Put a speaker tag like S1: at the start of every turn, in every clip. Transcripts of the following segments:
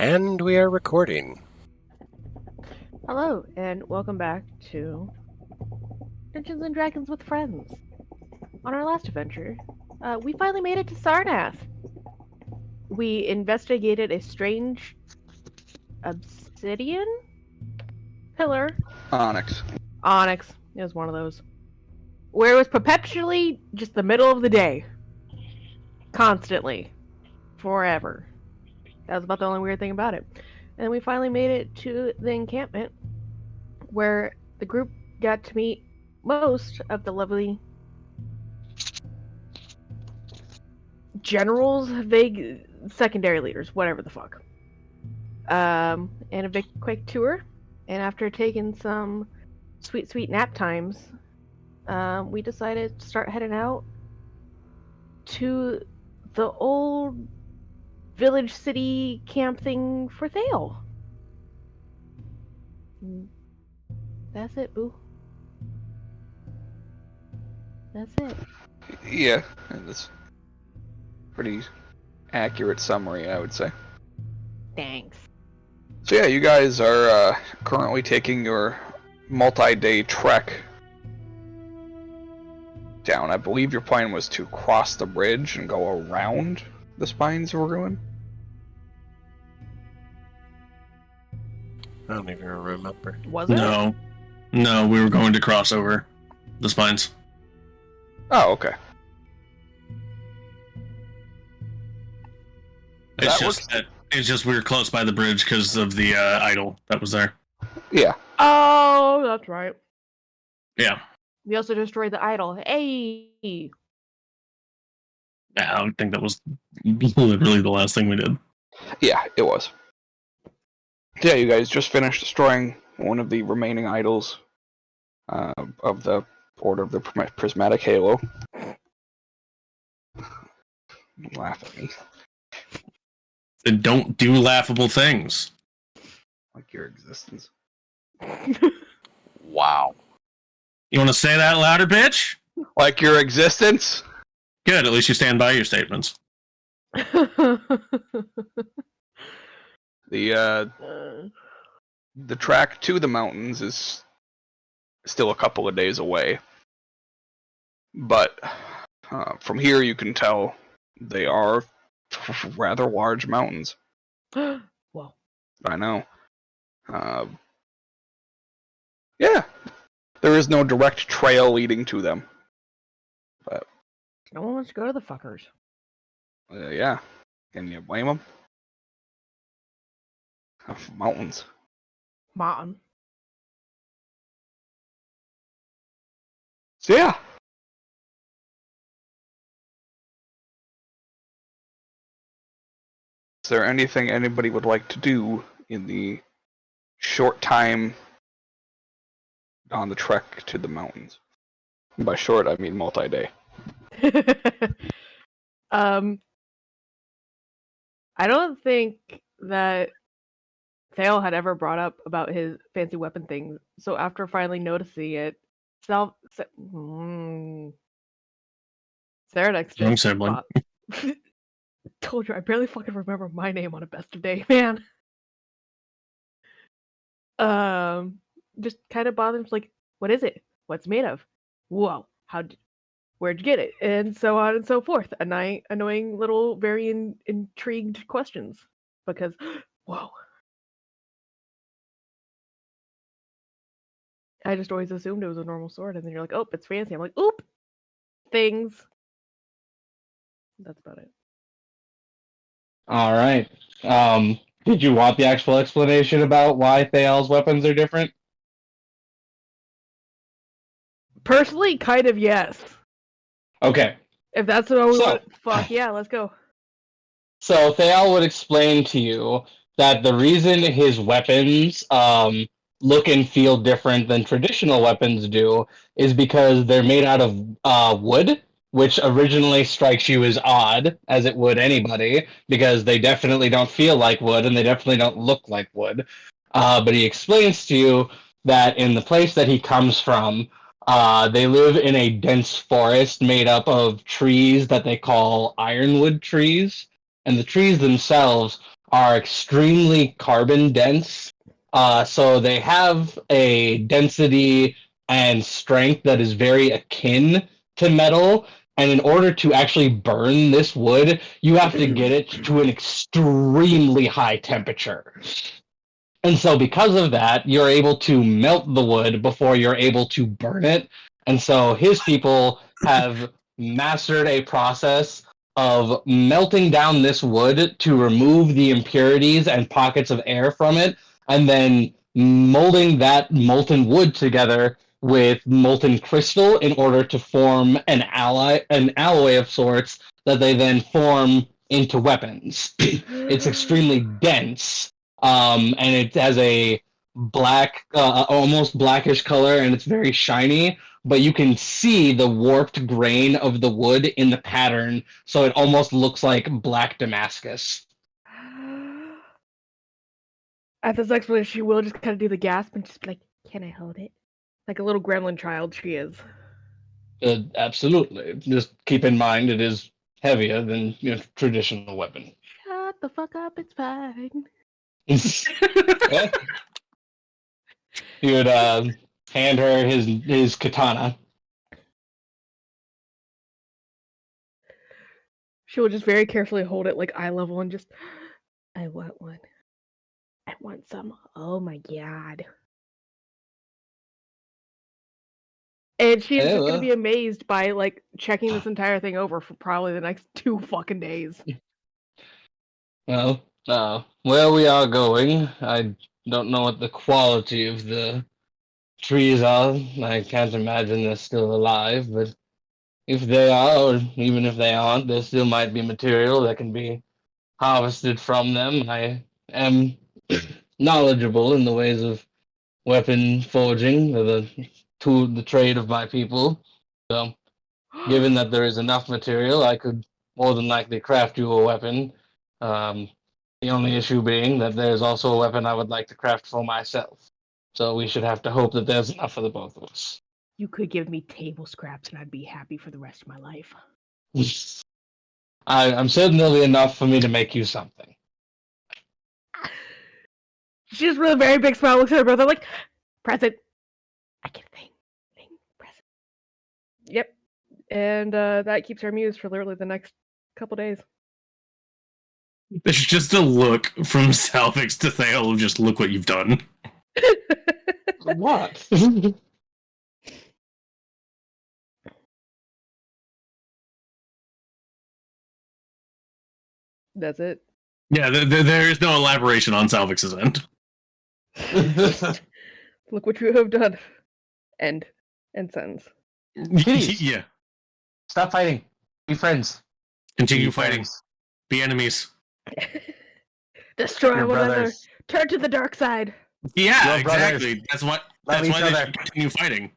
S1: And we are recording.
S2: Hello, and welcome back to Dungeons and Dragons with Friends. On our last adventure, we finally made it to Sarnath. We investigated a strange obsidian pillar.
S3: Onyx.
S2: It was one of those. Where it was perpetually just the middle of the day. Constantly. Forever. That was about the only weird thing about it. And we finally made it to the encampment, where the group got to meet most of the lovely generals, vague secondary leaders, whatever the fuck. And a quick tour. And after taking some sweet nap times, we decided to start heading out to the old village city camp thing for Thale. That's it, boo. That's it.
S3: Yeah, that's pretty accurate summary, I would say.
S2: Thanks.
S3: So yeah, you guys are currently taking your multi-day trek down. I believe your plan was to cross the bridge and go around the Spines of Ruin.
S1: I don't even remember.
S2: Was it?
S4: No, we were going to cross over the Spines.
S3: Oh, okay.
S4: It's just we were close by the bridge because of the idol that was there.
S3: Yeah.
S2: Oh, that's right.
S4: Yeah.
S2: We also destroyed the idol. Hey!
S4: Yeah, I think that was literally the last thing we did.
S3: Yeah, it was. Yeah, you guys just finished destroying one of the remaining idols of the Order of the Prismatic Halo. Don't laugh at me.
S4: And don't do laughable things.
S3: Like your existence.
S1: Wow.
S4: You want to say that louder, bitch?
S3: Like your existence?
S4: Good, at least you stand by your statements.
S3: The track to the mountains is still a couple of days away. But from here you can tell they are rather large mountains.
S2: Whoa.
S3: I know. Yeah. There is no direct trail leading to them. But
S2: No one wants to go to the fuckers.
S3: yeah. Can you blame them? Mountains.
S2: Mountain.
S3: So yeah. Is there anything anybody would like to do in the short time on the trek to the mountains? And by short, I mean multi-day.
S2: I don't think that Thale had ever brought up about his fancy weapon thing. So after finally noticing it, Saradex
S4: Young
S2: just
S4: sibling.
S2: told you I barely fucking remember my name on a best of day, man. Just kind of bothered him, like, what is it? What's it made of? Whoa, where'd you get it? And so on and so forth. Annoying little, very intrigued questions. Because, whoa. I just always assumed it was a normal sword, and then you're like, oh, it's fancy. I'm like, oop! Things. That's about it.
S5: All right. Did you want the actual explanation about why Thale's weapons are different?
S2: Personally, kind of yes.
S5: Okay.
S2: If that's what we want, fuck yeah, let's go.
S5: So Thale would explain to you that the reason his weapons look and feel different than traditional weapons do is because they're made out of wood, which originally strikes you as odd, as it would anybody, because they definitely don't feel like wood and they definitely don't look like wood. But he explains to you that in the place that he comes from, they live in a dense forest made up of trees that they call ironwood trees, and the trees themselves are extremely carbon dense. So they have a density and strength that is very akin to metal. And in order to actually burn this wood, you have to get it to an extremely high temperature. And so because of that, you're able to melt the wood before you're able to burn it. And so his people have mastered a process of melting down this wood to remove the impurities and pockets of air from it, and then molding that molten wood together with molten crystal in order to form an alloy of sorts that they then form into weapons. It's extremely dense, and it has a black, almost blackish color, and it's very shiny. But you can see the warped grain of the wood in the pattern, so it almost looks like black Damascus.
S2: At this explanation, she will just kind of do the gasp and just be like, "Can I hold it?" Like a little gremlin child, she is.
S5: Absolutely. Just keep in mind it is heavier than traditional weapon.
S2: Shut the fuck up, it's fine.
S5: He would hand her his katana.
S2: She will just very carefully hold it like eye level and just, I want one. I want some. Oh my god. And she's just gonna be amazed by like checking this entire thing over for probably the next 2 fucking days.
S5: Well, where we are going, I don't know what the quality of the trees are. I can't imagine they're still alive, but if they are, or even if they aren't, there still might be material that can be harvested from them. I am knowledgeable in the ways of weapon forging, the trade of my people. So, given that there is enough material, I could more than likely craft you a weapon. The only issue being that there's also a weapon I would like to craft for myself. So we should have to hope that there's enough for the both of us.
S2: You could give me table scraps and I'd be happy for the rest of my life.
S5: I'm certain there'll be enough for me to make you something.
S2: She just with a very big smile looks at her brother like, present. I get a thing, present. Yep. And that keeps her amused for literally the next couple days.
S4: There's just a look from Salvix to Thale of just look what you've done.
S5: What?
S2: That's it.
S4: Yeah, there is no elaboration on Salvix's end.
S2: Look what you have done. End sentence.
S5: Please.
S4: Yeah.
S5: Stop fighting. Be friends.
S4: Continue
S5: Be
S4: fighting.
S5: friends.
S4: Be enemies.
S2: Destroy
S5: Your
S2: one another.
S5: brothers.
S2: Turn to the dark side.
S4: Yeah,
S5: Your brothers.
S4: exactly. That's
S5: Love
S4: why
S5: each
S4: they
S5: other.
S4: should continue fighting.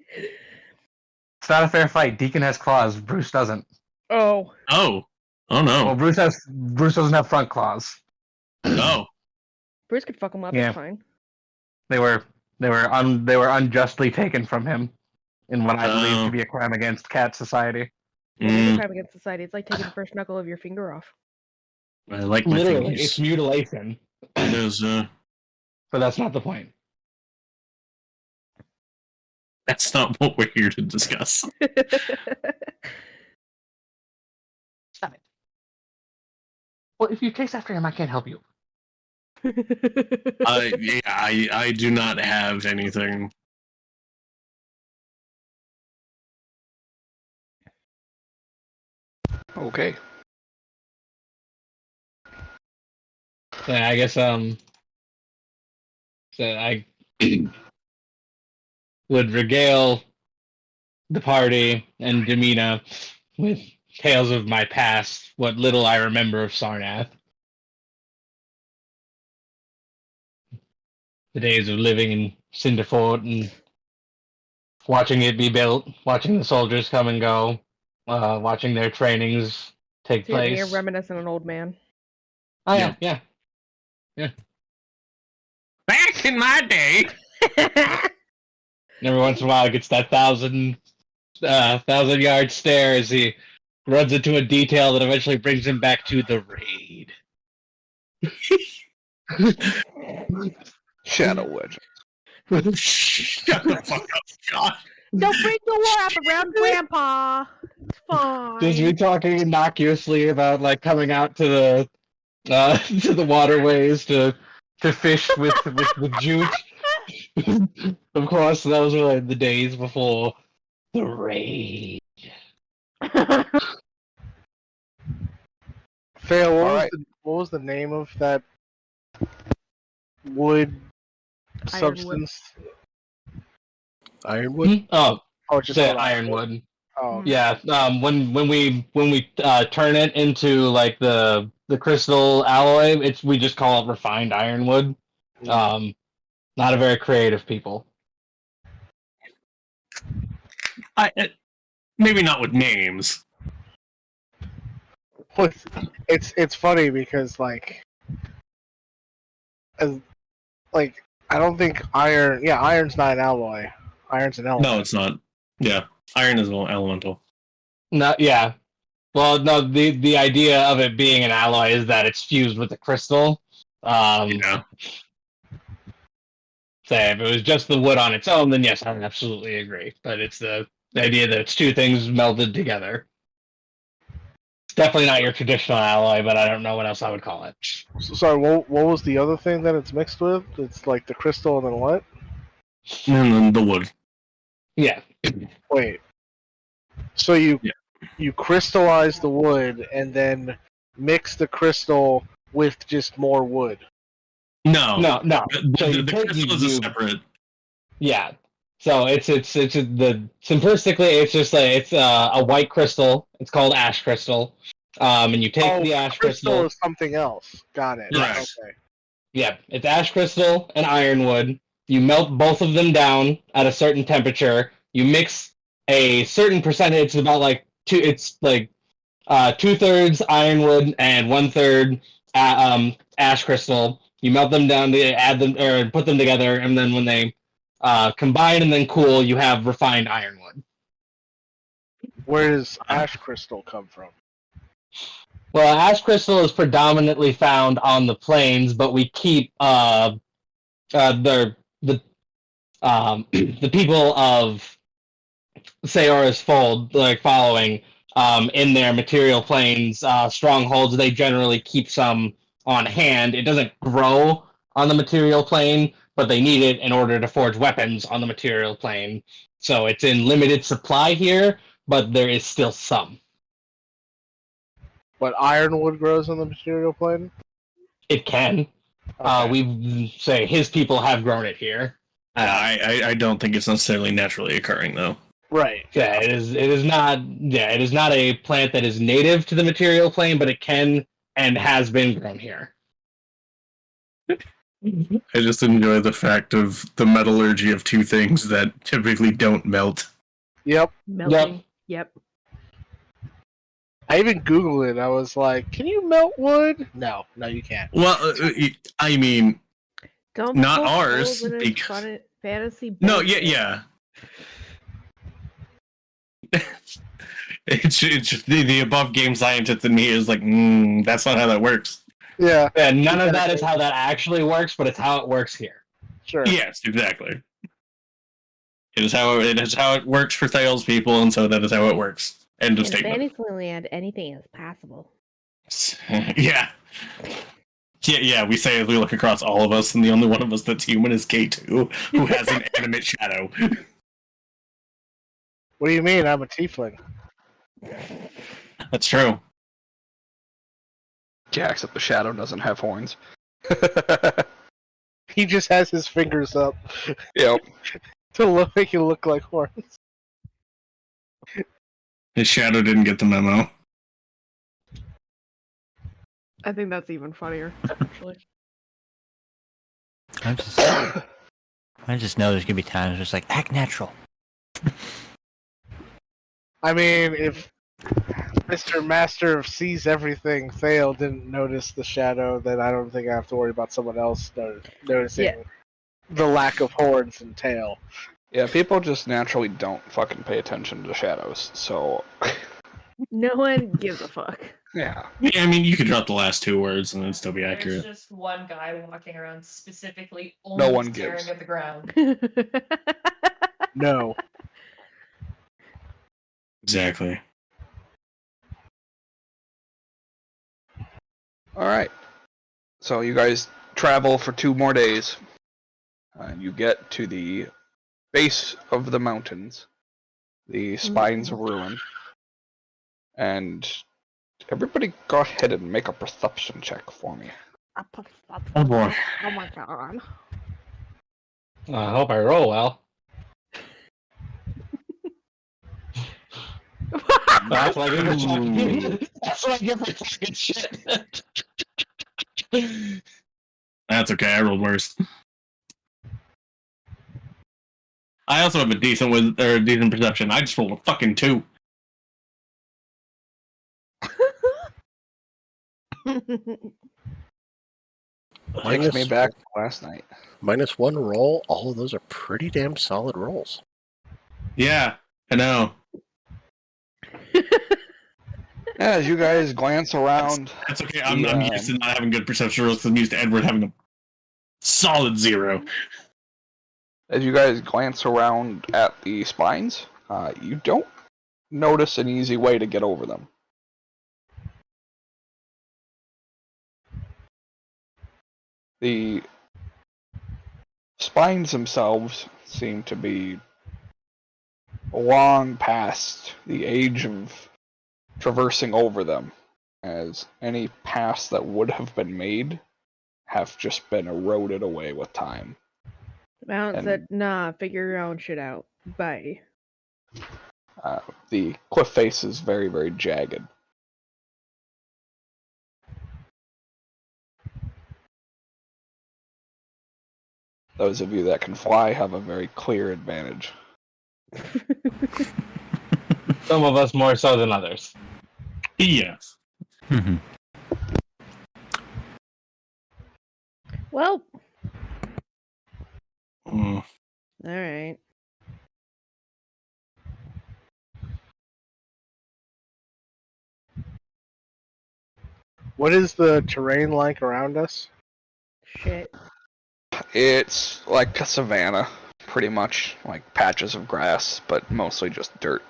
S5: It's not a fair fight. Deacon has claws. Bruce doesn't.
S2: Oh.
S4: Oh no.
S5: Well, Bruce doesn't have front claws.
S4: Oh.
S2: Bruce could fuck him up,
S5: Yeah.
S2: it's fine.
S5: They were unjustly taken from him in what I believe to be a crime against cat society.
S2: It's a crime against society. It's like taking the first knuckle of your finger off.
S4: I like my
S5: Literally,
S4: fingers.
S5: it's mutilation.
S4: It is,
S5: But that's not the point.
S4: that's not what we're here to discuss.
S5: Stop it. Well, if you chase after him, I can't help you.
S4: I do not have anything.
S3: Okay.
S5: Yeah, I guess so I would regale the party and Demina with tales of my past, what little I remember of Sarnath. The days of living in Cinderfort and watching it be built, watching the soldiers come and go, watching their trainings take place.
S2: You're reminiscing an old man.
S5: Oh yeah.
S4: Back in my day.
S5: And every once in a while, it gets that 1,000-yard stare as he runs into a detail that eventually brings him back to the raid.
S3: Shadow Legend.
S4: Shut the fuck up, Josh.
S2: Don't bring the war up around Grandpa. It's fine.
S5: Just me talking innocuously about like coming out to the to the waterways to fish with the jute. Of course, those were like the days before the raid.
S6: Fail,
S3: Alright.
S6: what was the name of that wood substance?
S1: Ironwood?
S5: Oh,
S6: Oh, just
S5: say
S6: called
S5: ironwood.
S6: Oh,
S5: Yeah. When we turn it into like the crystal alloy, we just call it refined ironwood. Not a very creative people.
S4: Maybe not with names.
S6: it's funny because like I don't think iron. Yeah, iron's not an alloy. Iron's an element.
S4: No, it's not. Yeah, iron is an elemental.
S5: No, yeah. Well, no. The idea of it being an alloy is that it's fused with the crystal.
S4: Yeah.
S5: So if it was just the wood on its own, then yes, I would absolutely agree. But it's the idea that it's two things melded together. It's definitely not your traditional alloy, but I don't know what else I would call it.
S6: Sorry, what was the other thing that it's mixed with? It's like the crystal and then what?
S4: And then the wood.
S5: Yeah.
S6: Wait. So you
S4: Yeah.
S6: crystallize the wood and then mix the crystal with just more wood.
S5: No.
S4: The crystal is a separate.
S5: Yeah. So it's simplistically it's just like it's a white crystal. It's called ash crystal. And you take the ash crystal.
S6: Is something else. Got it.
S4: Right.
S6: Okay.
S5: Yeah, it's ash crystal and ironwood. You melt both of them down at a certain temperature. You mix a certain percentage. It's about like two. It's like 2/3 ironwood and 1/3 ash crystal. You melt them down to add them or put them together, and then when they combine and then cool, you have refined ironwood.
S6: Where does ash crystal come from?
S5: Well, ash crystal is predominantly found on the plains, but we keep the people of Saora's Fold, like following in their material planes strongholds. They generally keep some on hand. It doesn't grow on the material plane, but they need it in order to forge weapons on the material plane. So it's in limited supply here, but there is still some.
S6: But ironwood grows on the material plane?
S5: It can.
S6: Okay.
S5: We say his people have grown it here.
S4: I don't think it's necessarily naturally occurring though.
S6: Right.
S5: Yeah, it is not. Yeah, it is not a plant that is native to the material plane, but it can and has been grown here.
S4: I just enjoy the fact of the metallurgy of two things that typically don't melt.
S6: Yep.
S2: Melting. Yep.
S6: I even Googled it. I was like, can you melt wood? No, you can't.
S4: Well, I mean,
S2: Don't
S4: not
S2: poke
S4: ours,
S2: holes in his
S4: because-
S2: fantasy.
S4: no,
S2: bullshit.
S4: yeah. It's just the above game scientist in me is like, that's not how that works.
S6: Yeah.
S5: Yeah, none of that is how that actually works, but it's how it works here.
S6: Sure.
S4: Yes, exactly. It is how it works for salespeople, and so that is how it works. End of
S2: In
S4: statement.
S2: Fantasyland, anything is possible.
S4: Yeah. Yeah, we say as we look across all of us, and the only one of us that's human is K2, who has an animate shadow.
S6: What do you mean? I'm a tiefling.
S4: That's true.
S3: Yeah, except the shadow doesn't have horns.
S6: He just has his fingers up
S3: Yep.
S6: to make it look like horns.
S4: His shadow didn't get the memo.
S2: I think that's even funnier, actually.
S7: I just know there's gonna be times where it's like, act natural.
S6: I mean, if Mr. Master of Sees Everything Thale didn't notice the shadow, then I don't think I have to worry about someone else noticing the lack of horns and tail.
S3: Yeah, people just naturally don't fucking pay attention to shadows, so...
S2: No one gives a fuck.
S3: Yeah.
S4: Yeah, I mean, you could drop the last 2 words and it'd still be accurate.
S8: There's just one guy walking around specifically
S3: No
S8: only
S3: one
S8: staring
S3: gives.
S8: at the ground.
S6: No.
S4: Exactly.
S3: All right. So you guys travel for 2 more days, and you get to the base of the mountains, the spines of ruin, and everybody go ahead and make a perception check for me.
S4: Oh boy.
S2: Oh my god.
S5: I hope I roll well. That's what I get for talking. That's what I get for talking shit.
S4: That's okay, I rolled worse. I also have a decent decent perception. I just rolled a fucking 2.
S3: Takes me back to last night.
S1: -1 roll. All of those are pretty damn solid rolls.
S4: Yeah, I know.
S3: As you guys glance around,
S4: That's okay. I'm used to not having good perception rolls because I'm used to Edward having a solid 0.
S3: as you guys glance around at the spines, you don't notice an easy way to get over them. The spines themselves seem to be long past the age of traversing over them, as any paths that would have been made have just been eroded away with time.
S2: Mount
S3: And-
S2: said, nah, figure your own shit out. Bye.
S3: The cliff face is very, very jagged. Those of you that can fly have a very clear advantage.
S5: Some of us more so than others.
S4: Yes.
S2: Well,
S4: Mm.
S2: alright.
S6: What is the terrain like around us?
S2: Shit.
S3: It's like a savanna, pretty much, like patches of grass, but mostly just dirt.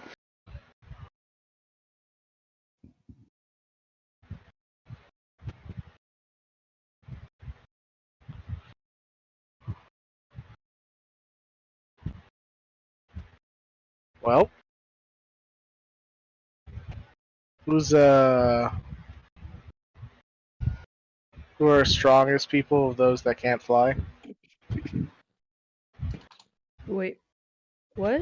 S6: Well, who are strongest people of those that can't fly?
S2: Wait. What?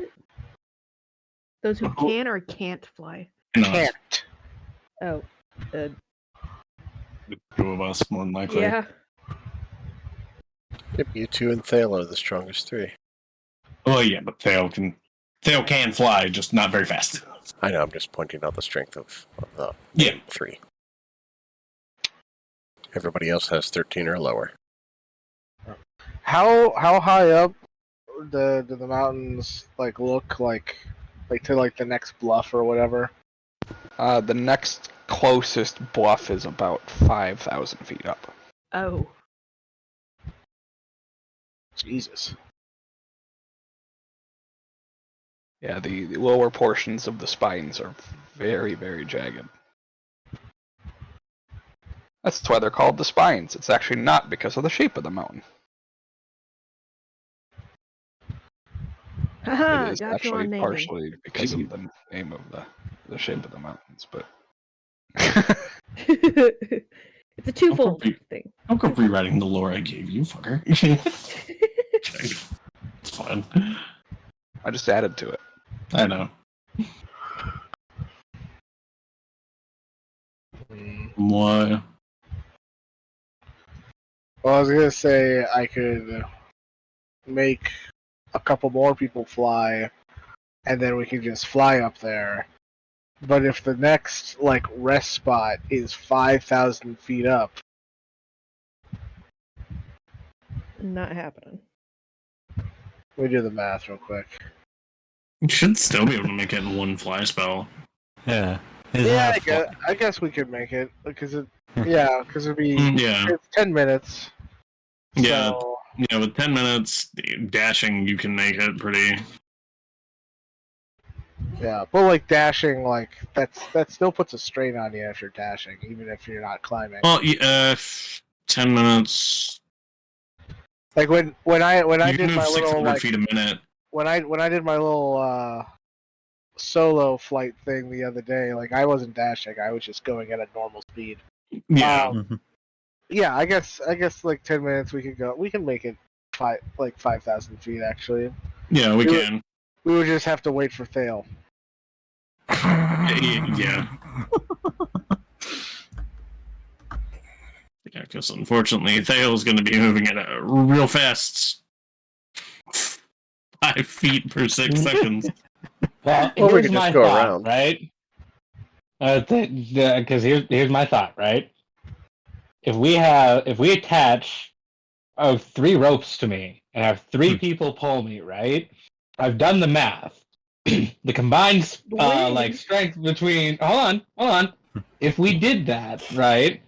S2: Those who can or can't fly?
S4: No,
S6: Can't.
S2: Oh.
S4: the 2 of us, more than likely.
S2: Yeah.
S1: Yep, you 2 and Thale are the strongest 3.
S4: Well, yeah, but Thale can fly, just not very fast.
S1: I know, I'm just pointing out the strength of the
S4: Yeah.
S1: 3. Everybody else has 13 or lower.
S6: How high up do the mountains look like to the next bluff or whatever?
S3: The next closest bluff is about 5,000 feet up.
S2: Oh.
S6: Jesus.
S3: Yeah, the lower portions of the spines are very, very jagged. That's why they're called the spines. It's actually not because of the shape of the mountain.
S2: Haha,
S3: It is
S2: got you
S3: actually
S2: on naming.
S3: partially because of the name of the shape of the mountains, but
S2: It's a twofold thing.
S4: Don't go rewriting the lore I gave you, fucker. It's fine.
S3: I just added to it.
S4: I know. What?
S6: Well, I was gonna say I could make a couple more people fly, and then we can just fly up there. But if the next rest spot is 5,000 feet up,
S2: Not happening.
S6: we do the math real quick.
S4: You should still be able to make it in 1 fly spell.
S7: Yeah.
S6: Yeah, I guess we could make it because it'd be
S4: Yeah.
S6: it's 10 minutes.
S4: Yeah.
S6: So,
S4: Yeah, with 10 minutes dashing, you can make it pretty.
S6: yeah, but like dashing, like that still puts a strain on you if you're dashing, even if you're not climbing.
S4: Well, 10 minutes.
S6: Like when I
S4: You can
S6: did
S4: move
S6: my
S4: 600
S6: little
S4: feet a minute.
S6: when I did my little solo flight thing the other day, like I wasn't dashing, I was just going at a normal speed.
S4: Yeah.
S6: Yeah, I guess like 10 minutes we can make it 5,000 feet actually.
S4: Yeah, we can.
S6: We would just have to wait for Thale.
S4: Yeah. Yeah, because unfortunately, Thale's going to be moving at a real fast 5 feet per 6 seconds.
S5: Well,
S1: Or we
S5: here's
S1: could
S5: my
S1: just go
S5: thought,
S1: around.
S5: right? Because here's my thought, right? If we attach 3 ropes to me and have 3 people pull me, right? I've done the math. The combined strength between hold on. If we did that, right,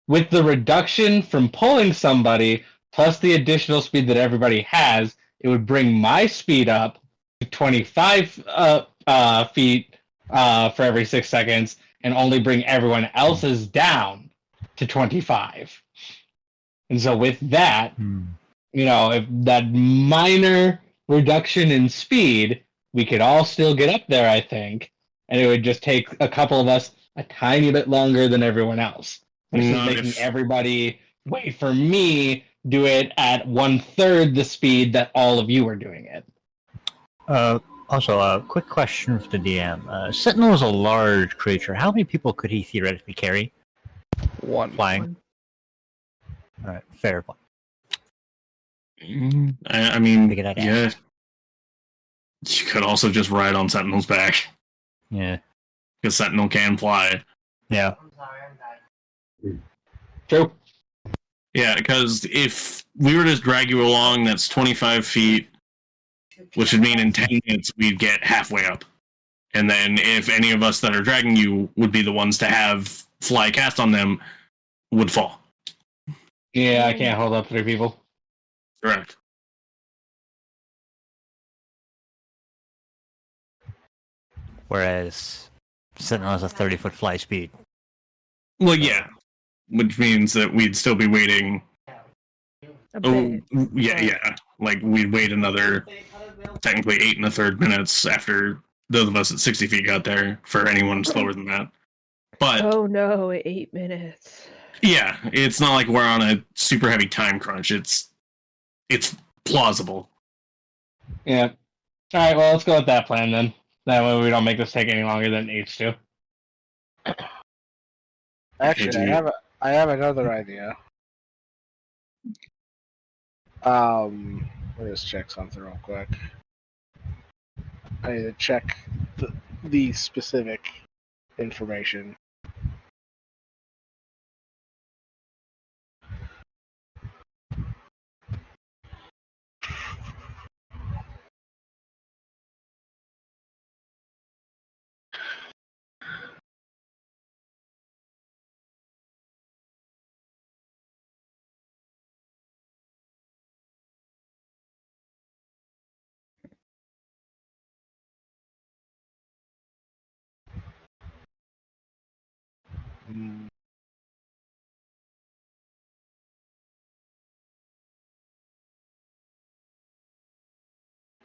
S5: with the reduction from pulling somebody plus the additional speed that everybody has, it would bring my speed up to 25 feet for every 6 seconds, and only bring everyone else's down to 25. And so with that, if that minor reduction in speed, we could all still get up there, I think, and it would just take a couple of us a tiny bit longer than everyone else. Versus making everybody wait for me do it at 1/3 the speed that all of you are doing it.
S7: Also, a quick question for the DM. Sentinel is a large creature. How many people could he theoretically carry?
S3: 1.
S7: Flying. All right, fair point.
S4: I mean,
S7: Figured I'd
S4: yeah.
S7: ask.
S4: You could also just ride on Sentinel's back.
S7: Yeah.
S4: Because Sentinel can fly.
S7: Yeah.
S5: True.
S4: Yeah, because if we were to just drag you along, that's 25 feet, which would mean in 10 minutes we'd get halfway up. And then if any of us that are dragging you would be the ones to have fly cast on them, would fall.
S5: Yeah, I can't hold up 3 people.
S4: Correct.
S7: Whereas Sentinel has a 30-foot fly speed.
S4: Well, yeah. Which means that we'd still be waiting.
S2: A bit.
S4: Yeah. Like, we'd wait another, technically 8 1/3 minutes after those of us at 60 feet got there for anyone slower than that. But,
S2: Oh no, 8 minutes.
S4: yeah, it's not like we're on a super heavy time crunch. It's plausible.
S5: Yeah. All right, well, let's go with that plan then. That way we don't make this take any longer than it needs to.
S6: Actually, I have another idea. Let me just check something real quick. I need to check the specific information.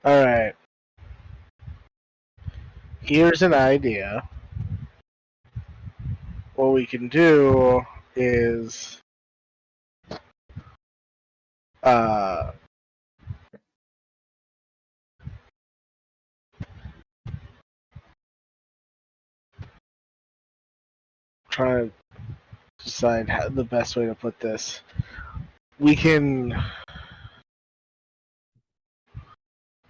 S6: Alright. Here's an idea. What we can do is try to decide the best way to put this. We can.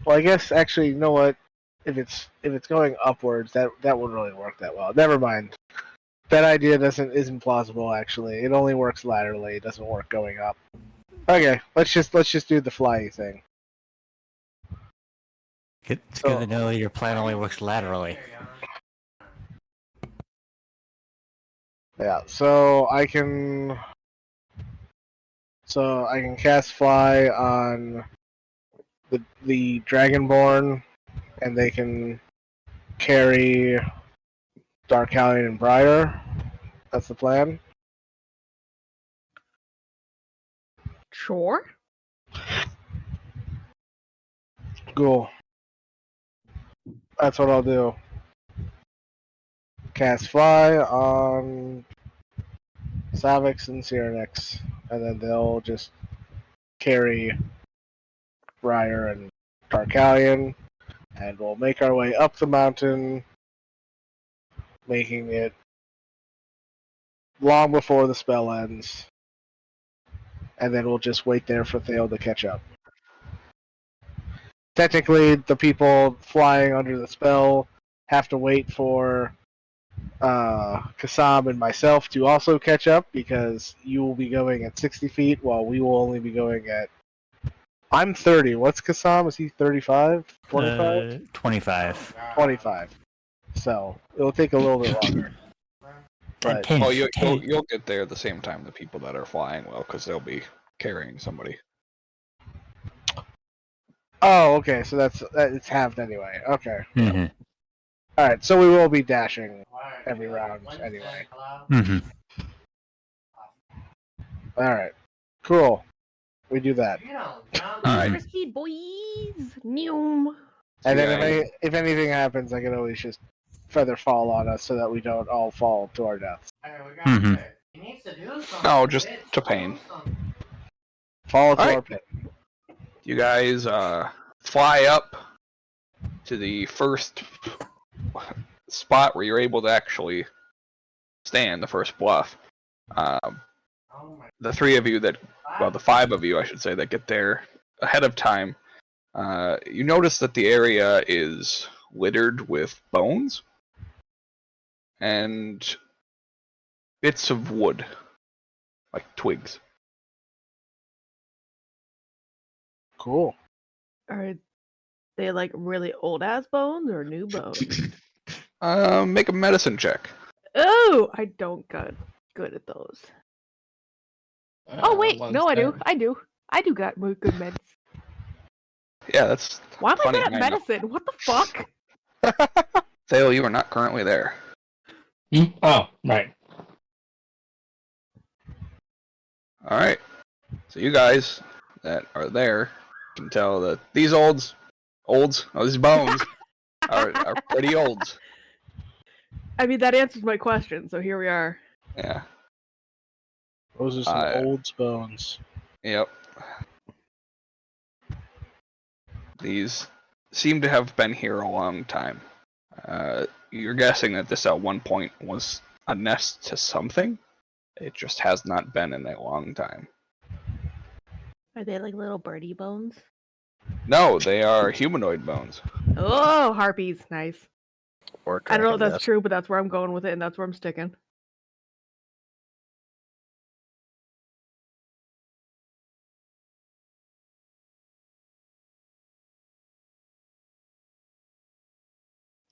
S6: Well, I guess actually, you know what? If it's going upwards, that wouldn't really work that well. Never mind. That idea isn't plausible. Actually, it only works laterally. It doesn't work going up. Okay, let's just do the flying thing.
S7: It's good to know your plan only works laterally.
S6: Yeah, so I can cast fly on the Dragonborn, and they can carry Darkalion and Briar. That's the plan.
S2: Sure.
S6: Cool. That's what I'll do. Cast fly on Savix and Cyrenix, and then they'll just carry Briar and Darkalion, and we'll make our way up the mountain, making it long before the spell ends, and then we'll just wait there for Thale to catch up. Technically, the people flying under the spell have to wait for Kassam and myself to also catch up, because you will be going at 60 feet while we will only be going at... I'm 30. What's Kassam? Is he 35? 25?
S7: 25.
S6: 25. So, it'll take a little bit longer. But,
S3: Oh, you'll get there at the same time the people that are flying will, because they'll be carrying somebody.
S6: oh, okay, so it's halved anyway. Okay.
S7: Mhm.
S6: Alright, so we will be dashing every round anyway.
S7: Mhm.
S6: Alright, cool. We do that.
S3: Alright.
S2: Risky boys. Neum.
S6: And
S3: Yeah.
S6: then if anything happens, I can always just feather fall on us so that we don't all fall to our deaths.
S7: Mhm.
S3: No, just to pain.
S6: Fall to
S3: Alright.
S6: our pit.
S3: You guys fly up to the first spot where you're able to actually stand, the first bluff. The three of you the 5 of you, I should say, that get there ahead of time, you notice that the area is littered with bones and bits of wood, like twigs.
S6: Cool.
S2: Are they like really old ass bones or new bones?
S3: Make a medicine check.
S2: Oh, I don't got good at those. Oh wait, no, I do. I do got good meds.
S3: Yeah, that's
S2: Why am I
S3: funny.
S2: good at medicine? What the fuck?
S3: Thale, you are not currently there.
S5: Oh, right.
S3: Alright. So you guys that are there can tell that these these bones are pretty old.
S2: I mean, that answers my question, so here we are.
S3: Yeah.
S6: Those are some old bones.
S3: Yep. These seem to have been here a long time. You're guessing that this at one point was a nest to something. It just has not been in a long time.
S2: Are they like little birdie bones?
S3: No, they are humanoid bones.
S2: Oh, harpies, nice.
S1: Or
S2: I don't know if
S1: dragon
S2: that's
S1: nest.
S2: true, but that's where I'm going with it, and that's where I'm sticking.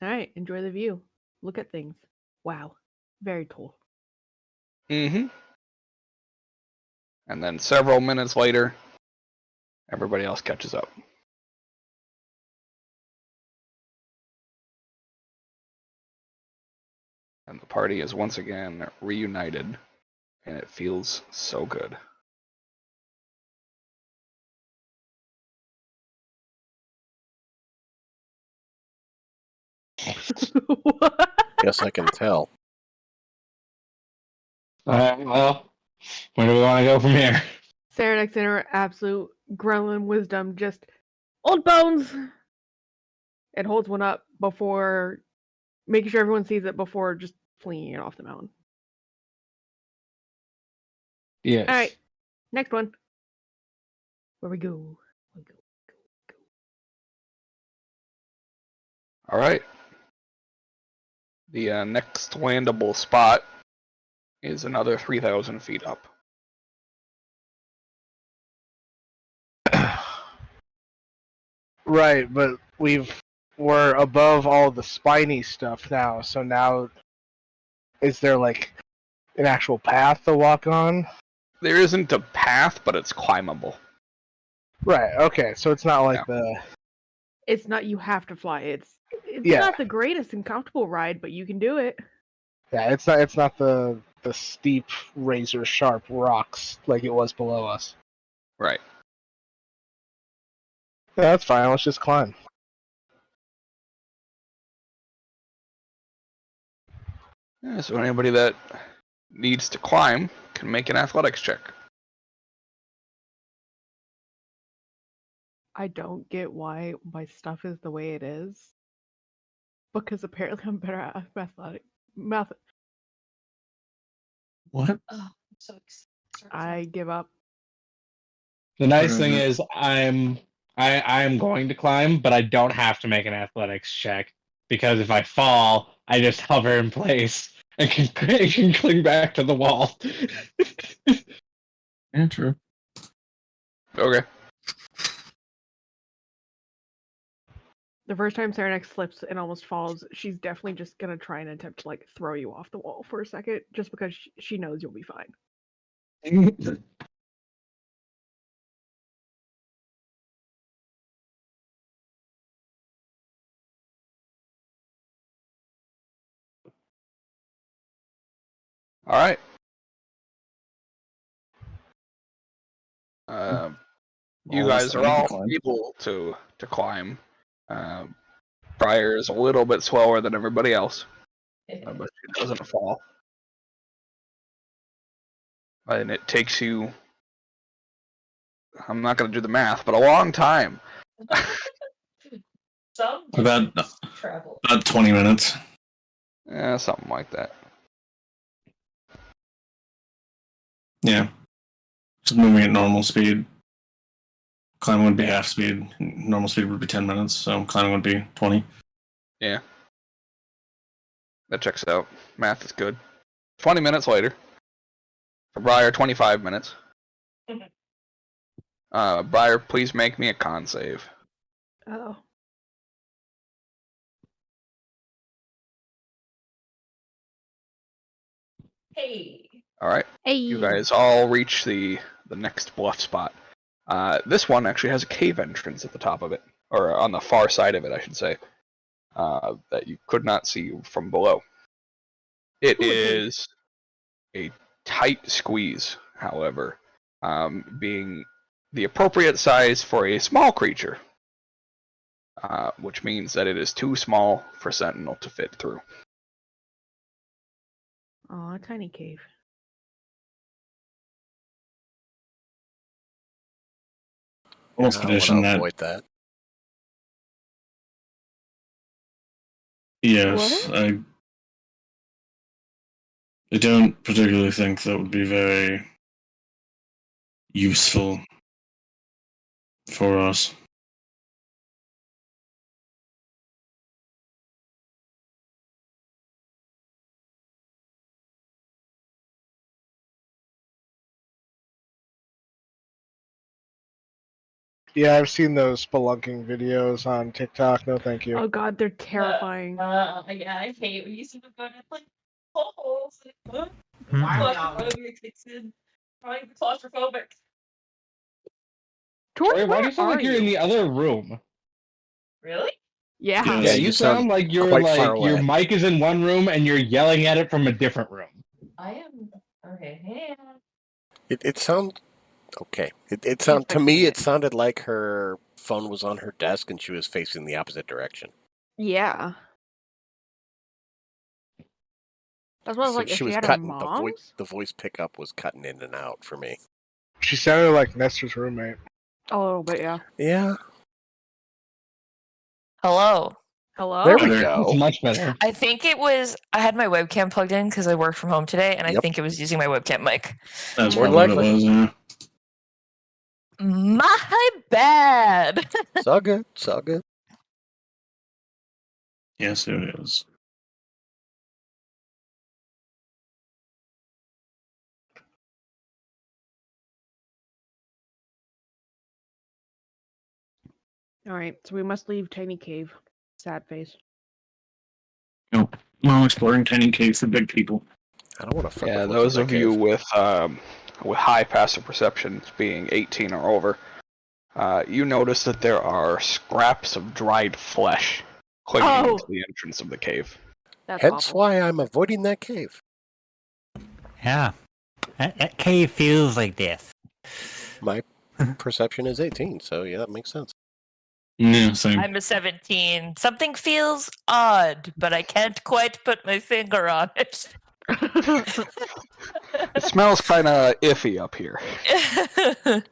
S2: All right, enjoy the view. Look at things. Wow, very cool.
S3: Mm-hmm. And then several minutes later, everybody else catches up. And the party is once again reunited, and it feels so good.
S1: Yes, I can tell.
S5: Well, where do we want to go from here?
S2: Cyrenix in her absolute gremlin wisdom just old bones, and holds one up before making sure everyone sees it before just flinging it off the mountain.
S5: Yes.
S2: All right, next one. Where we go?
S3: All right. The next landable spot is another 3,000 feet up.
S6: Right, but we're above all the spiny stuff now, so now is there an actual path to walk on.
S3: There isn't a path, but it's climbable.
S6: Right. Okay. So it's not like
S2: It's not you have to fly. It's
S6: Yeah.
S2: not the greatest and comfortable ride, but you can do it.
S6: Yeah. It's not the steep, razor sharp rocks like it was below us.
S3: Right.
S6: Yeah, that's fine. Let's just climb.
S3: Yeah, so anybody that needs to climb can make an athletics check.
S2: I don't get why my stuff is the way it is. Because apparently I'm better at math.
S4: What?
S8: Oh, I'm so excited.
S2: I give up.
S5: The nice thing is I am going to climb, but I don't have to make an athletics check because if I fall, I just hover in place and can cling back to the wall.
S4: Yeah, true.
S3: Okay.
S2: The first time Serenex slips and almost falls, she's definitely just gonna try and attempt to like throw you off the wall for a second, just because she knows you'll be fine.
S3: All right. You guys are all able to climb. Briar is a little bit slower than everybody else, but she doesn't fall. And it takes you, I'm not going to do the math, but a long time.
S8: Some
S4: About
S8: travel.
S4: 20 minutes.
S3: Yeah, something like that.
S4: Yeah. Just moving at normal speed. Climbing would be half speed. Normal speed would be 10 minutes, so climbing would be 20.
S3: Yeah. That checks out. Math is good. 20 minutes later. For Briar, 25 minutes. Briar, please make me a con save.
S2: Oh.
S8: Hey.
S3: All right.
S2: Hey.
S3: You guys all reach the next bluff spot. This one actually has a cave entrance at the top of it, or on the far side of it, I should say, that you could not see from below. It is a tight squeeze, however, being the appropriate size for a small creature, which means that it is too small for Sentinel to fit through.
S2: Aw, tiny cave.
S4: Almost
S1: I
S4: condition
S1: want to
S4: that.
S1: avoid that.
S4: Yes,
S2: What?
S4: I don't particularly think that would be very useful for us.
S6: Yeah, I've seen those spelunking videos on TikTok. No, thank you.
S2: Oh god, they're terrifying.
S8: Yeah, I hate when you see them going in like holes.
S7: Hmm.
S8: Claustrophobia kicks in. Probably claustrophobic.
S2: Tori,
S5: Why do you sound
S2: where
S5: like you're
S2: are
S5: in
S2: you?
S5: the other room?
S8: Really?
S2: Yeah.
S4: Yeah,
S5: Yeah,
S1: you
S5: you
S1: sound
S5: sound like you're
S1: quite far
S5: like your
S1: away.
S5: mic is in one room and you're yelling at it from a different room.
S8: I am. Okay, hang on.
S1: It sounds okay. It sound to me. It sounded like her phone was on her desk and she was facing the opposite direction.
S2: Yeah. That's what I was
S1: So
S2: like, if
S1: she
S2: she
S1: was
S2: had her
S1: cutting
S2: mom's?
S1: the voice pickup was cutting in and out for me.
S6: She sounded like Nestor's roommate.
S2: A little bit, yeah.
S1: Yeah,
S9: Hello.
S2: Hello?
S1: there we
S4: Better.
S5: It's
S1: go.
S5: much better.
S9: I think it was. I had my webcam plugged in because I work from home today, and I
S1: Yep.
S9: think it was using my webcam mic.
S4: That's
S1: More
S4: probably what
S1: likely.
S4: it was, yeah.
S9: My bad.
S1: It's all good. It's all good.
S4: Yes, it is.
S2: Alright, so we must leave Tiny Cave. Sad face.
S4: Well, exploring tiny caves for big people.
S1: I don't want to fuck
S3: Yeah,
S1: with what's
S3: those
S1: in that
S3: of you
S1: cave.
S3: with high passive perception, being 18 or over, you notice that there are scraps of dried flesh clinging to the entrance of the cave.
S2: That's
S1: Hence
S2: awful.
S1: why I'm avoiding that cave.
S7: Yeah. That cave feels like death.
S1: My perception is 18, so yeah, that makes sense.
S4: Yeah, same.
S9: I'm a 17. Something feels odd, but I can't quite put my finger on it.
S3: It smells kind of iffy up here.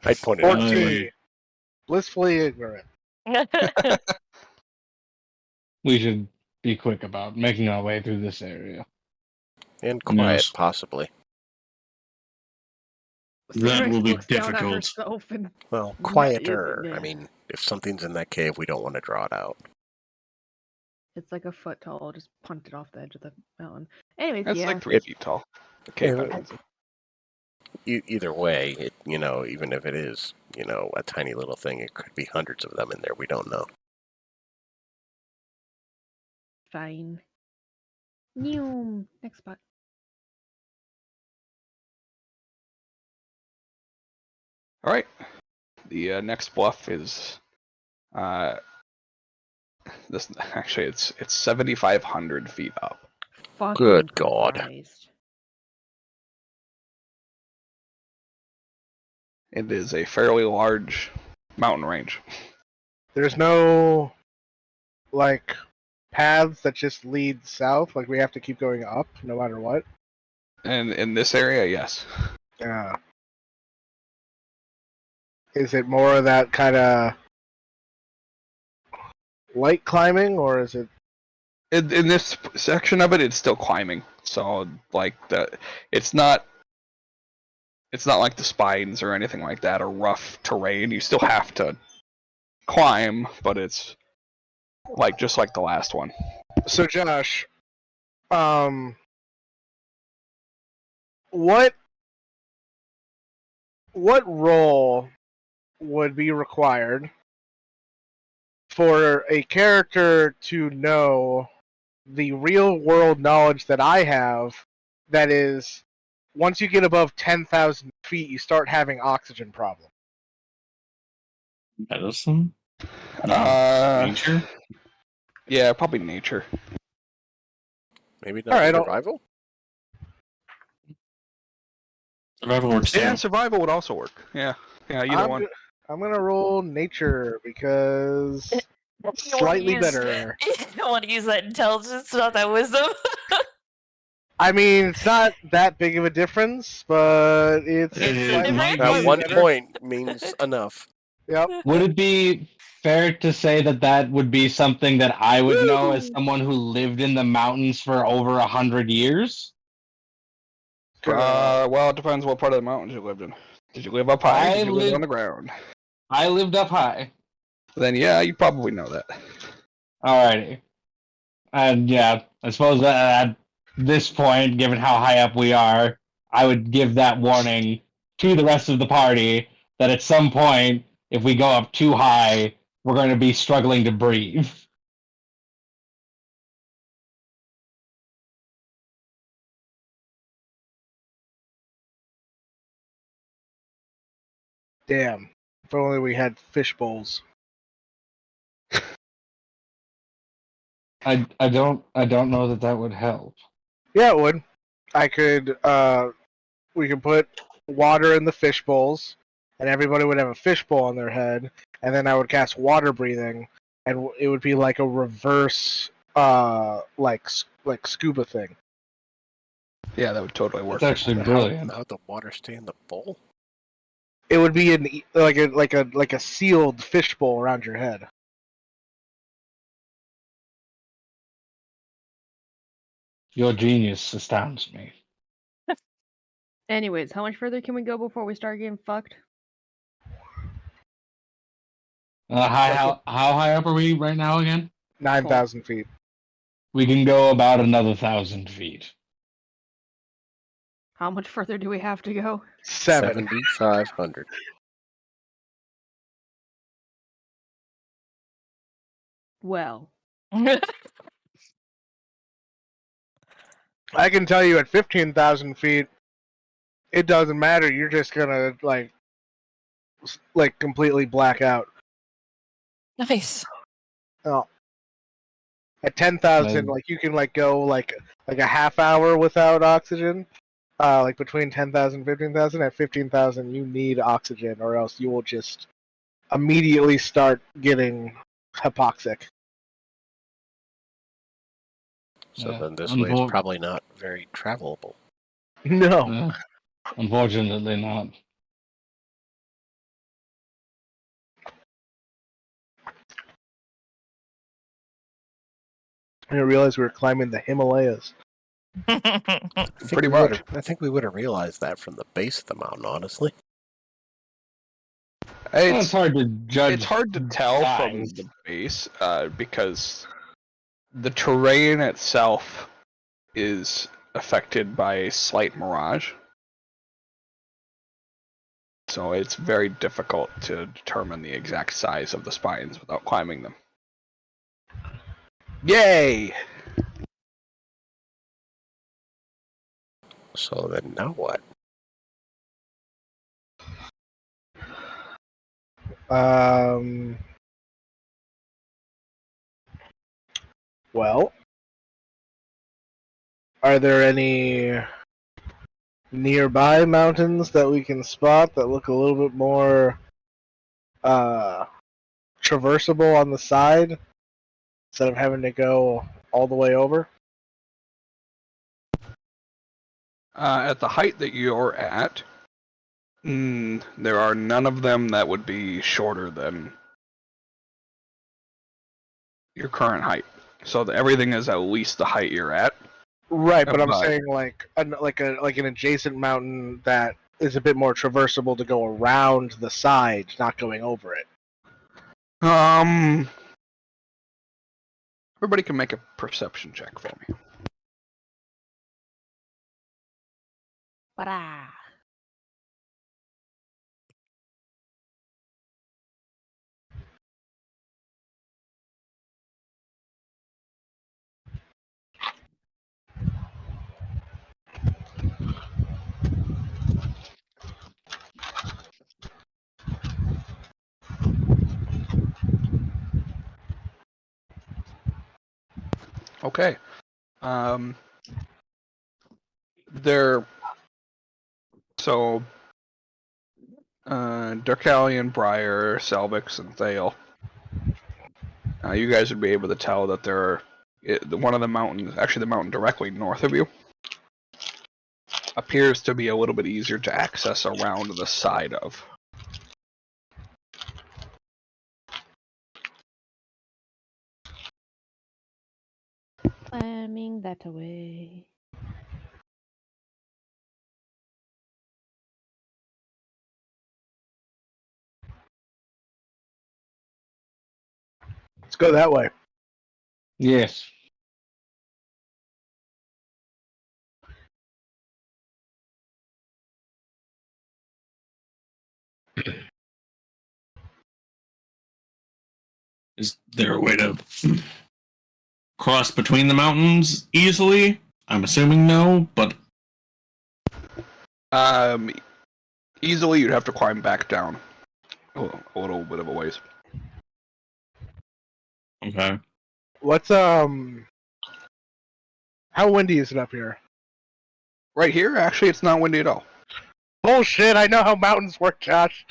S1: I'd point it out.
S6: 14. Blissfully ignorant.
S5: We should be quick about making our way through this area.
S1: And quiet,
S4: Yes.
S1: possibly.
S4: That will be
S2: Looks down at
S4: difficult.
S2: herself and
S1: Well,
S2: Not
S1: quieter.
S2: using it.
S1: I mean, if something's in that cave, we don't want to draw it out.
S2: it's like a foot tall, just punted off the edge of the mountain. Anyways,
S3: It's
S2: yeah.
S3: like 3 feet tall. The cave
S1: Yeah,
S3: entrance.
S1: Either way, even if it is, a tiny little thing, it could be hundreds of them in there. We don't know.
S2: Fine. New next spot.
S3: All right. The next bluff is this. Actually, it's 7,500 feet up.
S2: Fucking
S1: Good God.
S2: Christ.
S3: It is a fairly large mountain range.
S6: There's no, like, paths that just lead south. Like, we have to keep going up no matter what.
S3: And in this area, yes.
S6: Yeah. Is it more of that kind of light climbing, or is it?
S3: In this section of it, it's still climbing. So like it's not like the spines or anything like that, or rough terrain. You still have to climb, but it's just like the last one.
S6: So, Josh, what role would be required for a character to know the real world knowledge that I have? That is, once you get above 10,000 feet, you start having oxygen problems.
S4: Medicine? Nature?
S3: Yeah, probably nature.
S1: Maybe not
S6: All right,
S1: survival?
S4: Survival works
S3: Yeah,
S4: too.
S3: survival would also work. Yeah, either one.
S6: I'm gonna roll nature because slightly better.
S9: You don't want to use that intelligence, not that wisdom.
S6: I mean, it's not that big of a difference, but it's
S4: It might
S1: At
S4: be-
S1: one
S6: better.
S1: point means enough.
S6: Yep.
S5: Would it be fair to say that that would be something that I would know as someone who lived in the mountains for over 100 years?
S3: Well, it depends what part of the mountains you lived in. Did you live up high? Did you live on the ground?
S5: I lived up high.
S3: Then yeah, you probably know that.
S5: Alrighty. And yeah, I suppose that at this point, given how high up we are, I would give that warning to the rest of the party that at some point, if we go up too high, we're going to be struggling to breathe.
S6: Damn. If only we had fish bowls.
S5: I don't know that would help.
S6: Yeah, it would. I could. We could put water in the fish bowls, and everybody would have a fish bowl on their head, and then I would cast water breathing, and it would be like a reverse, like scuba thing.
S3: Yeah, that would totally work.
S5: It's actually
S1: But
S5: brilliant.
S1: How'd the water stay in the bowl?
S6: It would be like a sealed fish bowl around your head.
S5: Your genius astounds me.
S2: Anyways, how much further can we go before we start getting fucked?
S5: How high up are we right now again?
S6: 9,000 feet.
S5: We can go about another 1,000 feet.
S2: How much further do we have to go?
S1: 7,500.
S2: Well,
S6: I can tell you at 15,000 feet, it doesn't matter. You're just gonna like completely black out.
S9: Nice.
S6: Oh. At 10,000, like you can like go like a half hour without oxygen. Like between 10,000 and 15,000. At 15,000, you need oxygen, or else you will just immediately start getting hypoxic.
S1: So
S5: Yeah.
S1: then this way is probably not very travelable.
S6: No.
S5: Yeah. Unfortunately not.
S6: I didn't realize we were climbing the Himalayas.
S3: Pretty much.
S1: I think we would have realized that from the base of the mountain, honestly.
S5: It's hard to judge.
S3: It's hard to tell from
S5: size.
S3: the base because the terrain itself is affected by a slight mirage. So it's very difficult to determine the exact size of the spines without climbing them. Yay!
S1: So then now what?
S6: Well, are there any nearby mountains that we can spot that look a little bit more traversable on the side instead of having to go all the way over?
S3: At the height that you're at, there are none of them that would be shorter than your current height. So everything is at least the height you're at.
S6: Right, but I'm saying like an adjacent mountain that is a bit more traversable to go around the side, not going over it.
S3: Everybody can make a perception check for me.
S2: Ba-da.
S3: Okay. Durkalion, Briar, Selvix, and Thale. You guys would be able to tell that one of the mountains, actually the mountain directly north of you, appears to be a little bit easier to access around the side of.
S2: Slamming that away.
S6: Let's go that way.
S5: Yes.
S4: Is there a way to cross between the mountains easily? I'm assuming no, but
S3: Easily you'd have to climb back down a little bit of a ways.
S4: okay.
S6: What's how windy is it up here?
S3: Right here, actually, it's not windy at all.
S6: Bullshit! I know how mountains work, Josh.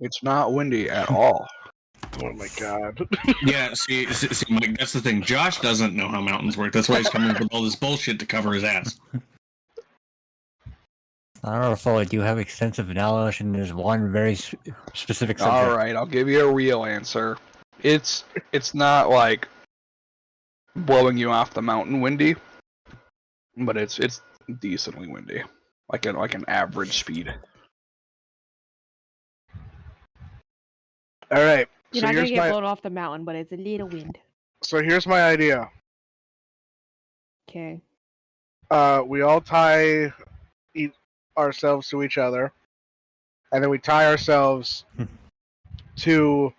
S3: It's not windy at all.
S6: Oh my god.
S4: Yeah, see, Mike, that's the thing. Josh doesn't know how mountains work. That's why he's coming up with all this bullshit to cover his ass.
S7: I don't know if I do have extensive knowledge, and there's one very specific subject.
S3: All right, I'll give you a real answer. It's not like blowing you off the mountain windy, but it's decently windy, like an average speed.
S6: All right.
S2: You're not gonna get blown off the mountain, but it's a little wind.
S6: So here's my idea.
S2: Okay.
S6: We all tie ourselves to each other, and then we tie ourselves to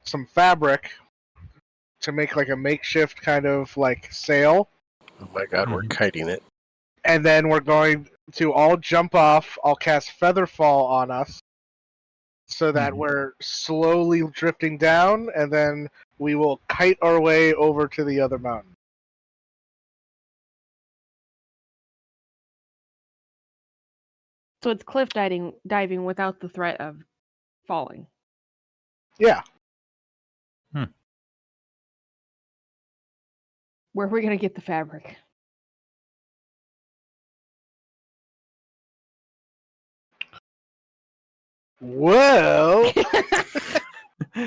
S6: some fabric to make like a makeshift kind of like sail,
S1: Oh my god, we're kiting it.
S6: and then we're going to all jump off. I'll cast Featherfall on us, so that we're slowly drifting down, and then we will kite our way over to the other mountain.
S2: So it's cliff diving without the threat of falling.
S6: Yeah.
S2: Where are we going to get the fabric?
S6: Well,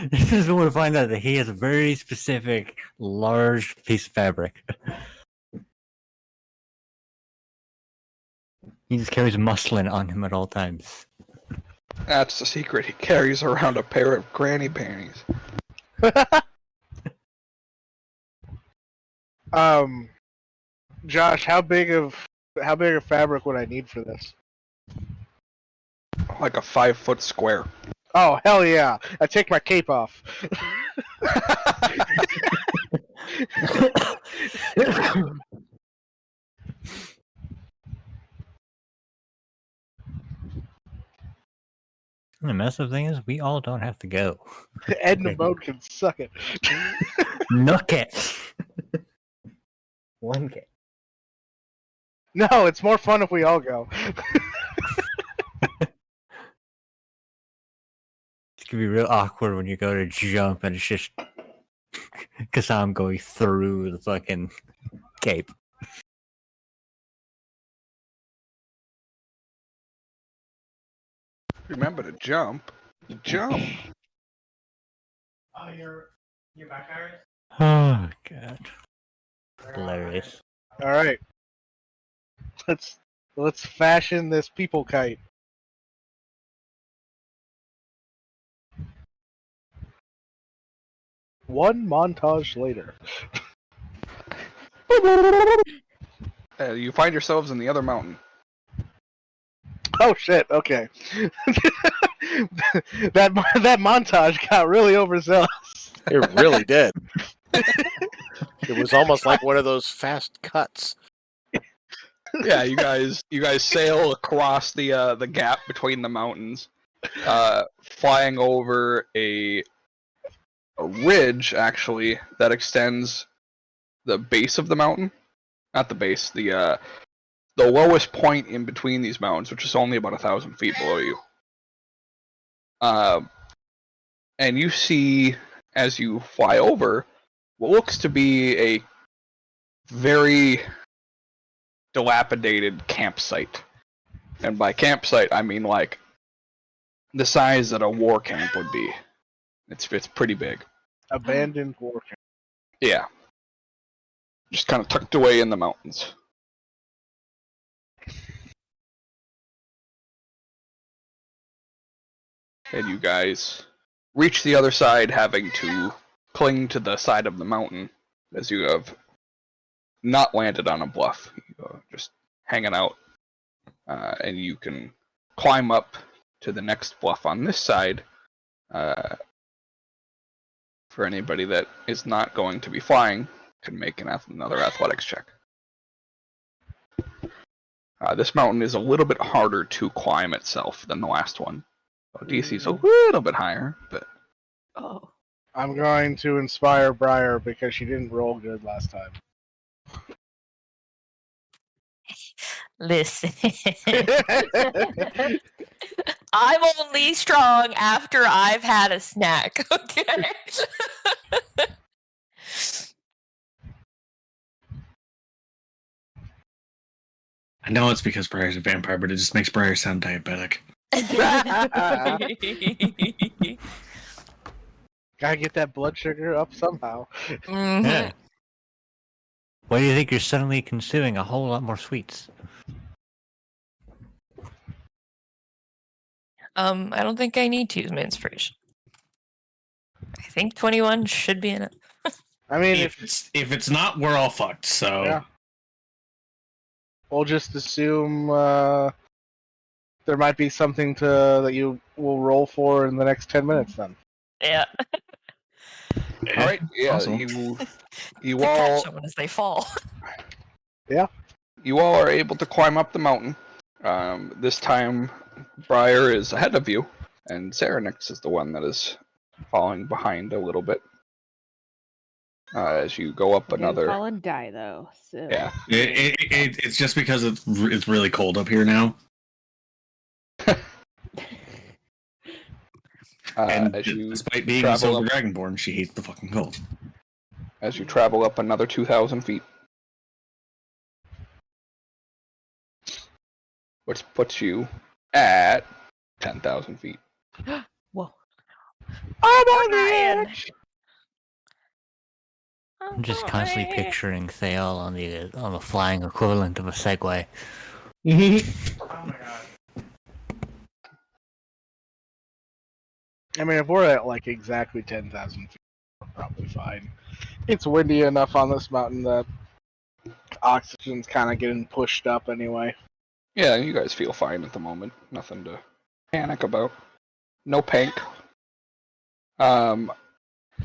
S7: This is when we find out that he has a very specific, large piece of fabric. He just carries muslin on him at all times.
S3: That's the secret. He carries around a pair of granny panties.
S6: Josh, how big of fabric would I need for this?
S3: Like a 5-foot square.
S6: Oh, hell yeah. I take my cape off.
S7: The messed thing is, we all don't have to go.
S6: Edna Mode can suck it.
S7: Nook it! 1K.
S6: No, it's more fun if we all go.
S7: It's gonna be real awkward when you go to jump and it's just Kasam going through the fucking cape.
S3: Remember to jump. Jump.
S10: Oh, you're back, Iris?
S7: Oh god. Hilarious.
S6: All right. Let's fashion this people kite. One montage later.
S3: You find yourselves in the other mountain.
S6: Oh shit! Okay. that montage got really overzealous.
S1: It really did. It was almost like one of those fast cuts.
S3: Yeah, you guys sail across the gap between the mountains, flying over a ridge actually that extends the base of the mountain, not the base, the lowest point in between these mountains, which is only about 1,000 feet below you. And you see, as you fly over, what looks to be a very dilapidated campsite. And by campsite, I mean like the size that a war camp would be. It's pretty big.
S6: Abandoned war camp.
S3: Yeah. Just kind of tucked away in the mountains. And you guys reach the other side, having to cling to the side of the mountain, as you have not landed on a bluff. You're just hanging out, and you can climb up to the next bluff on this side. For anybody that is not going to be flying, can make another athletics check. This mountain is a little bit harder to climb itself than the last one. DC is a little bit higher, but...
S2: Oh.
S6: I'm going to inspire Briar because she didn't roll good last time.
S9: Listen. I'm only strong after I've had a snack, okay?
S4: I know it's because Briar's a vampire, but it just makes Briar sound diabetic.
S6: Gotta get that blood sugar up somehow.
S9: Mm-hmm.
S7: Yeah. Why do you think you're suddenly consuming a whole lot more sweets?
S9: I don't think I need to use my inspiration. I think 21 should be enough.
S6: I mean,
S4: If it's not, we're all fucked. So
S6: yeah. We'll just assume there might be something that you will roll for in the next 10 minutes then.
S9: Yeah.
S3: All right, yeah,
S4: Possible.
S3: you
S9: To catch
S3: all
S9: someone as they fall.
S3: you all are able to climb up the mountain. This time, Briar is ahead of you, and Serenix is the one that is falling behind a little bit. As you go up
S11: Didn't
S3: another.
S11: fall and die though. So.
S3: Yeah.
S4: It's just because it's really cold up here now. And
S3: as you
S4: despite being a
S3: travel
S4: silver
S3: up,
S4: dragonborn, she hates the fucking cold.
S3: as you travel up another 2,000 feet, which puts you at 10,000 feet.
S11: Whoa.
S9: I'm on the edge.
S7: I'm just constantly picturing Thale on the flying equivalent of a Segway.
S10: Oh my god.
S6: I mean, if we're at like exactly 10,000 feet, we're probably fine. It's windy enough on this mountain that oxygen's kind of getting pushed up anyway.
S3: Yeah, you guys feel fine at the moment. Nothing to panic about. No panic.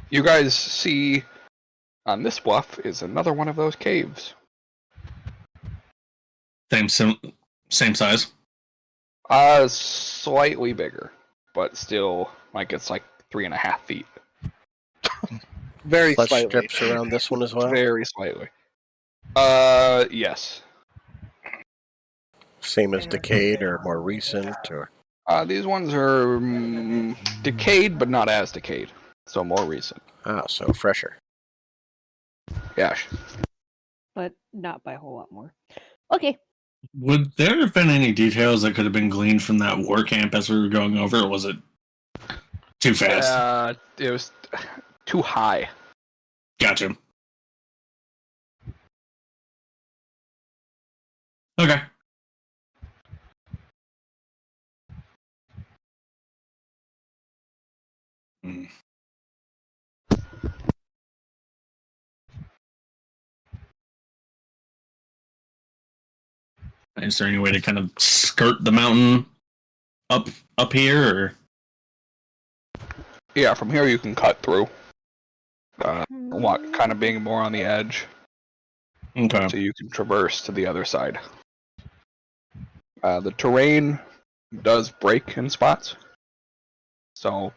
S3: You guys see on this bluff is another one of those caves.
S4: Same size.
S3: Slightly bigger, but still, like it's like 3.5 feet.
S6: Very
S1: Flesh
S6: slightly.
S1: strips around this one as well.
S3: Very slightly. Yes.
S1: Same as Decayed or more recent or.
S3: These ones are decayed, but not as decayed. So more recent.
S1: Ah, so fresher.
S3: Yash.
S11: But not by a whole lot more. Okay.
S4: Would there have been any details that could have been gleaned from that war camp as we were going over, or was it too fast?
S3: It was too high.
S4: Gotcha. Okay. Is there any way to kind of skirt the mountain up here, or?
S3: Yeah, from here you can cut through. Kind of being more on the edge.
S4: Okay.
S3: So you can traverse to the other side. The terrain does break in spots. So,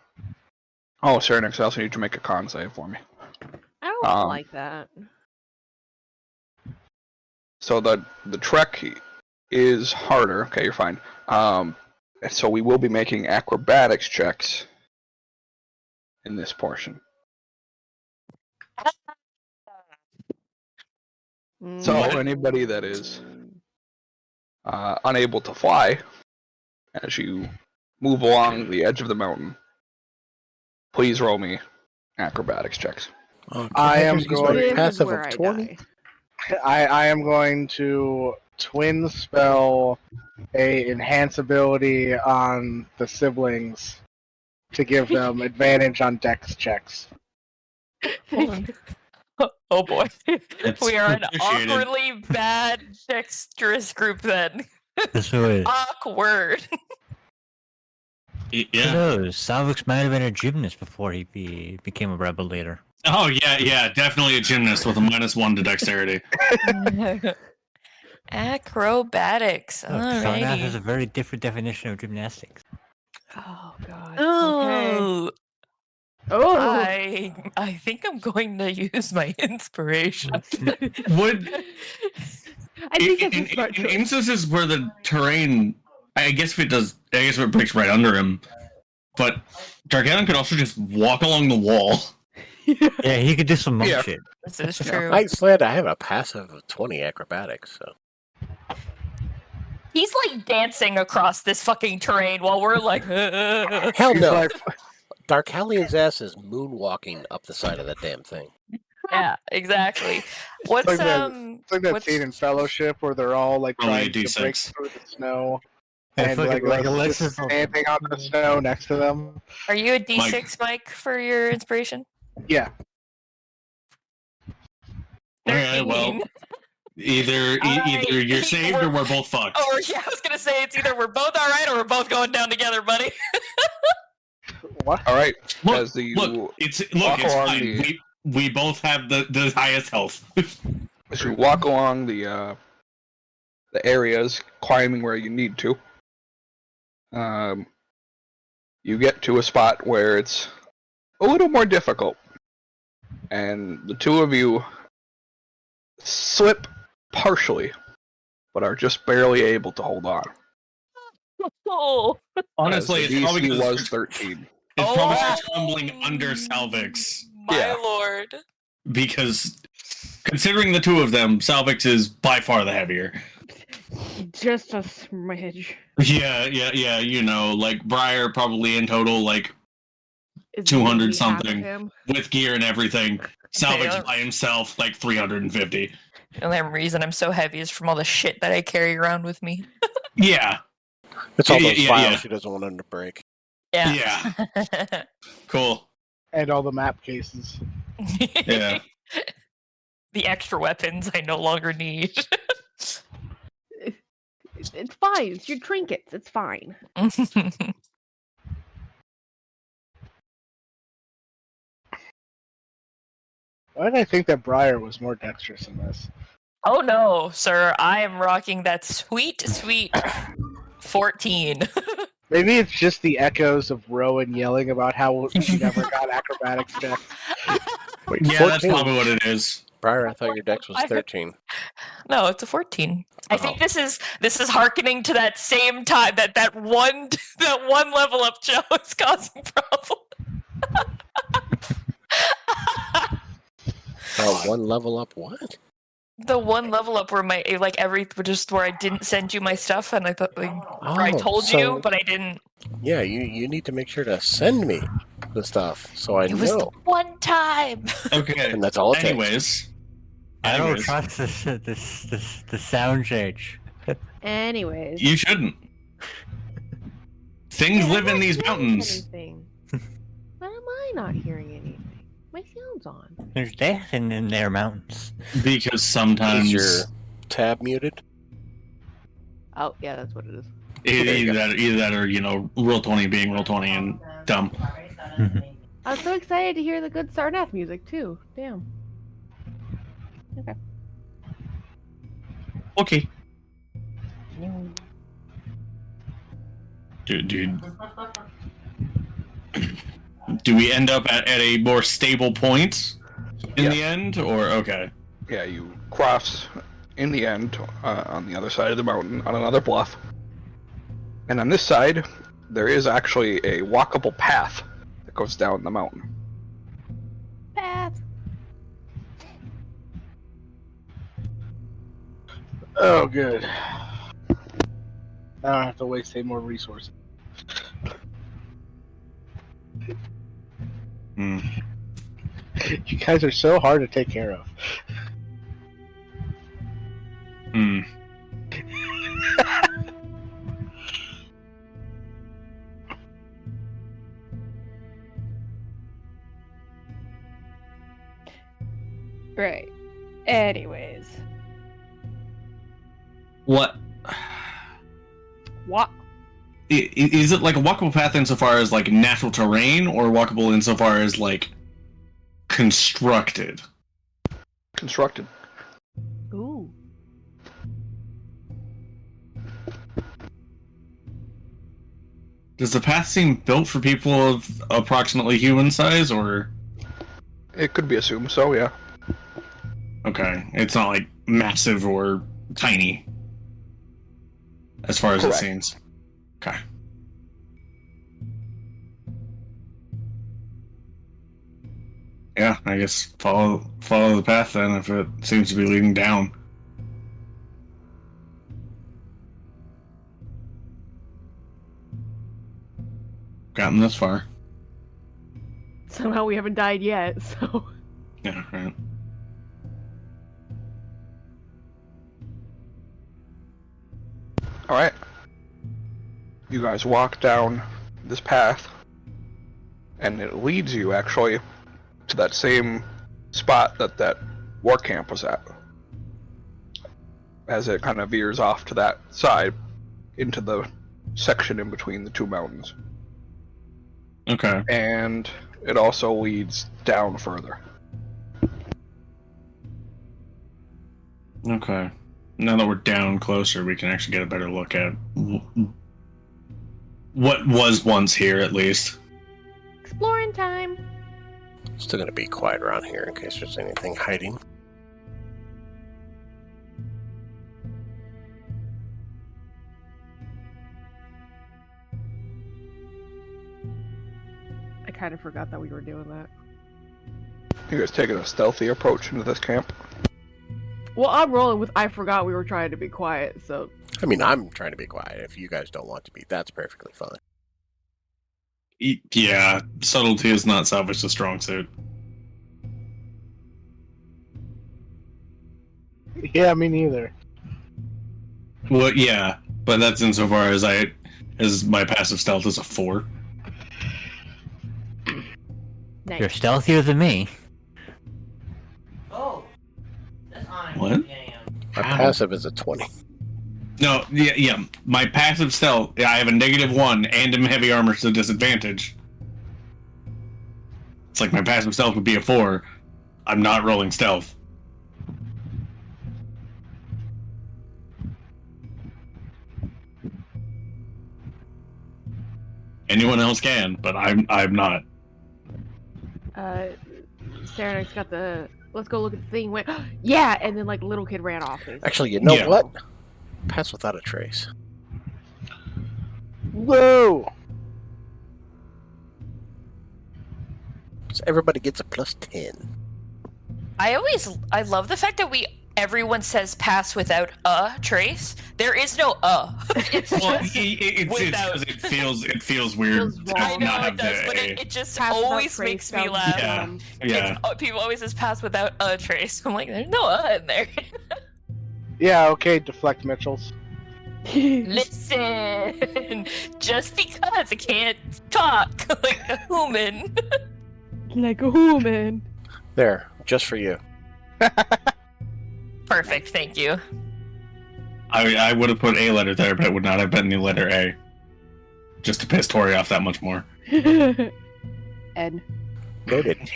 S3: Serenix, I also need to make a con save for me.
S2: I don't like that.
S3: So the trek is harder. Okay, you're fine. So we will be making acrobatics checks in this portion. So anybody that is unable to fly, as you move along the edge of the mountain, please roll me acrobatics checks.
S6: I am going
S1: passive of 20.
S6: I am going to twin spell a enhance ability on the siblings to give them advantage on dex checks.
S9: Oh boy.
S4: It's
S9: We are an
S4: appreciated.
S9: awkwardly bad dexterous group then.
S7: So,
S9: Awkward.
S7: who
S4: Yeah.
S7: knows? Salvix might have been a gymnast before he became a rebel leader.
S4: Oh yeah, definitely a gymnast with a -1 to dexterity.
S9: Acrobatics.
S7: Sarnath has a
S9: Alrighty.
S7: very different definition of gymnastics.
S11: Oh god.
S9: Ooh.
S2: Oh,
S9: I think I'm going to use my inspiration.
S4: Would
S2: I think that's a smart
S4: in
S2: choice.
S4: instances where the terrain, I guess if it breaks right under him, but Darkadon could also just walk along the wall.
S7: Yeah, he could do some monk
S3: Yeah.
S7: shit.
S9: This is true.
S1: I said I have a passive of 20 acrobatics, so.
S9: He's like dancing across this fucking terrain while we're like,
S1: Hell no. Dark Hallion's ass is moonwalking up the side of that damn thing.
S9: yeah, exactly. What's
S6: It's like that
S9: what's-
S6: scene in Fellowship where they're all like
S4: Only
S6: trying
S4: a
S6: to break
S4: D6.
S6: through the snow.
S7: Yeah,
S6: And
S7: fucking
S6: like
S7: Alexis
S6: just standing on the snow next to them.
S9: Are you a D6, Mike, for your inspiration?
S6: Yeah.
S4: Okay, well,
S9: 13.
S4: either
S9: Alright.
S4: you're saved or we're both fucked.
S9: Oh, yeah, I was gonna say it's either we're both all right or we're both going down together, buddy.
S6: What?
S3: All right.
S4: Look,
S3: as the
S4: it's
S3: walk along
S4: fine. We both have the highest health.
S3: as you walk along the areas, climbing where you need to, you get to a spot where it's a little more difficult, and the two of you slip partially, but are just barely able to hold on.
S9: Oh,
S4: Honestly,
S3: As
S4: it's
S3: the
S4: probably
S3: DC
S4: because
S3: was 13.
S4: it's probably
S9: Oh.
S4: tumbling under Salvix.
S9: my
S3: Yeah.
S9: lord.
S4: Because considering the two of them, Salvix is by far the heavier.
S11: Just a smidge.
S4: Yeah, you know, like Briar probably in total like
S2: Is
S4: 200
S2: maybe half of
S4: something
S2: him.
S4: with gear and everything. Salvix
S9: Yeah.
S4: by himself like 350.
S9: The only reason I'm so heavy is from all the shit that I carry around with me.
S4: Yeah.
S1: It's all
S4: Yeah,
S1: those
S4: yeah,
S1: files
S4: yeah.
S1: she doesn't want them to break.
S9: Yeah.
S4: Cool.
S6: And all the map cases.
S4: Yeah.
S9: The extra weapons I no longer need.
S2: It's fine. It's your trinkets. It's fine.
S6: Why did I think that Briar was more dexterous in this?
S9: Oh no, sir. I am rocking that sweet 14.
S6: Maybe it's just the echoes of Rowan yelling about how he never got acrobatics checks.
S1: Wait,
S4: Yeah,
S1: 14?
S4: that's probably what it is.
S1: Briar, I thought your dex was 13.
S9: No, it's a 14. I think
S1: Oh.
S9: this is harkening to that same time that one level up Joe is causing problems.
S1: One level up what?
S9: The one level up where my where I didn't send you my stuff and I thought I told you but I didn't.
S1: Yeah, you need to make sure to send me the stuff so I
S9: It was the
S1: know.
S9: one time.
S1: Okay, and that's all it
S4: Anyways.
S7: I don't trust the sound change.
S2: Anyways.
S4: You shouldn't. Things
S2: Yeah,
S4: live
S2: I'm
S4: in
S2: not
S4: these
S2: hearing
S4: mountains.
S2: anything. Why am I not hearing anything? My sound's on.
S7: There's death in their mountains.
S4: Because sometimes
S1: Is your tab muted?
S2: Oh, yeah, that's what it is.
S4: either that or, you know, roll 20 being roll 20 and dumb.
S2: I was so excited to hear the good Sarnath music, too. Damn. Okay.
S4: Okay. Dude. Do we end up at a more stable point in the end, or okay?
S3: Yeah, you cross in the end on the other side of the mountain on another bluff, and on this side there is actually a walkable path that goes down the mountain.
S2: Path.
S6: Oh, good. I don't have to waste any more resources.
S4: Hmm.
S6: You guys are so hard to take care of.
S4: Hmm.
S11: Right. Anyways.
S4: What?
S11: What?
S4: Is it like a walkable path insofar as like natural terrain, or walkable insofar as like constructed?
S3: Constructed.
S2: Ooh.
S4: Does the path seem built for people of approximately human size, or?
S3: It could be assumed so, yeah.
S4: Okay, it's not like massive or tiny, as far as
S3: Correct.
S4: it seems. Okay. Yeah, I guess follow the path then if it seems to be leading down. Gotten this far.
S2: Somehow we haven't died yet, so.
S4: Yeah, right.
S3: Alright. You guys walk down this path, and it leads you, actually, to that same spot that war camp was at. As it kind of veers off to that side, into the section in between the two mountains.
S4: Okay.
S3: And it also leads down further.
S4: Okay. Now that we're down closer, we can actually get a better look at what was once here, at least.
S2: Exploring time.
S1: Still gonna be quiet around here in case there's anything hiding.
S2: I kind of forgot that we were doing that.
S3: You guys taking a stealthy approach into this camp?
S2: Well, I'm rolling with I forgot we were trying to be quiet, so...
S1: I mean, I'm trying to be quiet. If you guys don't want to be, that's perfectly fine.
S4: Yeah, subtlety is not Salvage's strong suit.
S6: Yeah, me neither.
S4: Well, yeah, but that's insofar as my passive stealth is a 4.
S2: Nice.
S7: You're stealthier than me.
S10: Oh, that's on.
S4: What?
S1: My passive is a 20.
S4: No, yeah. My passive stealth, I have a -1 and I'm heavy armor to disadvantage. It's like my passive stealth would be a 4. I'm not rolling stealth. Anyone else can, but I'm not.
S2: Serenix got the... Let's go look at the thing. Went, yeah! And then, like, little kid ran off. Basically.
S1: Actually, you know
S4: Yeah.
S1: what? Pass without a trace.
S6: Whoa!
S1: So everybody gets a +10.
S9: I love the fact that everyone says pass without a trace. There is no It's
S4: Well,
S9: just
S4: it's it feels weird.
S2: Feels
S4: to
S2: wrong.
S9: I know
S4: not
S9: it
S4: have
S9: does,
S4: the
S9: but
S4: A.
S9: it just
S2: Pass without
S9: always
S2: trace
S9: makes me
S2: sounds
S9: laugh.
S2: dumb.
S4: Yeah.
S9: People always says pass without a trace. I'm like, there's no in there.
S6: Yeah, okay, deflect Mitchells.
S9: Listen, just because I can't talk like a human.
S2: Like a human.
S1: There, just for you.
S9: Perfect, thank you.
S4: I would have put a letter there, but it would not have been the letter A. Just to piss Tori off that much more.
S2: N.
S1: Noted.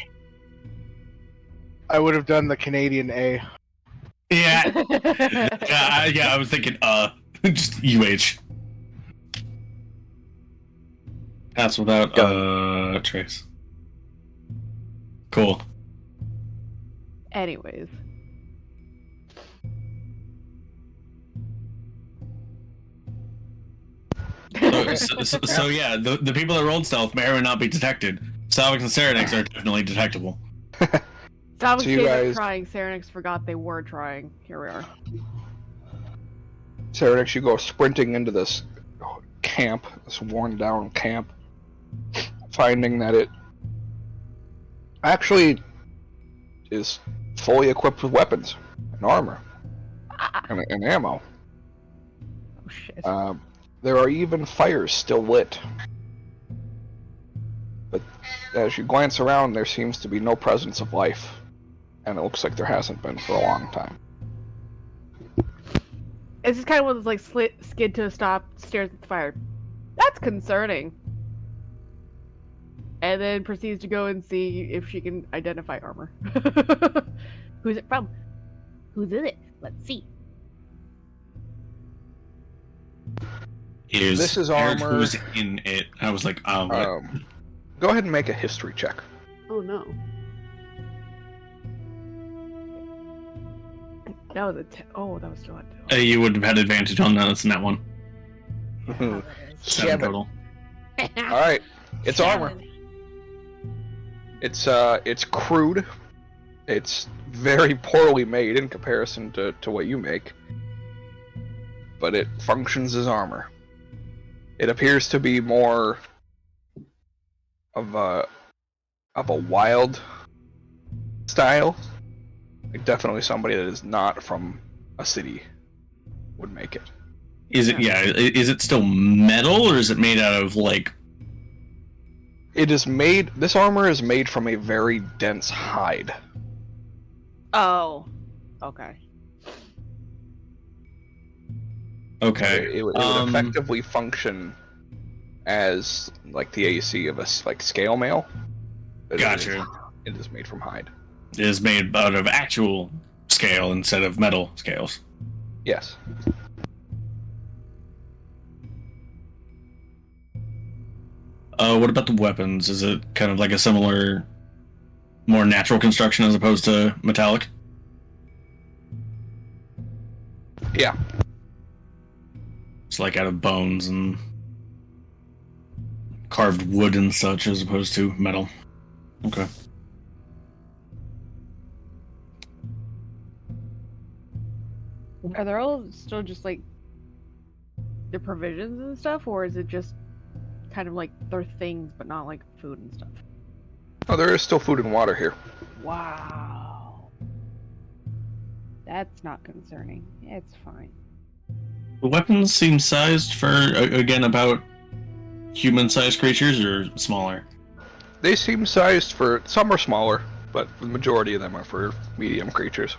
S6: I would have done the Canadian A.
S4: Yeah. I was thinking just UH. Pass without trace. Cool.
S2: Anyways.
S4: So yeah, the people that rolled stealth may or may not be detected. Salvix and Serenix are definitely detectable.
S2: Salvage
S3: So you
S2: came
S3: guys-
S2: up trying. Serenix forgot they were trying. Here we are.
S3: Serenix, you go sprinting into this camp, this worn down camp, finding that it actually is fully equipped with weapons and armor and ammo.
S2: Oh shit.
S3: There are even fires still lit. But as you glance around, there seems to be no presence of life, and it looks like there hasn't been for a long time.
S2: It's just kind of one of those like skid to a stop, stares at the fire. That's concerning. And then proceeds to go and see if she can identify armor. Who's it from? Who's in it? Let's see.
S3: This is armor.
S4: Who's in it? I was like, what?
S3: Go ahead and make a history check.
S2: Oh no. That was a that was still a
S4: You would have had advantage on that. That's in that one.
S3: Mhm.
S4: 7 total.
S3: Alright, it's armor. It's crude. It's very poorly made in comparison to what you make. But it functions as armor. It appears to be more of a wild style. Like definitely somebody that is not from a city would make it.
S4: Is it? Yeah. Is it still metal, or is it made out of like?
S3: It is made. This armor is made from a very dense hide.
S2: Oh. Okay.
S4: Okay.
S3: It would effectively function as like the AC of a scale mail.
S4: Gotcha.
S3: It is made from hide.
S4: It is made out of actual scale instead of metal scales.
S3: Yes.
S4: What about the weapons? Is it kind of like a similar, more natural construction as opposed to metallic?
S3: Yeah.
S4: It's like out of bones and carved wood and such as opposed to metal. Okay.
S11: Are they all still just like their provisions and stuff, or is it just kind of like their things but not like food and stuff?
S3: Oh, there is still food and water here.
S11: Wow. That's not concerning. It's fine.
S4: The weapons seem sized for, again, about human-sized creatures or smaller?
S3: They seem sized for, some are smaller, but the majority of them are for medium creatures.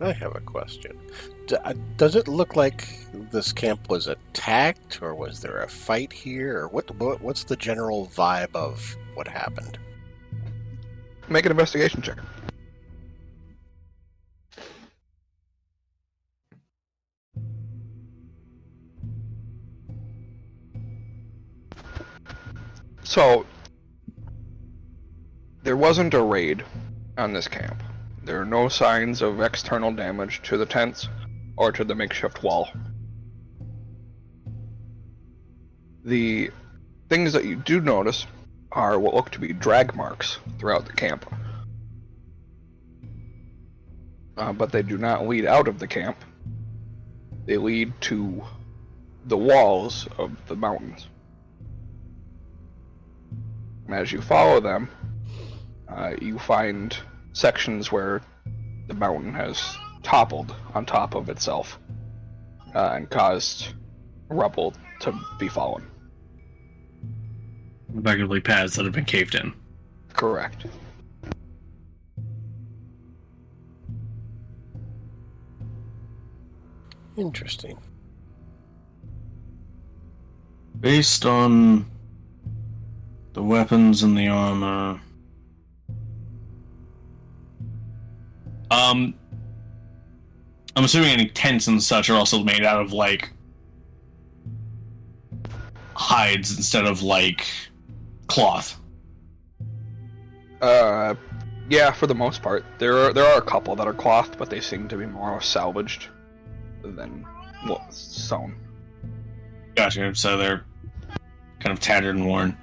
S1: I have a question. Does it look like this camp was attacked, or was there a fight here, or what's the general vibe of what happened?
S3: Make an investigation check. So, there wasn't a raid on this camp. There are no signs of external damage to the tents or to the makeshift wall. The things that you do notice are what look to be drag marks throughout the camp. But they do not lead out of the camp. They lead to the walls of the mountains. As you follow them, you find sections where the mountain has toppled on top of itself and caused rubble to be fallen.
S4: Effectively paths that have been caved in.
S3: Correct.
S1: Interesting.
S4: Based on the weapons and the armor, I'm assuming any tents and such are also made out of like hides instead of like cloth.
S3: Yeah, for the most part. There are a couple that are clothed, but they seem to be more salvaged than sewn.
S4: Gotcha. So they're kind of tattered and worn.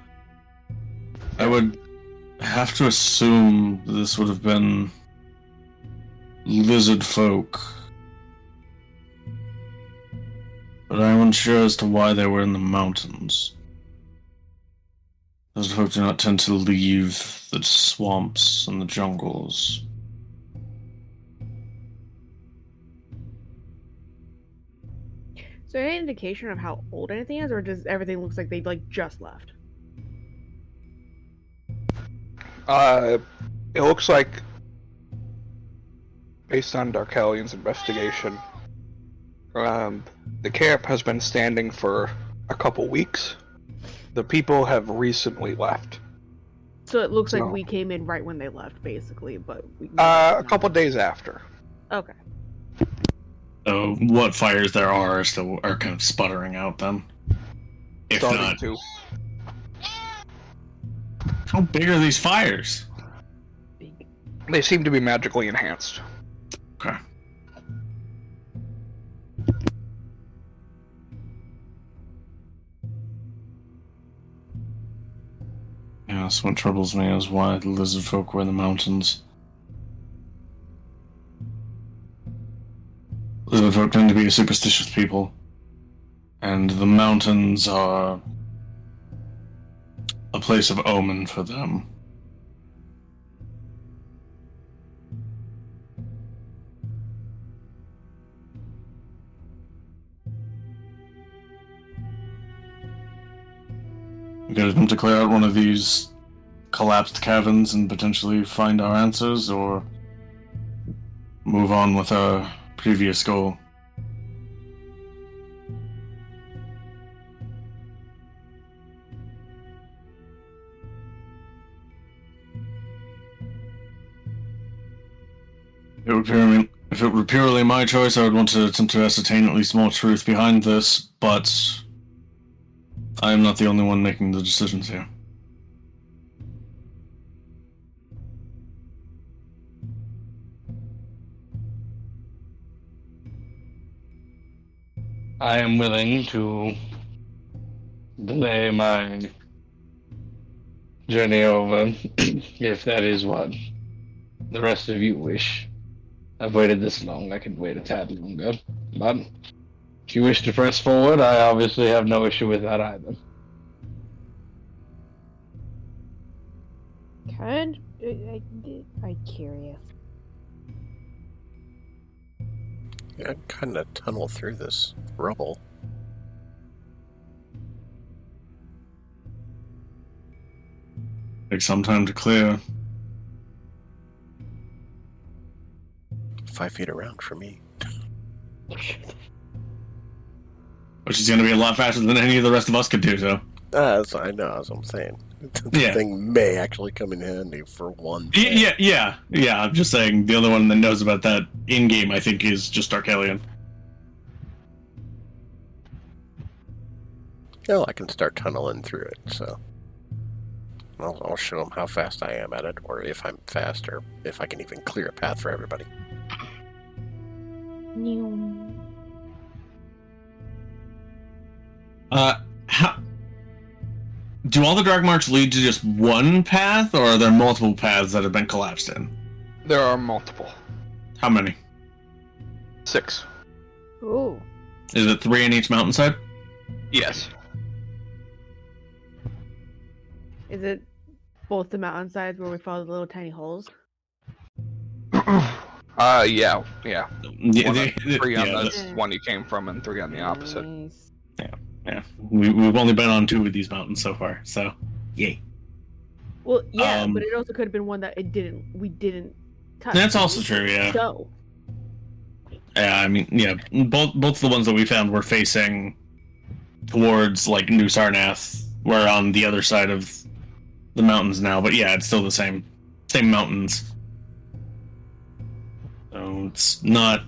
S4: I would have to assume this would have been lizard folk, but I'm unsure as to why they were in the mountains. Lizard folk do not tend to leave the swamps and the jungles.
S2: So any indication of how old anything is, or does everything looks like they like just left?
S3: It looks like, based on Darkellion's investigation, the camp has been standing for a couple weeks. The people have recently left.
S2: So it looks like we came in right when they left, basically, but we...
S3: A couple days after.
S2: Okay.
S4: So what fires there are still are kind of sputtering out then. If
S3: Starting
S4: not,
S3: to.
S4: how big are these fires?
S3: They seem to be magically enhanced.
S4: Okay. Yes, what troubles me is why the lizard folk were in the mountains. Lizard folk tend to be a superstitious people, and the mountains are a place of omen for them. We could attempt to clear out one of these collapsed caverns and potentially find our answers, or move on with our previous goal. were purely my choice, I would want to attempt to ascertain at least more truth behind this, but I am not the only one making the decisions here.
S5: I am willing to delay my journey over if that is what the rest of you wish. I've waited this long, I can wait a tad longer. But if you wish to press forward, I obviously have no issue with that either.
S11: I'm curious.
S1: Yeah, I can kind of tunnel through this rubble.
S4: Takes some time to clear.
S1: 5 feet around for me.
S4: Which is going to be a lot faster than any of the rest of us could do, so.
S1: I know, that's what I'm saying. The thing may actually come in handy for one thing.
S4: Yeah, I'm just saying the only one that knows about that in-game, I think, is just Darkelion.
S1: Well, I can start tunneling through it, so I'll show them how fast I am at it, or if I'm fast, or if I can even clear a path for everybody.
S4: How do all the dark marks lead to just one path, or are there multiple paths that have been collapsed in?
S3: There are multiple.
S4: How many?
S3: 6.
S11: Ooh.
S4: Is it 3 in each mountainside?
S3: Yes.
S11: Is it both the mountainsides where we followed the little tiny holes?
S3: Yeah.
S4: Yeah,
S3: 3 on
S4: yeah,
S3: this one you came from, and 3 on the opposite.
S11: Nice.
S4: Yeah. We've only been on 2 of these mountains so far, so yay.
S11: Well, yeah, but it also could have been one that we didn't touch.
S4: That's also true, yeah.
S11: So.
S4: Yeah, I mean, yeah, both the ones that we found were facing towards, like, New Sarnath. We're on the other side of the mountains now, but yeah, it's still the same mountains. So it's not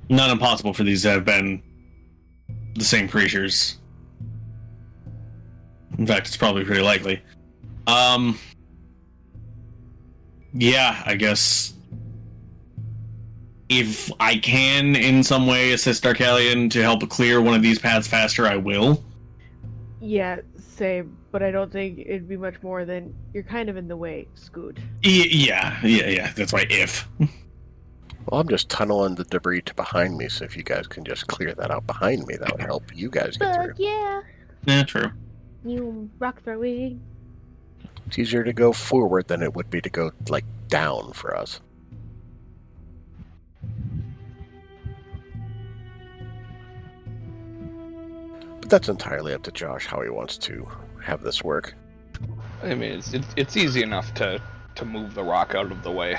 S4: impossible for these to have been the same creatures. In fact, it's probably pretty likely. Yeah, I guess if I can in some way assist Darkelion to help clear one of these paths faster, I will.
S11: Yeah, same, but I don't think it'd be much more than you're kind of in the way, Scoot.
S4: Yeah, that's why if.
S1: Well, I'm just tunneling the debris to behind me, so if you guys can just clear that out behind me, that would help you guys get through.
S11: Yeah.
S4: Yeah, true.
S11: You rock throwing.
S1: It's easier to go forward than it would be to go, like, down for us. But that's entirely up to Josh how he wants to have this work.
S3: I mean, it's easy enough to move the rock out of the way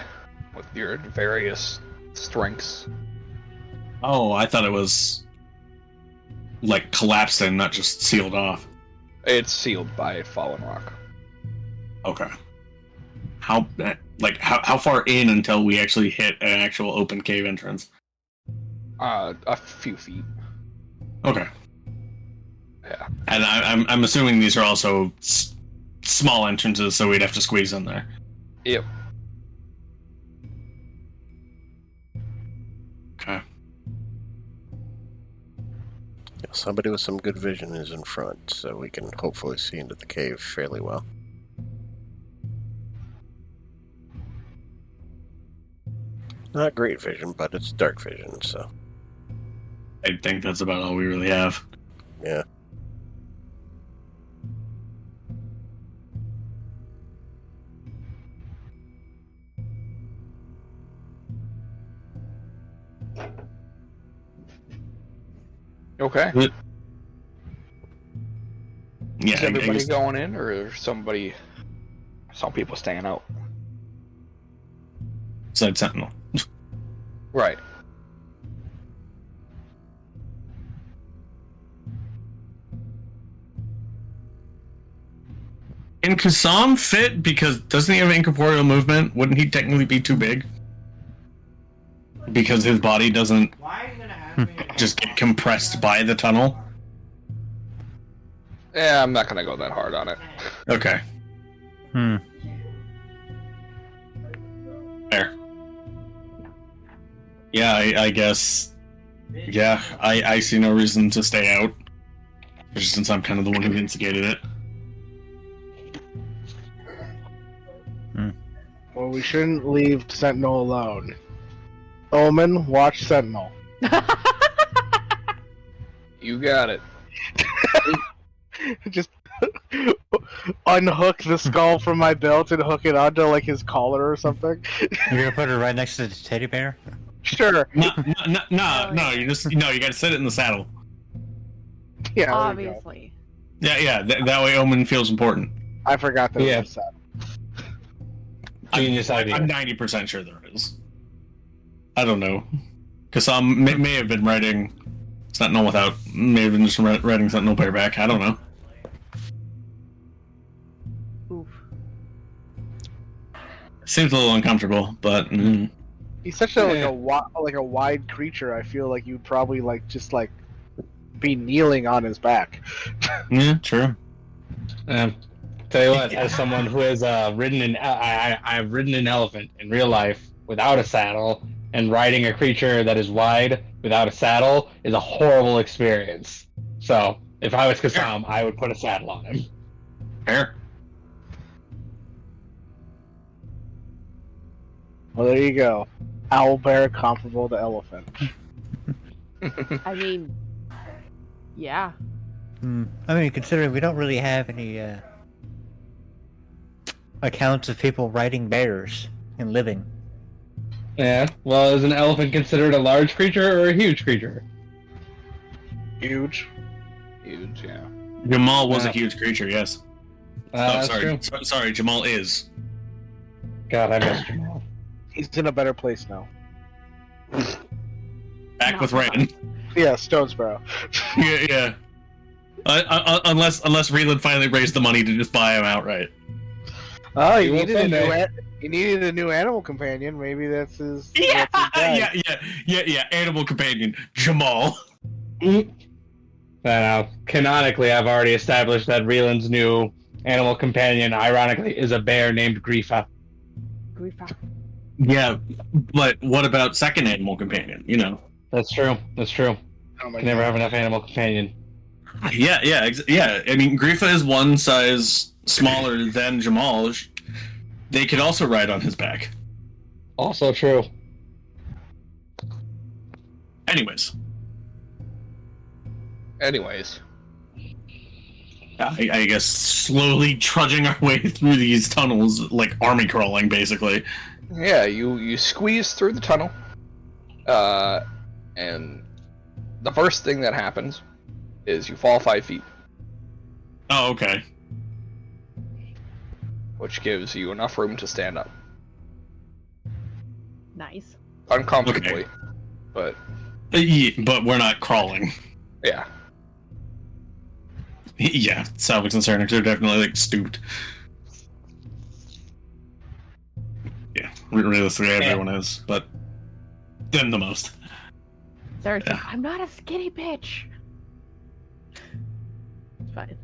S3: with your various strengths.
S4: Oh, I thought it was like collapsed and not just sealed off.
S3: It's sealed by fallen rock.
S4: Okay. How far in until we actually hit an actual open cave entrance?
S3: A few feet.
S4: Okay.
S3: Yeah.
S4: And I'm assuming these are also small entrances, so we'd have to squeeze in there.
S3: Yep.
S4: Okay.
S1: Somebody with some good vision is in front, so we can hopefully see into the cave fairly well. Not great vision, but it's dark vision, so...
S4: I think that's about all we really have.
S1: Yeah.
S3: Okay.
S4: Yeah,
S3: is everybody going in, or is some people staying out?
S4: Said Sentinel.
S3: Right.
S4: In Can Kasam fit? Because doesn't he have incorporeal movement? Wouldn't he technically be too big? Because his body doesn't just get compressed by the tunnel?
S3: Yeah, I'm not gonna go that hard on it.
S4: Okay. Fair. Yeah, I guess. Yeah, I see no reason to stay out. Especially since I'm kind of the one who instigated it.
S6: Well, we shouldn't leave Sentinel alone. Omen, watch Sentinel.
S3: You got it.
S6: Just unhook the skull from my belt and hook it onto like his collar or something.
S7: You're gonna put it right next to the teddy bear?
S6: Sure.
S4: No, you gotta sit it in the saddle.
S6: Yeah.
S11: Obviously.
S4: Yeah, that way Omen feels important.
S6: I forgot that it was a saddle.
S5: Genius idea.
S4: I'm 90% sure there is. I don't know. Kasam may have been writing Sentinel may have been just writing Sentinel bareback. I don't know.
S11: Oof.
S4: Seems a little uncomfortable, but
S6: He's such a wide creature. I feel like you'd probably be kneeling on his back.
S4: yeah, true.
S5: Tell you what, as someone who has I've ridden an elephant in real life without a saddle, and riding a creature that is wide without a saddle is a horrible experience. So, if I was Kasam, I would put a saddle on him.
S4: Fair.
S6: Well, there you go. Owl bear comparable to elephant.
S11: I mean, yeah.
S7: I mean, considering we don't really have any accounts of people riding bears and living.
S5: Yeah. Well, is an elephant considered a large creature or a huge creature?
S6: Huge.
S3: Huge, yeah.
S4: Jamal was a huge creature, yes.
S5: That's
S4: sorry.
S5: true.
S4: Sorry, Jamal is.
S5: God, I missed Jamal.
S6: He's in a better place now.
S4: Back with Rain.
S6: Yeah, Stonesboro.
S4: yeah. Unless Reland finally raised the money to just buy him outright.
S6: Oh, he needed a new animal companion. Maybe that's his.
S4: Yeah,
S6: that's his guy.
S4: yeah. Animal companion, Jamal.
S5: Canonically, I've already established that Reland's new animal companion, ironically, is a bear named Grifa.
S11: Grifa.
S4: Yeah, but what about second animal companion? You know.
S5: That's true.
S6: Oh my
S5: Can never
S6: God.
S5: have enough animal companion.
S4: Yeah. I mean, Grifa is one size smaller than Jamal. They could also ride on his back.
S5: Also true.
S4: Anyways, I guess slowly trudging our way through these tunnels, like army crawling, basically.
S3: Yeah, you squeeze through the tunnel, and the first thing that happens is you fall 5 feet,
S4: Oh, okay.
S3: which gives you enough room to stand up.
S11: Nice.
S3: Uncomfortably,
S4: Okay.
S3: but
S4: Yeah, but we're not crawling.
S3: yeah.
S4: Yeah, Salvix and Cernix are definitely stooped. Yeah, realistically everyone is, but them the most.
S11: Sarah's
S4: Yeah.
S11: like, I'm not a skinny bitch. It's fine.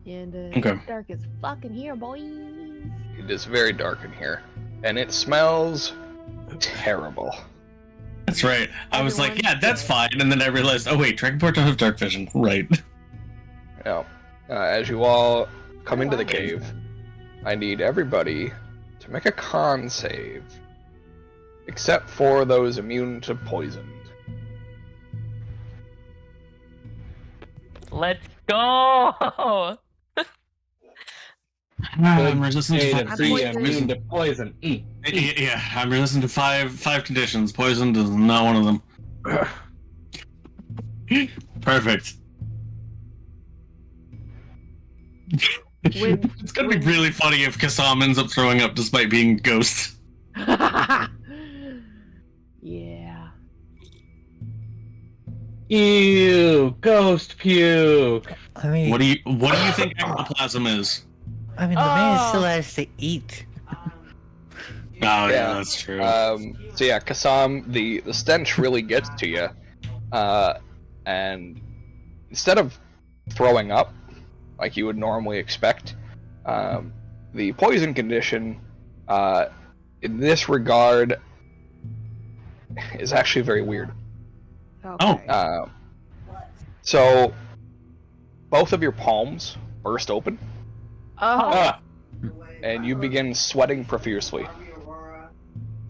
S11: And
S4: Okay.
S11: it's dark as fucking here, boys.
S3: It is very dark in here, and it smells terrible.
S4: That's right. I was like,
S11: Everyone's
S4: yeah, that's
S11: dead.
S4: fine, and then I realized, oh wait, Dragonport don't have dark vision. Right.
S3: Now, as you all come into the cave, I need everybody to make a con save, except for those immune to poison.
S9: Let's go!
S4: I'm resistant to
S5: Made of
S4: five.
S5: free
S11: poisoned.
S5: immune to poison.
S4: Yeah, I'm resistant to five conditions. Poisoned is not one of them. Perfect.
S11: When-
S4: It's gonna be really funny if Kasam ends up throwing up despite being a ghost.
S11: Yeah.
S5: Ew, ghost puke.
S7: I mean,
S4: What do you think ectoplasm is?
S7: I mean, the man still has to eat.
S4: Oh yeah, that's true.
S3: So yeah, Kassam, the stench really gets to you, and instead of throwing up like you would normally expect, the poison condition, in this regard, is actually very weird.
S11: Okay.
S3: So both of your palms burst open,
S11: Oh.
S3: and you begin sweating profusely.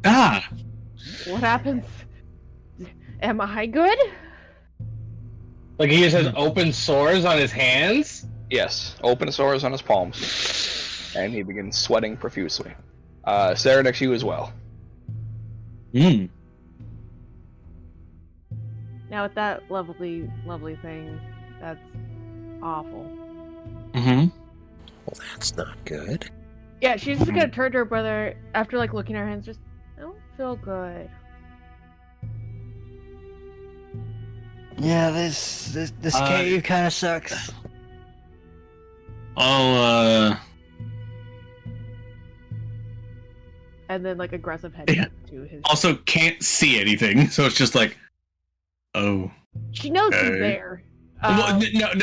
S11: What happens? Am I good?
S5: Like he just has open sores on his hands?
S3: Yes, open sores on his palms, and he begins sweating profusely. Sarah, next to you as well.
S11: Now with that lovely thing, that's awful.
S1: Well, that's not good.
S11: Yeah, she's just gonna turn to her brother after like looking at her hands. Just, I don't feel good.
S7: Yeah, this cave kind of sucks.
S4: I'll
S11: And then like aggressive head to his.
S4: also can't see anything, so it's just like, oh.
S11: She knows he's there.
S4: Well,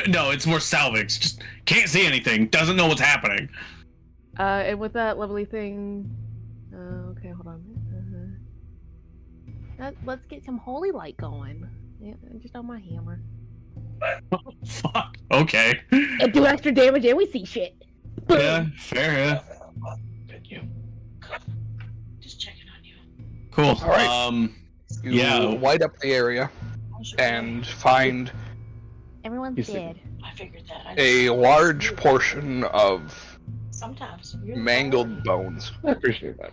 S4: no, it's more salvage. Just can't see anything. Doesn't know what's happening.
S11: And with that lovely thing. Okay, hold on. Let's get some holy light going. Yeah, just on my hammer.
S4: Fuck. Okay.
S11: And do extra damage and we see shit. Boom.
S4: Yeah, fair. Yeah.
S8: Just checking on you.
S4: Cool.
S3: All right. You light up the area and find
S11: Everyone's dead.
S8: I figured that.
S3: a large portion of
S8: Sometimes.
S3: mangled bones.
S5: I appreciate that.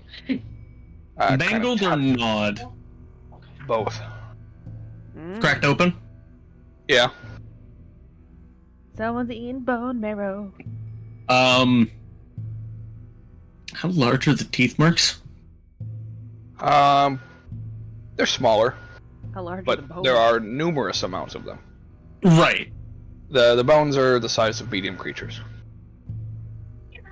S4: Mangled or gnawed?
S3: Both.
S4: Cracked open?
S3: Yeah.
S11: Someone's eating bone marrow.
S4: How large are the teeth marks?
S3: They're smaller,
S11: How large are
S3: but
S11: the bones?
S3: there are numerous amounts of them.
S4: Right.
S3: The bones are the size of medium creatures.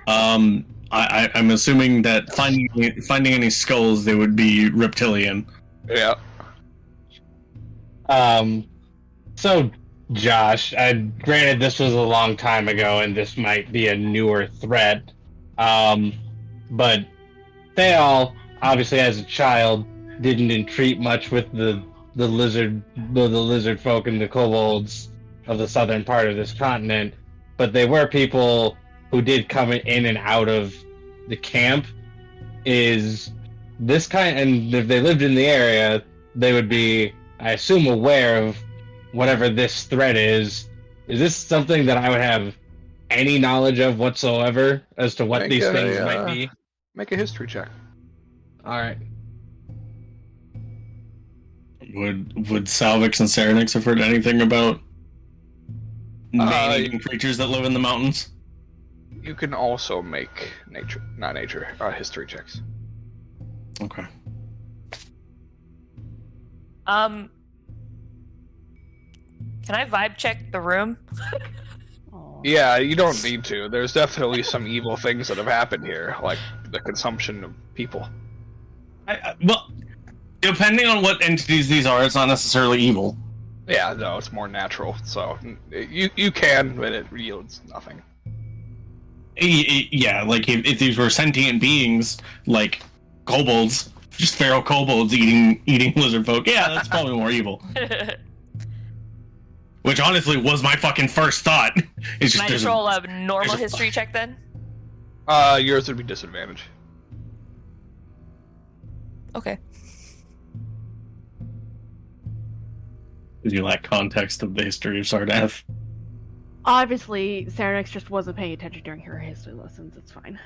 S4: I'm assuming that finding any skulls, they would be reptilian.
S3: Yeah.
S5: So, Josh, granted this was a long time ago and this might be a newer threat, but Theol, obviously as a child, didn't entreat much with the lizard folk and the kobolds of the southern part of this continent, but they were people who did come in and out of the camp. Is this kind, and if they lived in the area, they would be, I assume, aware of whatever this threat is. Is this something that I would have any knowledge of whatsoever as to what these things might be?
S3: Make a history check.
S5: All right.
S4: Would Salvix and Serenix have heard anything about man-eating creatures that live in the mountains?
S3: You can also make history checks.
S4: Okay.
S9: Can I vibe check the room?
S3: Yeah, you don't need to. There's definitely some evil things that have happened here, like the consumption of people.
S4: Well, depending on what entities these are, it's not necessarily evil.
S3: Yeah, no, it's more natural. So you can, but it yields nothing.
S4: Yeah, like if these were sentient beings, like kobolds, just feral kobolds eating lizard folk, yeah, that's probably more evil. Which honestly was my fucking first thought. It's just,
S9: Can I just roll a normal history check then?
S3: Yours would be disadvantage.
S4: Do
S9: Okay.
S4: you lack context of the history of Sardath?
S11: Obviously, Serenix just wasn't paying attention during her history lessons. It's fine.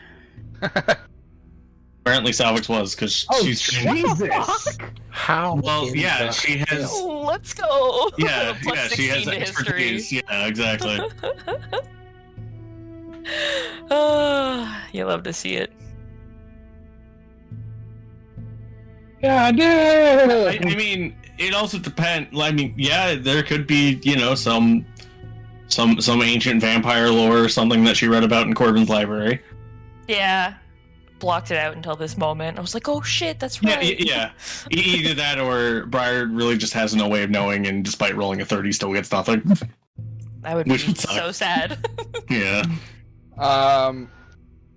S4: Apparently Salvix was, because she's trained.
S5: Jesus!
S1: How?
S4: Well, yeah, she has.
S9: Let's go.
S4: Yeah,
S9: Plus
S4: she has
S9: 16 to history.
S4: expertise. Yeah, exactly.
S9: You love to see it.
S5: Yeah,
S4: I mean, it also depends. I mean, yeah, there could be, some Some ancient vampire lore or something that she read about in Corbin's library.
S9: Yeah. Blocked it out until this moment. I was like, oh shit, that's right.
S4: Yeah. Either that or Briar really just has no way of knowing, and despite rolling a 30, still gets nothing.
S9: That would be so sad.
S4: Yeah.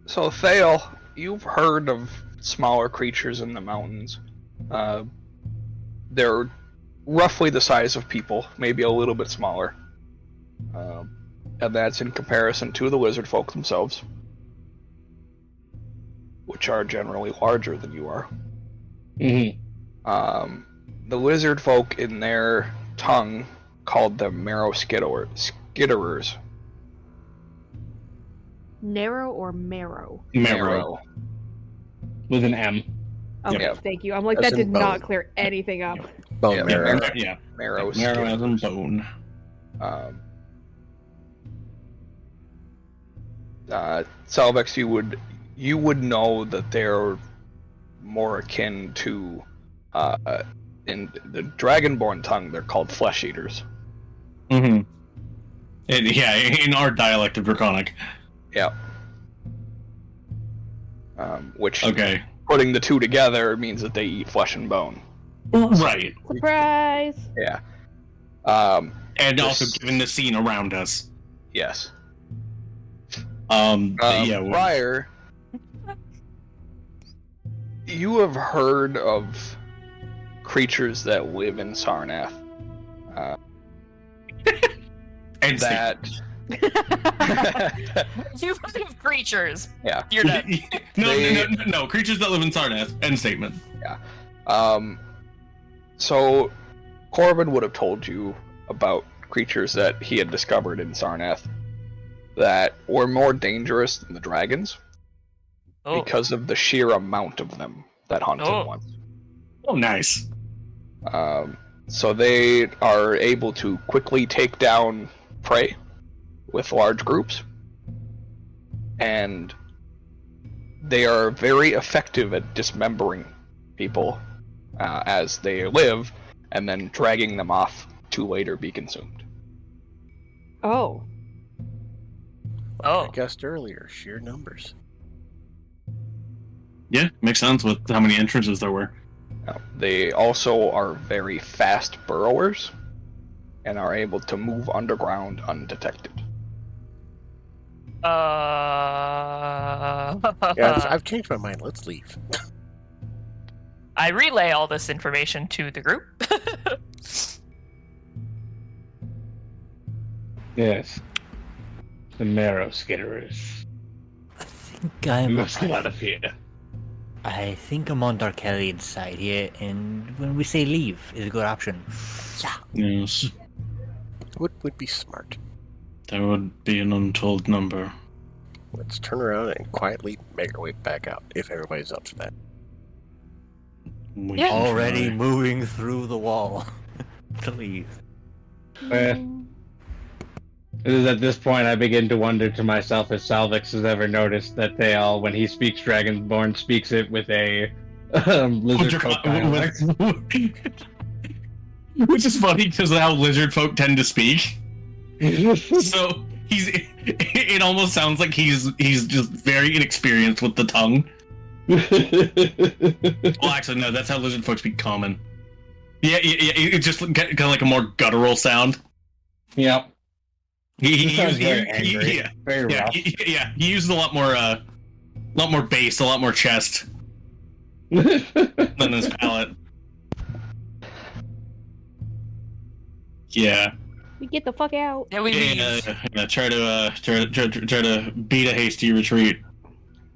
S3: So Thale, you've heard of smaller creatures in the mountains. They're roughly the size of people, maybe a little bit smaller. And that's in comparison to the lizard folk themselves, which are generally larger than you are.
S5: Mm-hmm.
S3: The lizard folk, in their tongue, called them marrow skitterers.
S11: Narrow or marrow?
S4: Marrow.
S5: With an M.
S11: Okay,
S3: Yeah.
S11: thank you. I'm like,
S1: As
S11: that
S1: in
S11: did
S1: bone.
S11: not clear anything up.
S1: Bone marrow.
S4: Yeah.
S3: Marrow
S4: Marrow as in
S3: skitterers.
S4: bone.
S3: Salvex, you would know that they're more akin to, in the Dragonborn tongue, they're called flesh eaters.
S4: Mm-hmm. Yeah, in our dialect of Draconic.
S3: Yeah. Which,
S4: Okay.
S3: putting the two together means that they eat flesh and bone.
S4: Right.
S11: Surprise!
S3: Yeah.
S4: And also
S3: This-
S4: given the scene around us.
S3: Yes.
S4: Yeah.
S3: Briar, you have heard of creatures that live in Sarnath.
S4: And
S3: That.
S9: You have creatures.
S3: Yeah.
S9: You're done.
S4: No. Creatures that live in Sarnath. End statement.
S3: So, Corbin would have told you about creatures that he had discovered in Sarnath that were more dangerous than the dragons because of the sheer amount of them that hunt him once.
S4: Oh, nice.
S3: So they are able to quickly take down prey with large groups, and they are very effective at dismembering people as they live, and then dragging them off to later be consumed.
S11: Oh.
S1: I guessed earlier, sheer numbers.
S4: Yeah, makes sense with how many entrances there were.
S3: They also are very fast burrowers, and are able to move underground undetected.
S1: Yeah, I've changed my mind. Let's leave.
S9: I relay all this information to the group.
S5: Yes. The marrow skitterers.
S7: I think I'm.
S5: We must get out of here.
S7: I think I'm on Darkelian's side here, and when we say leave is a good option. Yeah.
S4: Yes.
S1: What would be smart?
S4: There would be an untold number.
S1: Let's turn around and quietly make our way back out, if everybody's up for that.
S4: We
S9: Yeah.
S4: can
S7: Already
S4: try.
S7: moving through the wall to leave.
S5: It is at this point I begin to wonder to myself if Salvex has ever noticed that they all, when he speaks Dragonborn, speaks it with a lizard folk dialect.
S4: Which is funny because how lizard folk tend to speak. So it almost sounds like he's just very inexperienced with the tongue. Well, actually, no, that's how lizard folk speak common. Yeah, it's just kind of like a more guttural sound.
S5: Yep.
S4: He
S5: sounds
S4: uses
S5: very angry. Very rough.
S4: He uses a lot more bass, a lot more chest than his palate. Yeah.
S11: We get the fuck out.
S9: Yeah, we leave.
S4: Try to beat a hasty retreat.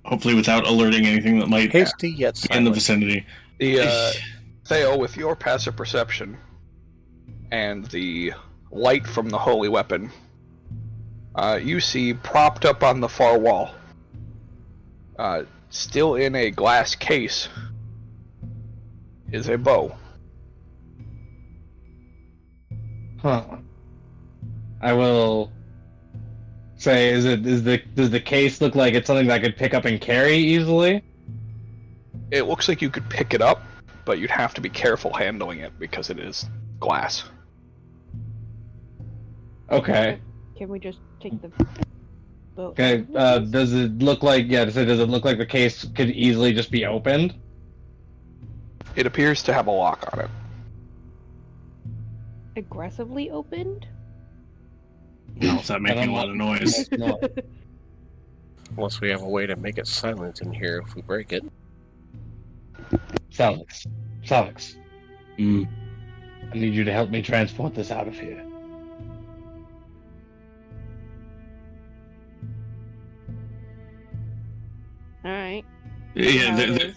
S4: Hopefully, without alerting anything that might
S1: Hasty yet
S4: be in the
S1: silent.
S4: vicinity.
S3: The Theo, with your passive perception and the light from the holy weapon, you see propped up on the far wall, still in a glass case, is a bow.
S5: Huh. I will say, does the case look like it's something that I could pick up and carry easily?
S3: It looks like you could pick it up, but you'd have to be careful handling it because it is glass.
S5: Okay.
S11: Can we just take the boat?
S5: Okay. Does it look like? Yeah. So does it look like the case could easily just be opened?
S3: It appears to have a lock on it.
S11: Aggressively opened?
S4: No, it's not making a lot of noise.
S5: No.
S1: Unless we have a way to make it silent in here if we break it.
S5: Salix.
S4: Mm.
S5: I need you to help me transport this out of here.
S11: Alright.
S4: Yeah,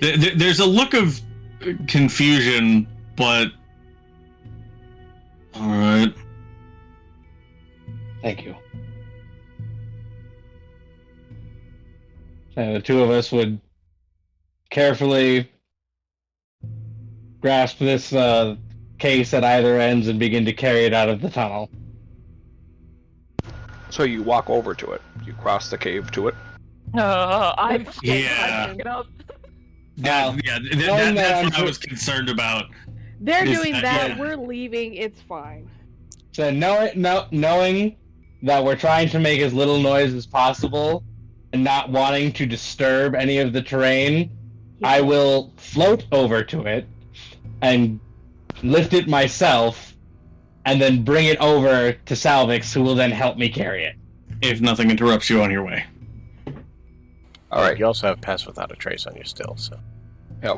S4: there's a look of confusion, but all right.
S5: Thank you. The two of us would carefully grasp this case at either ends and begin to carry it out of the tunnel.
S3: So you walk over to it. You cross the cave to it.
S9: I'm
S4: Yeah.
S9: climbing it up.
S5: Now,
S4: That's what I was concerned about.
S11: They're
S4: Is
S11: doing
S4: that-
S11: that,
S4: yeah.
S11: we're leaving, it's fine.
S5: So knowing that we're trying to make as little noise as possible and not wanting to disturb any of the terrain, I will float over to it and lift it myself and then bring it over to Salvix, who will then help me carry it.
S4: If nothing interrupts you on your way.
S3: All right.
S1: You also have Pass Without a Trace on you still, so.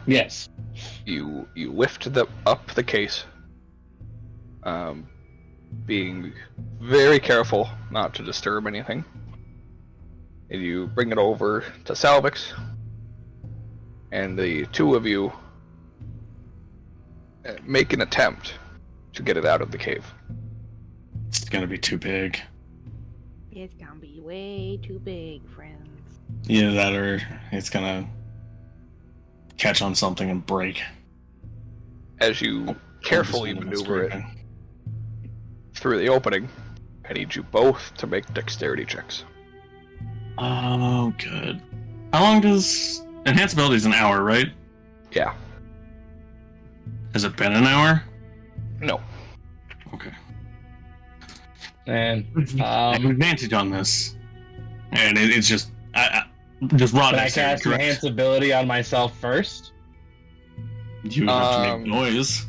S5: Yes.
S3: You lift up the case, being very careful not to disturb anything. And you bring it over to Salvix, and the two of you make an attempt to get it out of the cave.
S4: It's gonna be too big.
S11: It's gonna be way too big, friends.
S4: Either that or it's gonna catch on something and break.
S3: As you carefully maneuver it through the opening, I need you both to make dexterity checks.
S4: Oh, good. How long does enhance ability is an hour, right?
S3: Yeah.
S4: Has it been an hour?
S3: No.
S4: Okay.
S5: And
S4: I have advantage on this, and it's just just raw.
S5: can I cast enhance ability on myself first?
S4: You have to make noise,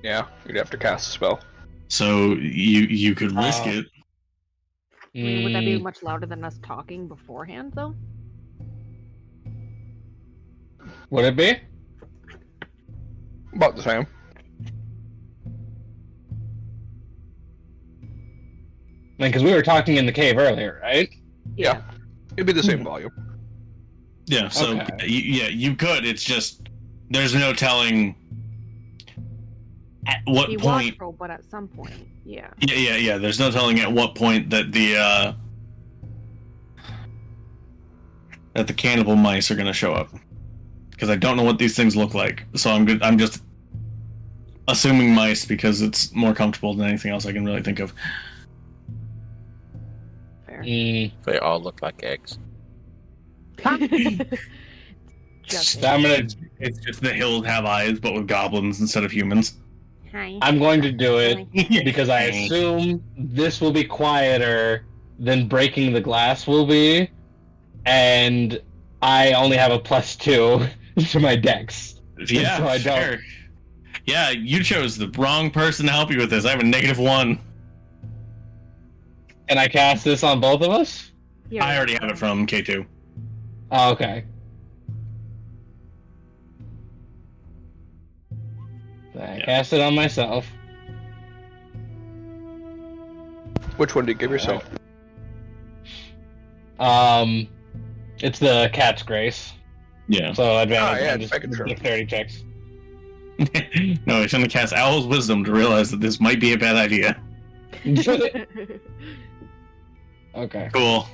S3: Yeah, you'd have to cast a spell.
S4: so you could risk it.
S11: I mean, would that be much louder than us talking beforehand, though?
S5: Would it be?
S3: About the same.
S5: Because we were talking in the cave earlier, right?
S3: Yeah. It'd be the same volume.
S4: Yeah, so
S5: Okay.
S4: you could. It's just there's no telling at what
S11: Be
S4: point.
S11: watchful, but at some point, yeah.
S4: Yeah. There's no telling at what point that the cannibal mice are going to show up, because I don't know what these things look like. So I'm just assuming mice because it's more comfortable than anything else I can really think of.
S11: Fair.
S1: They all look like eggs.
S11: Just
S4: It's just the hills have eyes, but with goblins instead of humans.
S11: Hi.
S5: I'm going to do it because I assume this will be quieter than breaking the glass will be, and I only have a +2 to my dex.
S4: Yeah,
S5: So I don't-
S4: sure. Yeah, you chose the wrong person to help you with this. I have a -1.
S5: Can I cast this on both of us?
S11: Yeah.
S4: I already have it from K2.
S5: Oh, okay. So I cast it on myself.
S3: Which one did you give yourself?
S5: It's the cat's grace.
S4: Yeah.
S5: So advantage
S3: yeah,
S5: on just
S3: making sure.
S5: dexterity checks.
S4: No, I shouldn't cast Owl's Wisdom to realize that this might be a bad idea.
S5: Okay.
S4: Cool.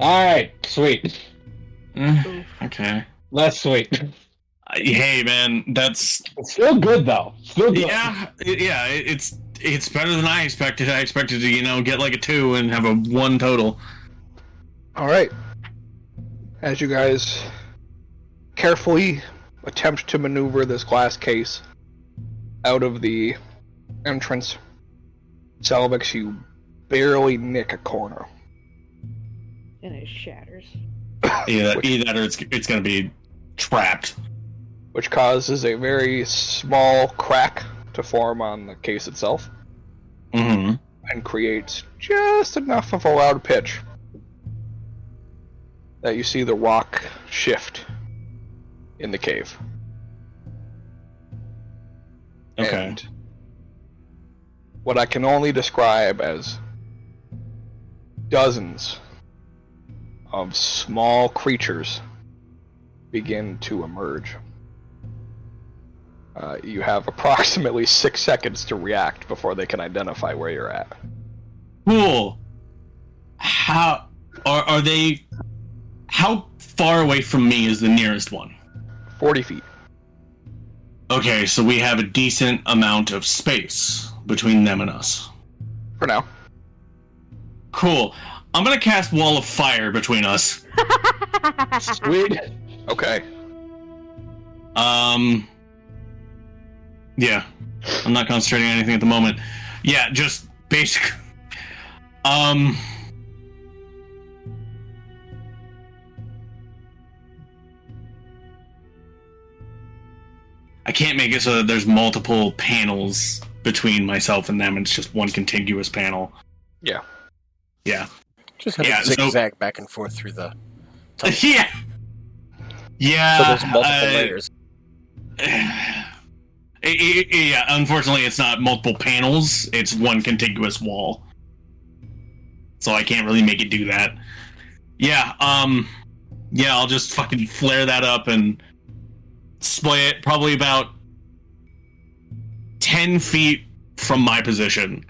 S5: Alright, sweet.
S4: Okay.
S5: Less sweet.
S4: Hey, man, that's
S5: It's still good though. Still good.
S4: it's better than I expected. I expected to, get like a 2 and have a 1 total.
S3: Alright. As you guys carefully attempt to maneuver this glass case out of the entrance, Selvix, you barely nick a corner.
S11: And it shatters.
S4: Either or it's going to be trapped.
S3: Which causes a very small crack to form on the case itself.
S4: Mm-hmm.
S3: And creates just enough of a loud pitch that you see the rock shift in the cave.
S4: Okay.
S3: And what I can only describe as dozens of small creatures begin to emerge. You have approximately 6 seconds to react before they can identify where you're at.
S4: Cool. How are they? How far away from me is the nearest one?
S3: 40 feet.
S4: Okay, so we have a decent amount of space between them and us.
S3: For now.
S4: Cool. I'm gonna cast Wall of Fire between us.
S5: Sweet.
S3: Okay.
S4: Yeah. I'm not concentrating on anything at the moment. Yeah, just basic. I can't make it so that there's multiple panels between myself and them. It's just one contiguous panel.
S3: Yeah.
S4: Yeah.
S1: Just have it zigzag back and forth through the tunnel.
S4: Yeah. Yeah.
S1: So there's multiple layers.
S4: Yeah, unfortunately it's not multiple panels, it's one contiguous wall. So I can't really make it do that. Yeah, I'll just fucking flare that up and display it probably about 10 feet from my position.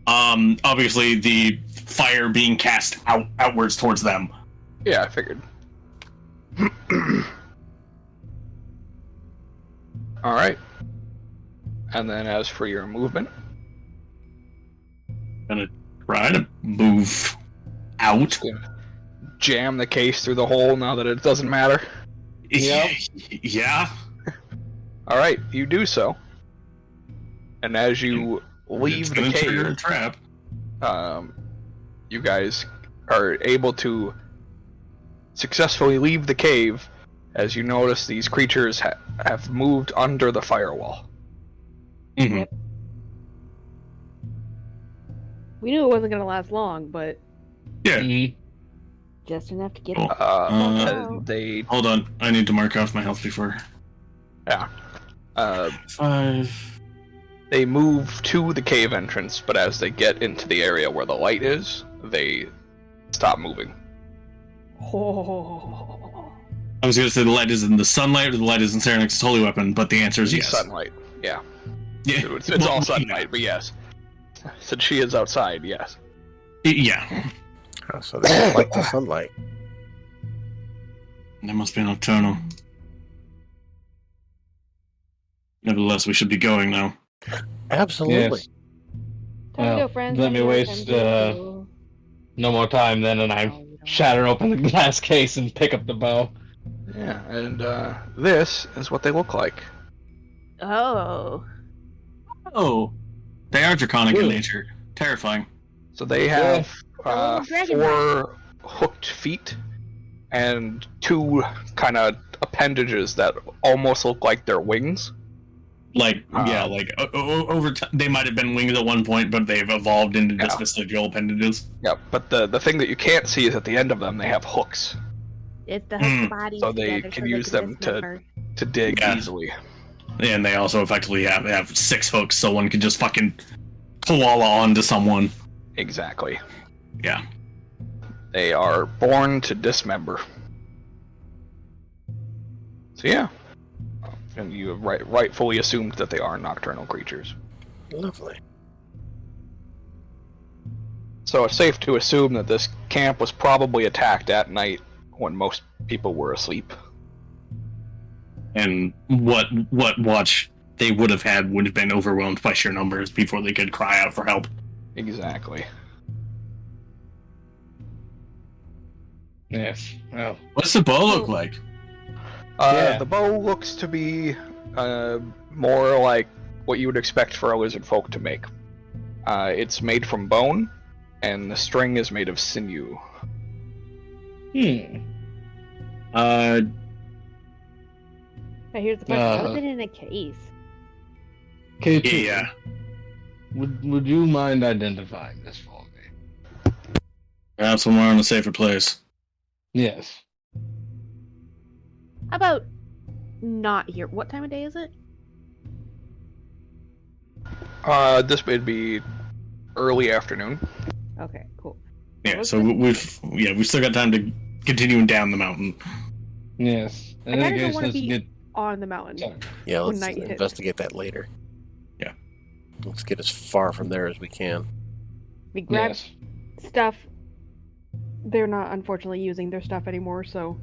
S4: Obviously the fire being cast outwards towards them.
S3: Yeah, I figured. Alright. And then as for your movement...
S4: Gonna try to move out.
S3: Jam the case through the hole now that it doesn't matter.
S4: Yep. Yeah.
S3: Alright, you do so. And as you leave the cave...
S4: a trap.
S3: You guys are able to successfully leave the cave as you notice these creatures have moved under the firewall.
S4: Mm-hmm.
S11: Yep. We knew it wasn't going to last long, but...
S4: Yeah.
S11: Just enough to get...
S3: They...
S4: Hold on, I need to mark off my health before...
S3: Yeah.
S4: 5...
S3: They move to the cave entrance, but as they get into the area where the light is, they stop moving.
S11: Oh.
S4: I was gonna say the light is in the sunlight or the light is in Serenix's holy weapon, but the answer is yes.
S3: Sunlight, yeah.
S4: Yeah.
S3: It's all sunlight, but yes. Since she is outside, yes.
S4: Yeah.
S1: Oh, so they don't like the sunlight.
S4: There must be nocturnal. Nevertheless, we should be going now.
S1: Absolutely.
S5: Yes.
S11: Time to go, friends.
S5: Let me waste no more time then, and I shatter open the glass case and pick up the bow.
S3: Yeah, and this is what they look like.
S2: Oh.
S4: Oh. They are draconic in nature. Terrifying.
S3: So they have
S2: dragon
S3: 4 hooked feet and 2 kind of appendages that almost look like they're wings.
S4: Like, over time, they might have been wings at one point, but they've evolved into just vestigial appendages.
S3: Yeah, but the thing that you can't see is at the end of them, they have hooks.
S2: It's the hook bodies
S3: So they
S2: together
S3: can
S2: so
S3: use them
S2: dismember.
S3: to dig easily.
S4: And they also effectively have 6 hooks, so one can just fucking koala onto someone.
S3: Exactly.
S4: Yeah.
S3: They are born to dismember. So yeah. And you have rightfully assumed that they are nocturnal creatures.
S1: Lovely.
S3: So it's safe to assume that this camp was probably attacked at night when most people were asleep.
S4: And what watch they would have had would have been overwhelmed by sheer numbers before they could cry out for help.
S3: Exactly.
S5: Yes. Well.
S4: What's the bow look like?
S3: The bow looks to be more like what you would expect for a lizard folk to make. It's made from bone, and the string is made of sinew.
S11: Now here's the question: how is it in a case?
S5: K2,
S4: Yeah.
S5: would you mind identifying this for me?
S4: Perhaps somewhere in a safer place.
S5: Yes.
S2: How about not here? What time of day is it?
S3: This would be early afternoon.
S2: Okay, cool.
S4: Yeah, so we've still got time to continue down the mountain.
S5: Yes.
S2: I kind of don't want to be on the mountain.
S5: Sorry.
S1: Yeah,
S2: When
S1: let's
S2: night hits.
S1: investigate that later.
S4: Yeah.
S1: Let's get as far from there as we can.
S2: We grab
S5: Yes.
S2: stuff. They're not, unfortunately, using their stuff anymore, so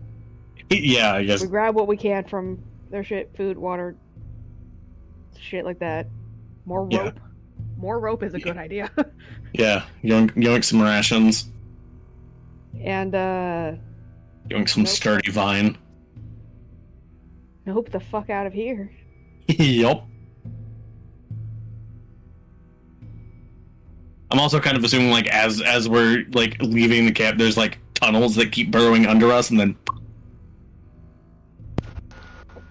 S4: Yeah, I guess.
S2: we grab what we can from their shit, food, water, shit like that. More rope.
S4: Yeah.
S2: More rope is a good idea.
S4: Yeah, yoink some rations,
S2: And,
S4: yoink some
S2: Nope.
S4: sturdy vine.
S2: nope, the fuck out of here.
S4: Yup. I'm also kind of assuming, like, as we're like leaving the camp, there's like tunnels that keep burrowing under us, and then.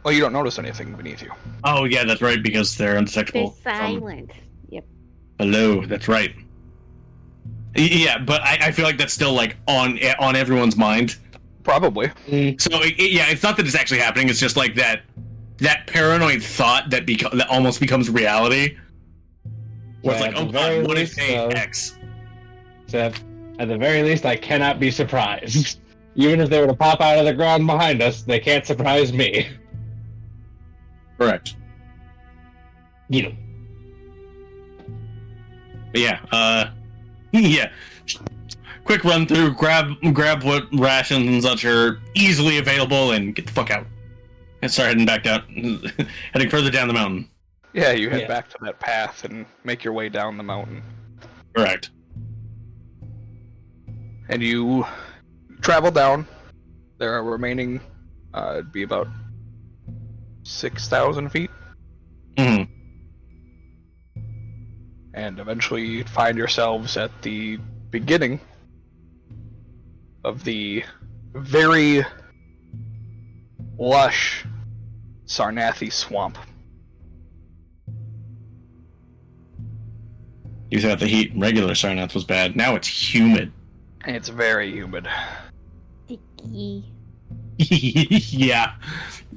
S3: Well, you don't notice anything beneath you.
S4: Oh yeah, that's right, because they're
S2: They're
S4: undetectable.
S2: silent. Yep.
S4: Hello, that's right. Yeah, but I feel like that's still like on everyone's mind.
S3: Probably.
S4: So yeah, it's not that it's actually happening. It's just like that paranoid thought that that almost becomes reality. Where it's
S5: Yeah,
S4: like,
S5: at
S4: oh
S5: the very
S4: god, what if
S5: least,
S4: they X?
S5: So at the very least, I cannot be surprised. Even if they were to pop out of the ground behind us, they can't surprise me.
S4: Correct.
S5: You know.
S4: But yeah, yeah. Quick run through, grab what rations and such are easily available, and get the fuck out. And start heading back out, heading further down the mountain.
S3: Yeah, you head
S5: Yeah.
S3: back to that path and make your way down the mountain.
S4: Correct.
S3: And you travel down. There are remaining, it'd be about 6,000 feet.
S4: Hmm.
S3: And eventually you find yourselves at the beginning of the very lush Sarnathi swamp.
S4: You thought the heat in regular Sarnath was bad. Now it's humid.
S3: And it's very humid.
S2: Sticky.
S4: Yeah.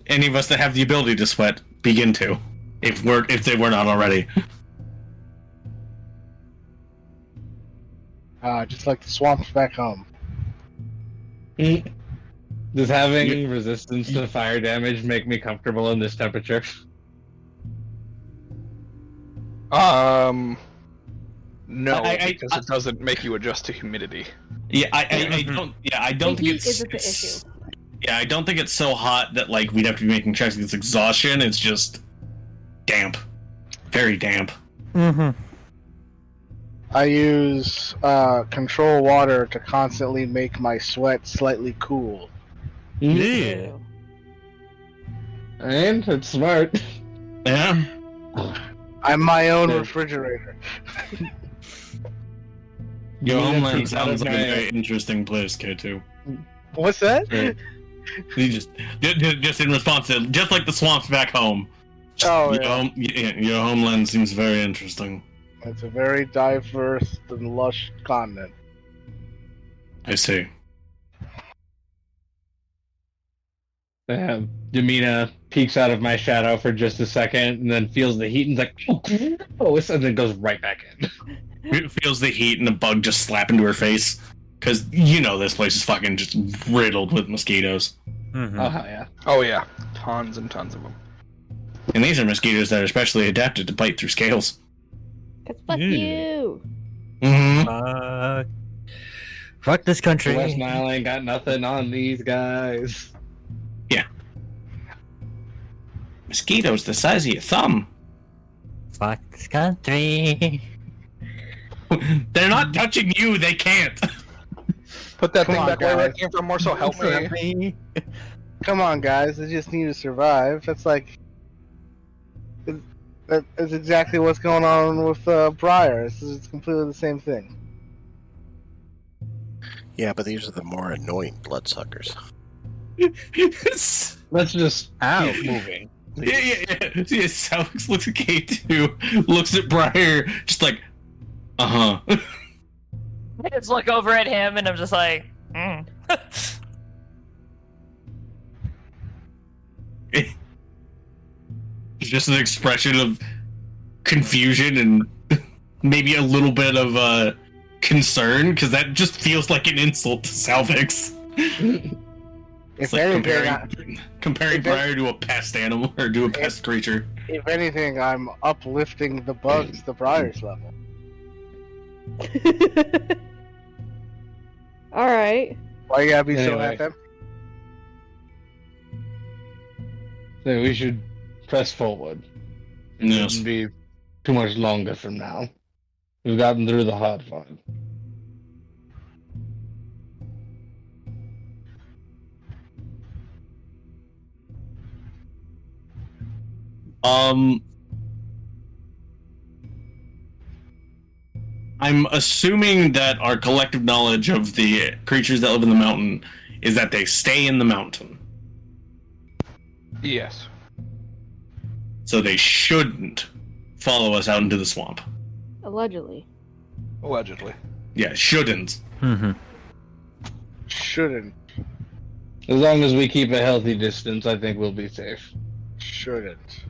S4: Any of us that have the ability to sweat begin to, if they were not already.
S6: Just like the swamps back home.
S5: Does having resistance to fire damage make me comfortable in this temperature?
S3: No,
S4: I-
S3: because it doesn't make you adjust to humidity.
S4: Yeah, I don't. Yeah, I don't
S2: The
S4: think
S2: heat
S4: it's.
S2: isn't the
S4: it's-
S2: issue.
S4: Yeah, I don't think it's so hot that like we'd have to be making checks against exhaustion. It's just damp, very damp.
S7: Mm-hmm.
S6: I use control water to constantly make my sweat slightly cool.
S7: Yeah.
S5: And it's smart.
S4: Yeah.
S6: I'm my own
S5: Yeah.
S6: refrigerator.
S4: Your
S5: Yeah,
S4: homeland
S5: peek out
S4: sounds
S5: of
S4: like a
S5: my-
S4: very interesting place, K2.
S6: What's that?
S4: Yeah. You just in response to just like the swamps back home.
S6: Oh,
S4: Your homeland seems very interesting.
S6: It's a very diverse and lush continent.
S4: I see.
S5: Demina peeks out of my shadow for just a second and then feels the heat and is like, oh, gross, and then goes right back in.
S4: It feels the heat and a bug just slap into her face. Because you know this place is fucking just riddled with mosquitoes.
S7: Mm-hmm.
S5: Oh, yeah.
S3: Oh yeah, tons and tons of them.
S4: And these are mosquitoes that are specially adapted to bite through scales.
S2: Cause fuck
S7: Yeah.
S2: you.
S4: Mm-hmm.
S7: Fuck this country.
S5: West Nile ain't got nothing on these guys.
S4: Mosquitoes the size of your thumb.
S7: Fuck this country.
S4: They're not touching you, they can't.
S3: Put that
S6: Come
S3: thing
S6: on,
S3: back where it
S6: guys.
S3: came from, more so help me.
S6: Come on, guys. They just need to survive. That's like... That is exactly what's going on with Briar. It's completely the same thing.
S1: Yeah, but these are the more annoying bloodsuckers.
S5: Let's just
S7: Ow.
S5: keep moving.
S4: Yeah. Salix looks at K2, looks at Briar, just like, uh-huh.
S9: I just look over at him and I'm just like,
S4: It's just an expression of confusion and maybe a little bit of concern, because that just feels like an insult to Salvix. It's like comparing Briar to a pest animal, or to a pest creature.
S6: If anything, I'm uplifting the bugs to Briar's level.
S2: Alright.
S6: Why you gotta be so
S5: Anyway.
S6: happy?
S5: So we should press forward. It
S4: Yes.
S5: shouldn't be too much longer from now. We've gotten through the hard part.
S4: I'm assuming that our collective knowledge of the creatures that live in the mountain is that they stay in the mountain.
S3: Yes.
S4: So they shouldn't follow us out into the swamp.
S2: Allegedly.
S3: Allegedly.
S4: Yeah, shouldn't.
S7: Mm-hmm.
S6: Shouldn't.
S5: As long as we keep a healthy distance, I think we'll be safe.
S6: Shouldn't.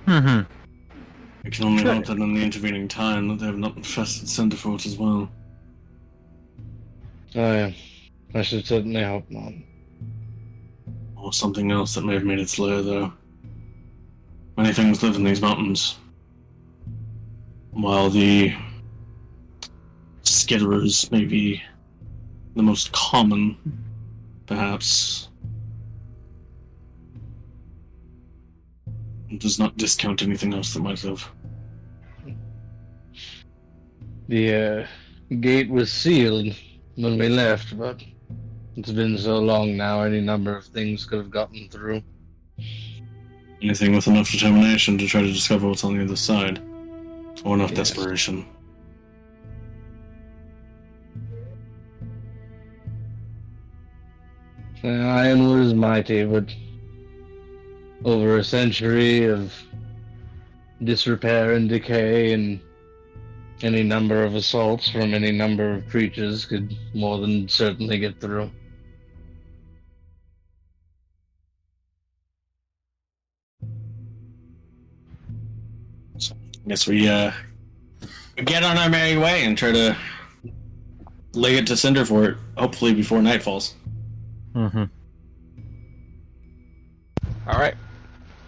S7: Mm-hmm.
S4: I can only hope that in the intervening time that they have not infested Centerfort as well.
S5: Oh yeah. I should certainly hope not.
S4: Or something else that may have made its lair there. Many things live in these mountains. While the skitterers may be the most common, perhaps, it does not discount anything else that might have.
S5: The gate was sealed when we left, but it's been so long now, any number of things could have gotten through.
S4: Anything with enough determination to try to discover what's on the other side. Or enough
S5: Yes.
S4: desperation.
S5: Ironwood is mighty, but over a century of disrepair and decay, and any number of assaults from any number of creatures could more than certainly get through.
S4: I guess we get on our merry way and try to lay it to Cinderfort, hopefully before night falls.
S7: Mm-hmm.
S3: Alright.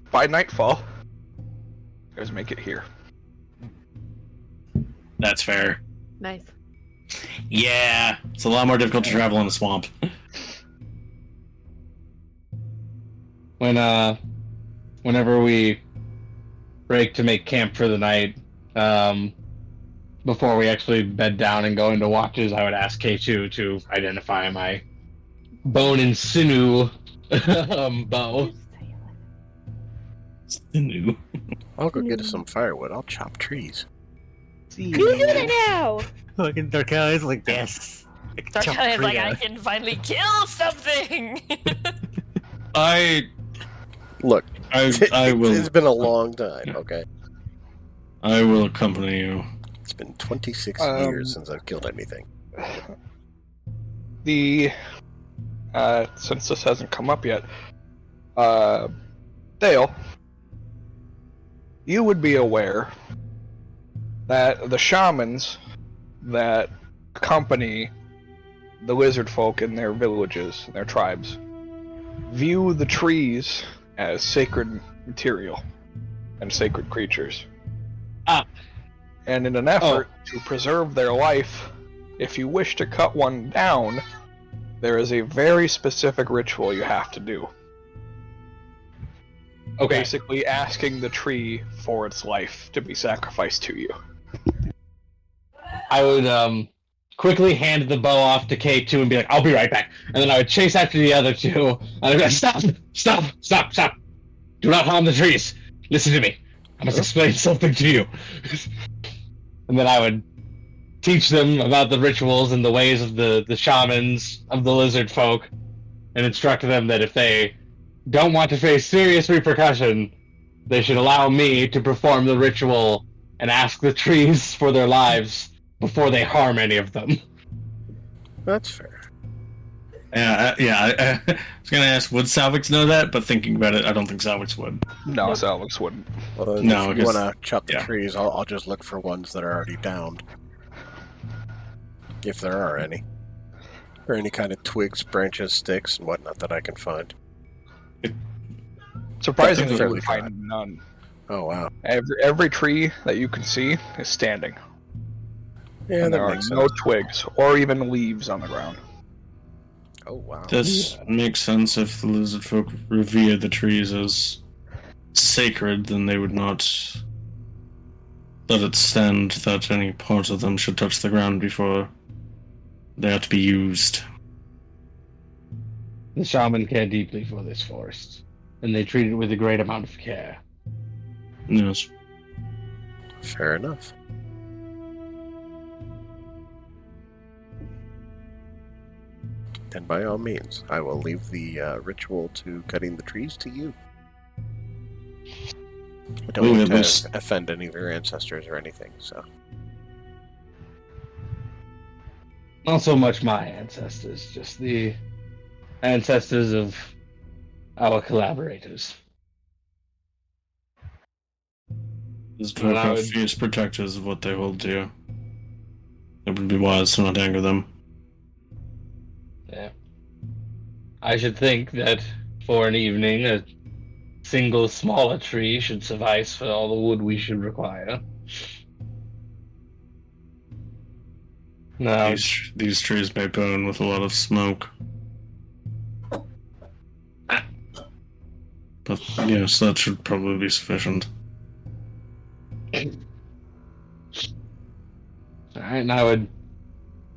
S3: By nightfall, let's make it here.
S4: That's fair.
S2: Nice.
S4: Yeah, it's a lot more difficult to travel in a swamp.
S5: Whenever we break to make camp for the night, before we actually bed down and go into watches, I would ask K2 to identify my bone and sinew bow.
S4: Sinew.
S1: I'll go get us some firewood. I'll chop trees.
S2: You do that now!
S7: Looking Darkele is like, yes.
S9: Darkele is like, I can finally kill something!
S1: Look,
S4: I will.
S1: It's been a long time, okay?
S4: I will accompany you.
S1: It's been 26 years since I've killed anything.
S3: The since this hasn't come up yet, Dale, you would be aware that the shamans that accompany the lizard folk in their villages, their tribes, view the trees as sacred material and sacred creatures. And in an effort to preserve their life, if you wish to cut one down, there is a very specific ritual you have to do.
S5: Okay.
S3: Basically asking the tree for its life to be sacrificed to you.
S5: I would quickly hand the bow off to K2 and be like, I'll be right back. And then I would chase after the other two. And I'd be like, stop! Do not harm the trees. Listen to me. I must explain something to you. And then I would teach them about the rituals and the ways of the shamans of the lizard folk, and instruct them that if they don't want to face serious repercussion, they should allow me to perform the ritual and ask the trees for their lives before they harm any of them.
S1: That's fair.
S4: I was gonna ask, would Salvix know that? But thinking about it, I don't think Salvix would.
S3: No, Salvix wouldn't.
S1: Well, then
S4: No,
S1: if you
S4: 'cause-
S1: want to chop the
S4: yeah.
S1: trees, I'll just look for ones that are already downed. If there are any. Or any kind of twigs, branches, sticks, and whatnot that I can find.
S3: Surprisingly, you
S1: fairly
S3: would
S1: dry.
S3: find none.
S1: Oh, wow.
S3: Every tree that you can see is standing.
S1: Yeah,
S3: And
S1: that
S3: there are
S1: makes
S3: no
S1: sense.
S3: twigs or even leaves on the ground.
S1: Oh, wow.
S4: This makes sense. If the lizard folk revere the trees as sacred, then they would not let it stand that any part of them should touch the ground before they are to be used.
S5: The shaman care deeply for this forest, and they treat it with a great amount of care.
S4: Yes.
S1: Fair enough. Then by all means, I will leave the ritual to cutting the trees to you. I don't
S4: Well,
S1: want
S4: at
S1: to
S4: least-
S1: offend any of your ancestors or anything, so...
S5: Not so much my ancestors, just the ancestors of our collaborators.
S4: These
S5: Well,
S4: folk
S5: I
S4: are
S5: would-
S4: fierce protectors of what they hold dear. It would be wise to not anger them.
S5: Yeah. I should think that for an evening, a single smaller tree should suffice for all the wood we should require. No,
S4: These trees may burn with a lot of smoke. But yes, that should probably be sufficient.
S5: alright, and I would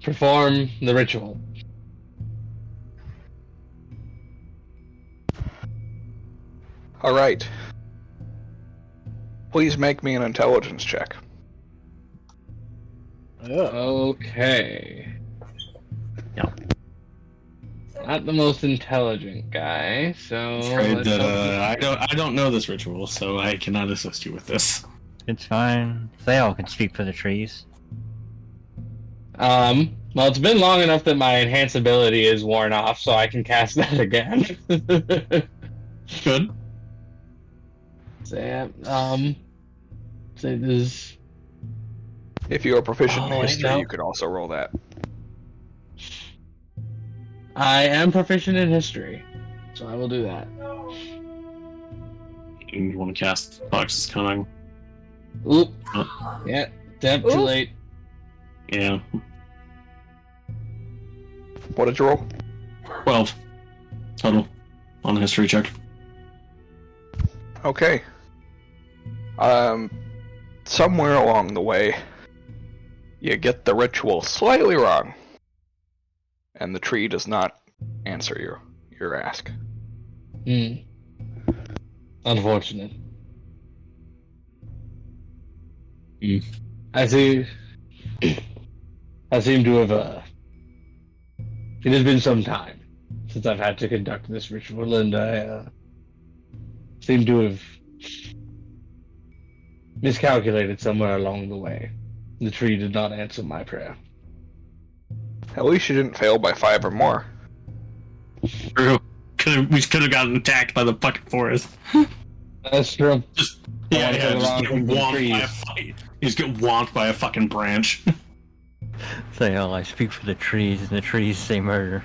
S5: perform the ritual.
S3: All right. Please make me an intelligence check.
S5: Okay.
S7: No.
S5: Not the most intelligent guy, so
S4: I'm afraid
S5: let's
S4: that
S5: hope
S4: I don't know this ritual, so I cannot assist you with this.
S7: It's fine. They all can speak for the trees.
S5: Well, it's been long enough that my enhance ability is worn off, so I can cast that again.
S4: Good.
S5: So, yeah, so this.
S3: If you are proficient
S5: Oh,
S3: in
S5: wait,
S3: history,
S5: no.
S3: you could also roll that.
S5: I am proficient in history, so I will do that.
S4: You want to cast Fox's Cunning?
S5: Oop.
S4: Oh.
S5: Yeah, damn, too
S2: Oop.
S5: late.
S4: Yeah.
S3: What did you roll?
S4: 12 total on the history check.
S3: Okay. Somewhere along the way, you get the ritual slightly wrong, and the tree does not answer your ask.
S5: Unfortunate.
S4: Mm.
S5: I see. I seem to have. It has been some time since I've had to conduct this ritual, and I seem to have miscalculated somewhere along the way. The tree did not answer my prayer.
S3: At least you didn't fail by 5 or more.
S4: True. We could have gotten attacked by the fucking forest.
S5: That's true.
S4: Yeah,
S5: wanna go
S4: just
S5: along
S4: get
S5: with the
S4: whomped by
S5: trees.
S4: a fight. You just get whomped by a fucking branch.
S7: Say, oh, I speak for the trees, and the trees say murder.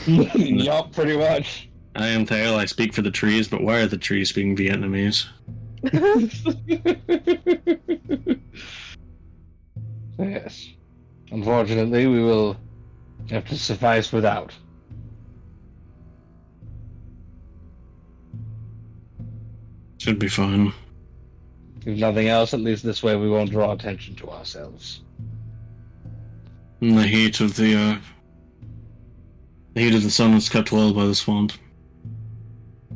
S5: Yup, pretty much.
S4: I am Tail, I speak for the trees, but why are the trees speaking Vietnamese?
S5: Yes. Unfortunately, we will have to suffice without.
S4: Should be fine.
S5: If nothing else, at least this way we won't draw attention to ourselves.
S4: And the heat of the sun is kept well by the swamp.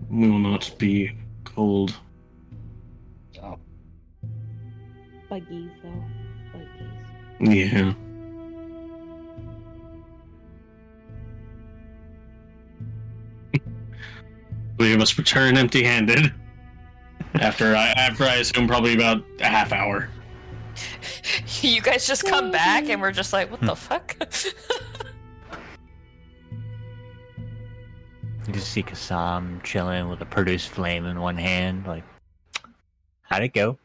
S4: We will not be cold.
S5: Oh,
S11: Buggies, though. Buggies.
S4: Yeah. We must return empty-handed. After I assume probably about a half hour.
S9: You guys just come back and we're just like, what the fuck?
S7: You just see Kassam chilling with a produced flame in one hand, like, how'd it go?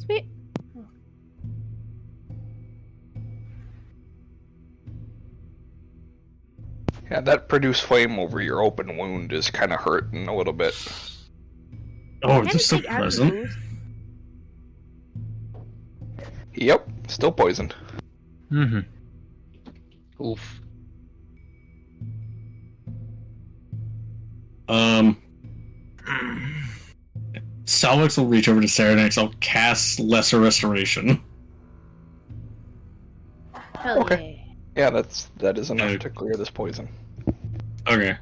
S2: Sweet.
S3: Yeah, that produced flame over your open wound is kind of hurting a little bit.
S4: Oh, it's so pleasant.
S3: Yep, still poisoned.
S7: Mm-hmm.
S5: Oof.
S4: Salvix will reach over to Serenex. I'll cast Lesser Restoration.
S2: Hell
S3: Okay. Yeah, that is enough to clear this poison.
S4: Okay.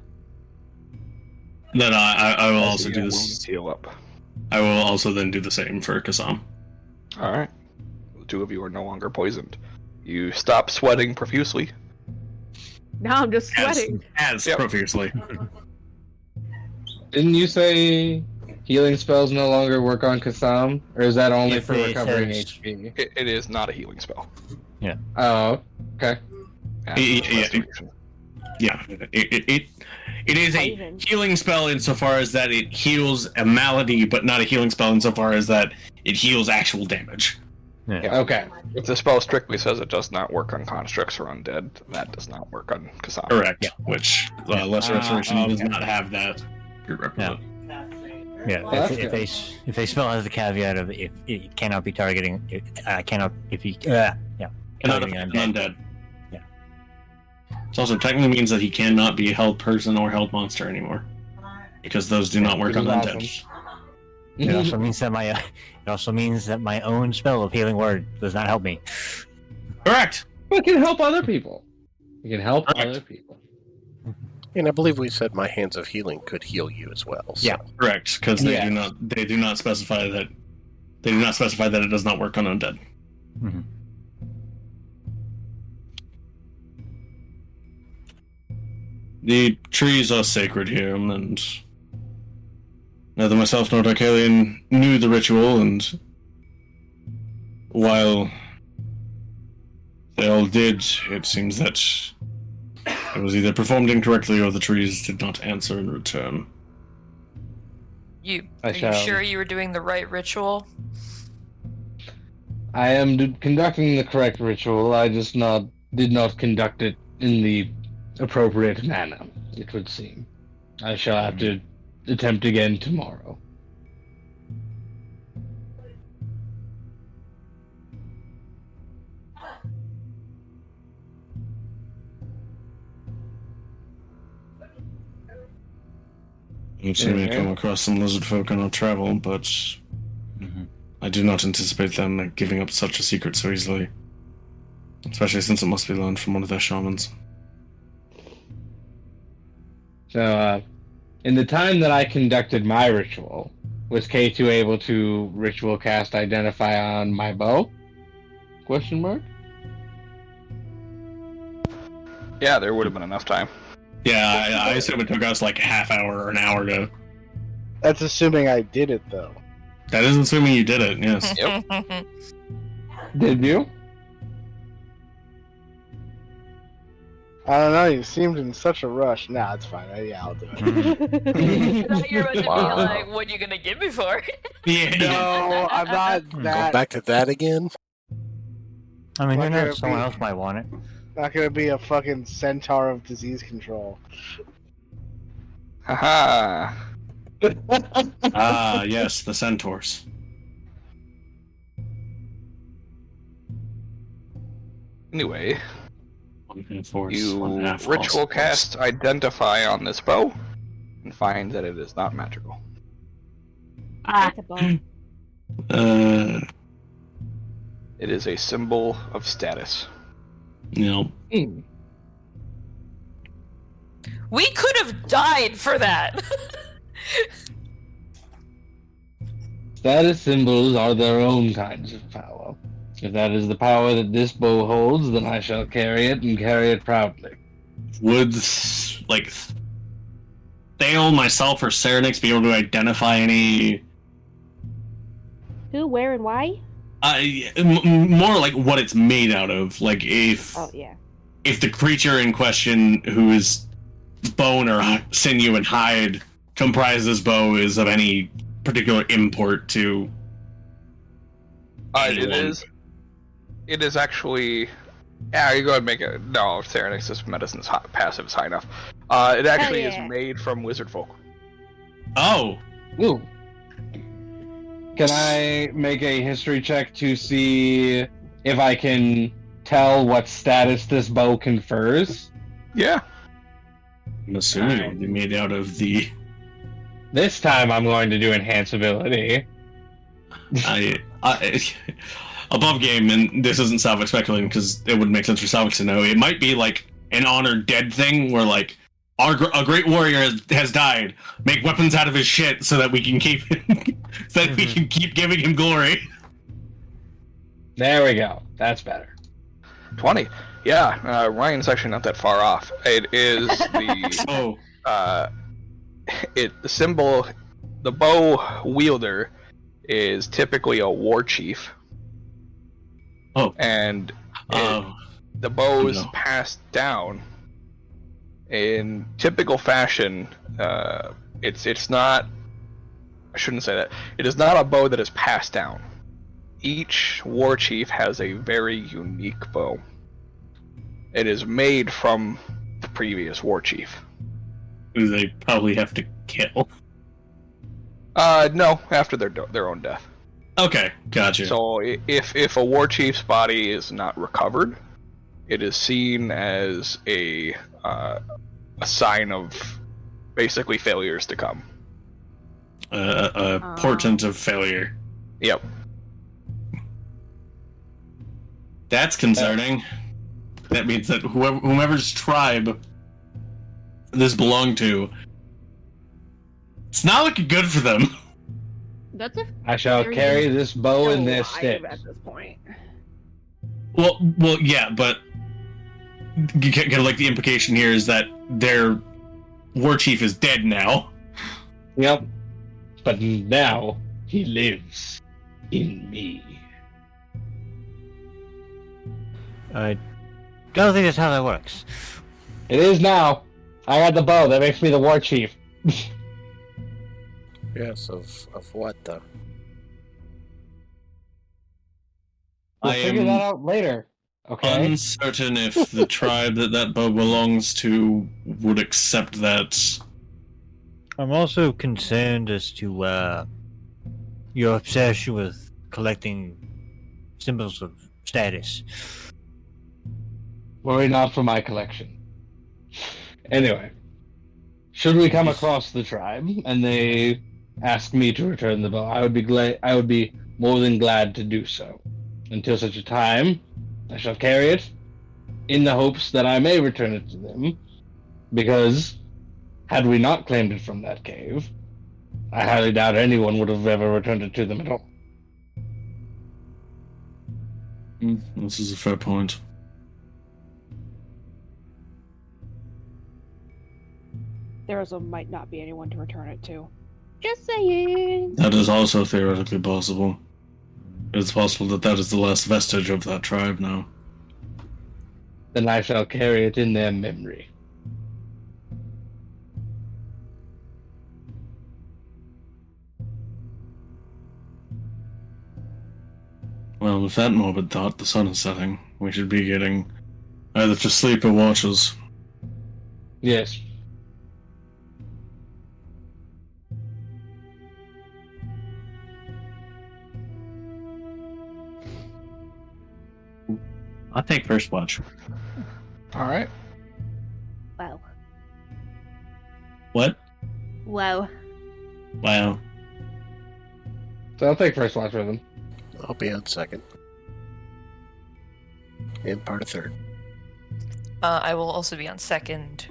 S4: Then I will
S3: As
S4: also
S3: your
S4: do
S3: wounds
S4: this.
S3: heal up.
S4: I will also then do the same for Kassam.
S3: Alright. The two of you are no longer poisoned. You stop sweating profusely.
S11: Now I'm just sweating.
S4: As
S3: Yep.
S4: profusely.
S5: Didn't you say healing spells no longer work on Kassam? Or is that only
S7: If
S5: for
S7: they
S5: recovering
S7: said-
S5: HP?
S3: It is not a healing spell.
S5: Oh, okay.
S3: Restoration.
S4: Yeah. It is a
S11: Poison.
S4: healing spell insofar as that it heals a malady, but not a healing spell insofar as that it heals actual damage.
S3: Yeah.
S5: Okay.
S3: If the spell strictly says it does not work on constructs or undead, that does not work on Kassam.
S4: Correct.
S7: Yeah.
S4: Which Lesser Restoration does
S5: okay.
S4: not have that prerequisite.
S7: Yeah,
S5: Well, that's
S7: if
S5: good.
S7: they spell has the caveat of if it cannot be targeting, cannot if you
S4: Cannot
S7: targeting
S4: affect
S7: undead.
S4: undead.
S7: Yeah.
S4: It also technically means that he cannot be a held person or held monster anymore, because those do not work
S5: Which
S4: on
S5: is
S4: undead.
S5: awesome.
S7: It also means that my own spell of healing word does not help me.
S4: Correct.
S5: We can help other people. We can help
S4: Correct.
S5: other people.
S1: And I believe we said my hands of healing could heal you as well. So.
S7: Yeah.
S4: Correct, because they
S5: Yeah.
S4: do not specify that it does not work on undead.
S7: Mhm.
S4: The trees are sacred here, and neither myself nor Darkalion knew the ritual, and while they all did, it seems that it was either performed incorrectly or the trees did not answer in return.
S5: I
S9: Are you
S5: shall.
S9: sure you were doing the right ritual?
S5: I am conducting the correct ritual. I just did not conduct it in the appropriate manner, it would seem. I shall have to attempt again tomorrow.
S4: You've seen me come across some lizard folk on our travel, but
S7: Mhm.
S4: I do not anticipate them giving up such a secret so easily. Especially since it must be learned from one of their shamans.
S5: So, in the time that I conducted my ritual, was K2 able to ritual cast Identify on my bow? Question mark?
S3: Yeah, there would have been enough time.
S4: Yeah, I assume it took us like a half hour or an hour to...
S6: That's assuming I did it, though.
S4: That is assuming you did it, yes.
S3: Yep.
S5: Did you?
S6: I don't know, you seemed in such a rush. Nah, it's fine. Yeah, I'll do it.
S9: I thought you were about to
S3: Wow.
S9: be like, what are you gonna give me for?
S4: Yeah.
S6: No, I'm not
S1: Go
S6: that.
S1: back to that again?
S7: I mean, who
S6: Like
S7: knows?
S6: a
S7: Someone
S6: bee.
S7: else might want it.
S6: Not gonna be a fucking centaur of disease control.
S3: Haha.
S4: Ah, yes, the centaurs.
S3: Anyway,
S4: 1.4,
S3: you
S4: 1.5
S3: ritual
S4: also.
S3: cast Identify on this bow and find that it is not magical.
S11: That's a bone.
S3: It is a symbol of status.
S4: No.
S9: We could have died for that.
S5: Status symbols are their own kinds of power. If that is the power that this bow holds, then I shall carry it and carry it proudly.
S4: Would, like, Thale, myself, or Serenix be able to identify any...
S2: Who, where, and why?
S4: More like what it's made out of. Like, if the creature in question, who is bone or sinew and hide, comprises bow, is of any particular import to...
S3: It is actually... Yeah, you go ahead and make it. No, Serenix's medicine's passive is high enough. It actually is made from wizard folk.
S4: Oh!
S5: Ooh. Can I make a history check to see if I can tell what status this bow confers?
S3: Yeah.
S4: I'm assuming it would be made out of the...
S5: This time I'm going to do enhanceability.
S4: Above game, and this isn't Salvik speculating because it wouldn't make sense for Salvik to know. It might be like an honored dead thing where like a great warrior has died. Make weapons out of his shit so that we can keep we can keep giving him glory.
S5: There we go. That's better.
S3: 20. Yeah, Ryan's actually not that far off. It is the the symbol. The bow wielder is typically a war chief.
S4: Oh,
S3: and the bow is passed down in typical fashion. It's not. I shouldn't say that. It is not a bow that is passed down. Each war chief has a very unique bow. It is made from the previous war chief,
S4: who they probably have to kill.
S3: No, after their own death.
S4: Okay, gotcha.
S3: So if a war chief's body is not recovered, it is seen as a sign of basically failures to come.
S4: A portent of failure.
S3: Yep.
S4: That's concerning. That means that whomever's tribe this belonged to, it's not looking good for them.
S11: That's a
S5: I shall carry this bow in this stick.
S11: At this point.
S4: Well, yeah, but kind of like the implication here is that their war chief is dead now.
S5: Yep. But now he lives in me.
S7: I don't think that's how that works.
S5: It is now. I got the bow. That makes me the war chief.
S1: Yes, of what though?
S5: We'll figure that out later. Okay.
S4: Uncertain if the tribe that bow belongs to would accept that.
S7: I'm also concerned as to your obsession with collecting symbols of status.
S5: Worry not for my collection. Anyway, should we come across the tribe and they ask me to return the bow, I would be more than glad to do so. Until such a time, I shall carry it in the hopes that I may return it to them, because had we not claimed it from that cave, I highly doubt anyone would have ever returned it to them at all.
S4: This is a fair point.
S11: There also might not be anyone to return it to. Just saying.
S4: That is also theoretically possible. It's possible that is the last vestige of that tribe now.
S5: Then I shall carry it in their memory.
S4: Well, with that morbid thought, the sun is setting. We should be getting either to sleep or watches.
S5: Yes.
S4: I'll take first watch.
S3: Alright.
S2: Wow.
S4: What?
S2: Wow.
S4: Wow.
S5: So I'll take first watch with him.
S1: I'll be on second. And part of third.
S9: I will also be on second.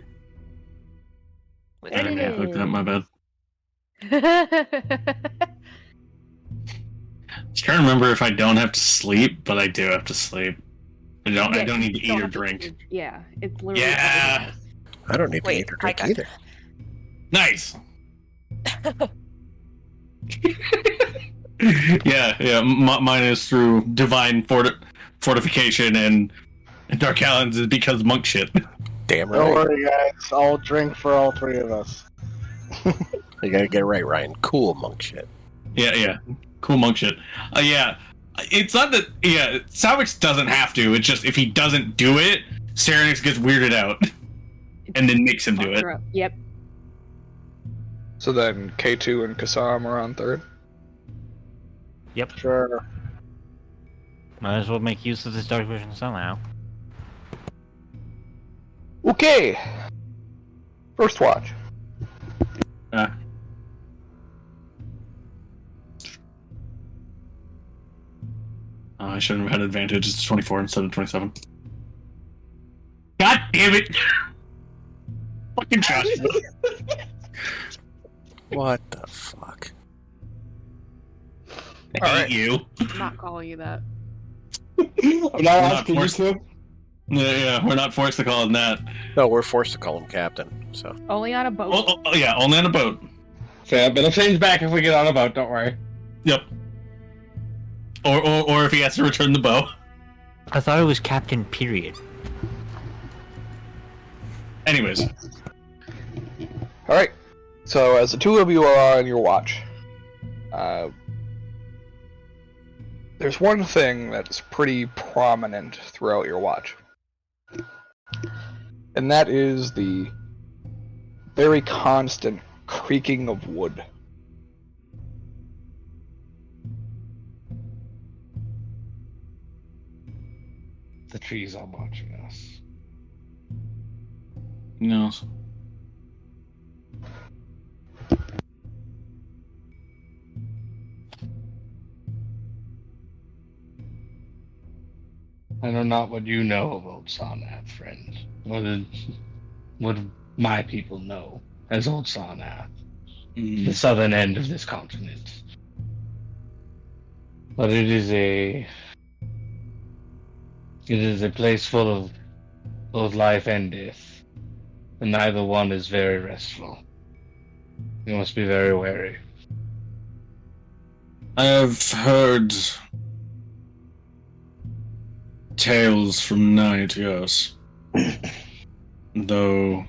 S4: Yeah, fuck that, my bad. trying to remember if I don't have to sleep, but I do have to sleep. I don't need to eat or drink.
S11: Yeah, it's literally
S4: Yeah.
S11: everything else.
S1: I don't need to
S9: Wait,
S1: eat or
S9: I
S1: drink
S9: got-
S1: either.
S4: Nice. yeah. Mine is through divine fortification and Dark Talons is because monk shit.
S1: Damn right.
S6: Don't worry, guys. I'll drink for all three of us.
S1: You gotta get it right, Ryan. Cool monk shit.
S4: Yeah. Cool monk shit. Yeah. It's not that. Yeah, Savix doesn't have to. It's just if he doesn't do it, Serenix gets weirded out, and then makes him do it.
S11: Yep.
S3: So then K2 and Kasam are on third.
S7: Yep.
S6: Sure.
S7: Might as well make use of this dark vision somehow.
S3: Okay. First watch.
S4: I shouldn't have had advantage. It's 24 instead of 27. God damn it! Fucking Josh.
S1: What the fuck?
S4: I hate you.
S11: I'm not calling you that.
S5: I'm not asking you
S4: forced-
S5: to.
S4: Yeah, we're not forced to call him that.
S1: No, we're forced to call him captain. So
S11: Only on a boat.
S4: Oh, yeah, only on a boat.
S5: Okay, but it'll change back if we get on a boat. Don't worry.
S4: Yep. Or if he has to return the bow.
S7: I thought it was captain, period.
S4: Anyways.
S3: Alright. So as the two of you are on your watch, there's one thing that's pretty prominent throughout your watch. And that is the very constant creaking of wood.
S5: The trees are watching us.
S4: No.
S5: I know not what you know of Old Sarnath, friend. What my people know as Old Sarnath, the southern end of this continent. But it is a place full of both life and death, and neither one is very restful. You must be very wary.
S4: I have heard tales from night, yes. Though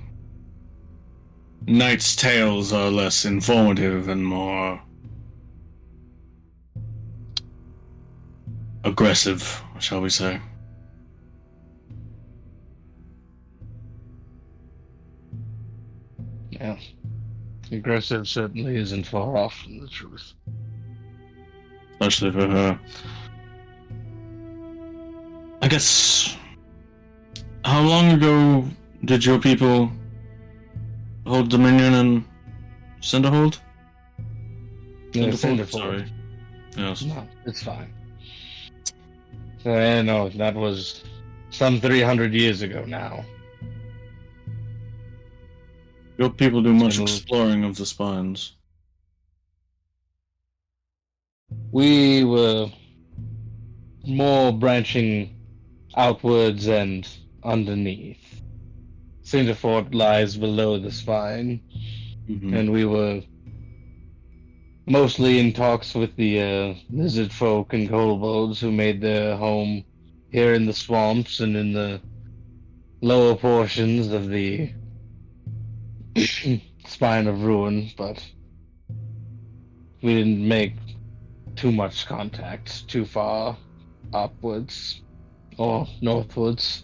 S4: night's tales are less informative and more aggressive, shall we say.
S5: Yeah. Aggressive certainly isn't far off from the truth.
S4: Especially for her. I guess. How long ago did your people hold Dominion and Cinderhold?
S5: Yeah,
S4: Cinderfold, sorry. Yes.
S5: No, it's fine. No, that was some 300 years ago now.
S4: Your people do much
S5: Cinderhold.
S4: exploring of the spines.
S5: We were more branching outwards and underneath. Cinderfort lies below the spine, and we were mostly in talks with the lizard folk and kobolds who made their home here in the swamps and in the lower portions of the spine of ruin, but we didn't make too much contact too far upwards or northwards.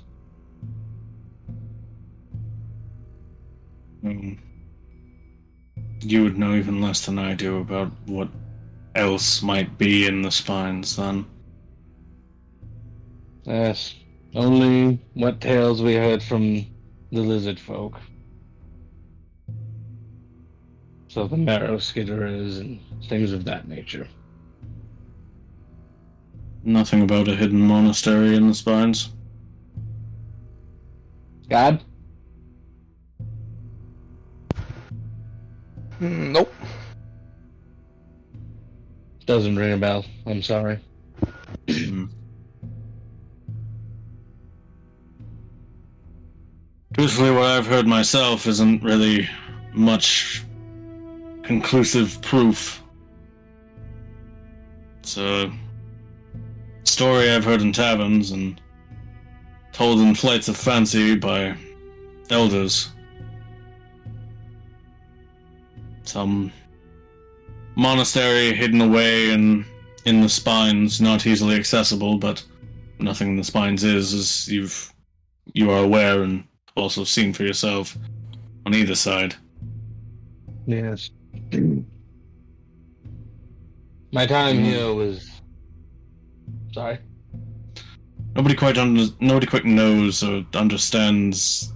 S4: You would know even less than I do about what else might be in the spines, then.
S5: Yes, only what tales we heard from the lizard folk. So the marrow skitterers and things of that nature.
S4: Nothing about a hidden monastery in the spines.
S5: God?
S3: Nope.
S5: Doesn't ring a bell. I'm sorry.
S4: Truthfully, what I've heard myself isn't really much conclusive proof. It's a story I've heard in taverns and told in flights of fancy by elders. Some monastery hidden away in the spines, not easily accessible, but nothing in the spines is, as you are aware and also seen for yourself on either side.
S5: Yes. My time here was... Sorry?
S4: Nobody quite knows or understands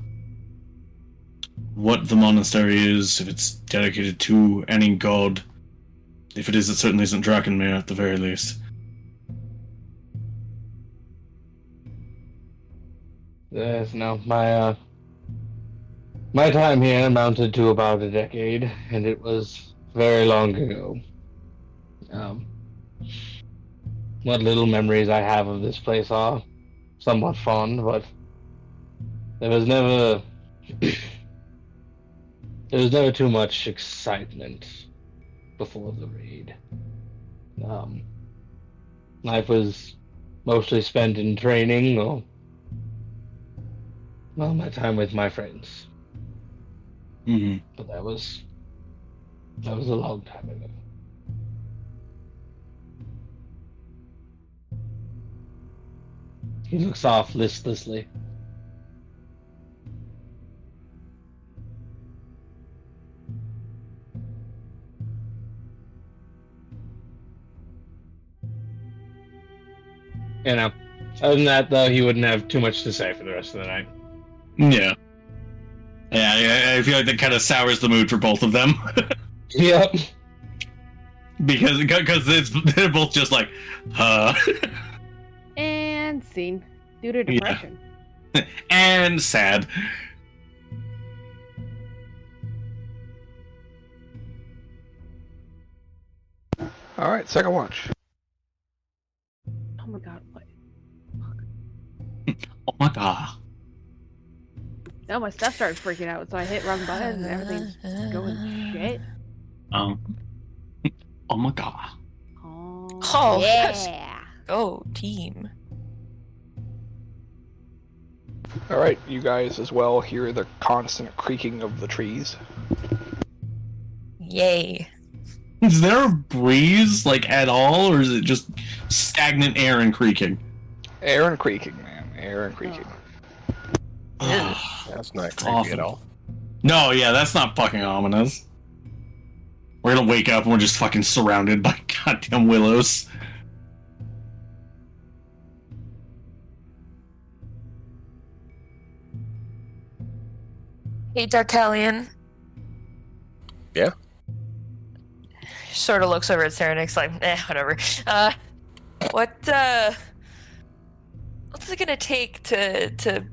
S4: what the monastery is, if it's dedicated to any god. If it is, it certainly isn't Drakenmere at the very least.
S5: Yes, no, my time here amounted to about a decade, and it was very long ago. What little memories I have of this place are somewhat fond, but there was never too much excitement before the raid. Life was mostly spent in training or, well, my time with my friends. But that was a long time ago. He looks off listlessly. You know, other than that, though, he wouldn't have too much to say for the rest of the night.
S4: Yeah. Yeah, I feel like that kind of sours the mood for both of them.
S5: Yep.
S4: Because they're both just like,
S11: And scene. Due to depression.
S4: Yeah. And sad.
S3: Alright, second watch.
S11: Oh my god, what?
S4: Oh my god.
S11: No, my stuff started freaking out, so I hit wrong buttons and everything's going shit.
S4: Oh my god.
S9: Oh,
S11: yeah.
S9: Oh, team.
S3: Alright, you guys as well hear the constant creaking of the trees.
S9: Yay.
S4: Is there a breeze, like, at all, or is it just stagnant air and creaking?
S3: Air and creaking, man. Air and creaking.
S1: That's not creepy at all.
S4: No, yeah, that's not fucking ominous. We're gonna wake up and we're just fucking surrounded by goddamn willows.
S9: Hey, Darkalion.
S1: Yeah?
S9: Sort of looks over at Serenix like, whatever. What's it gonna take to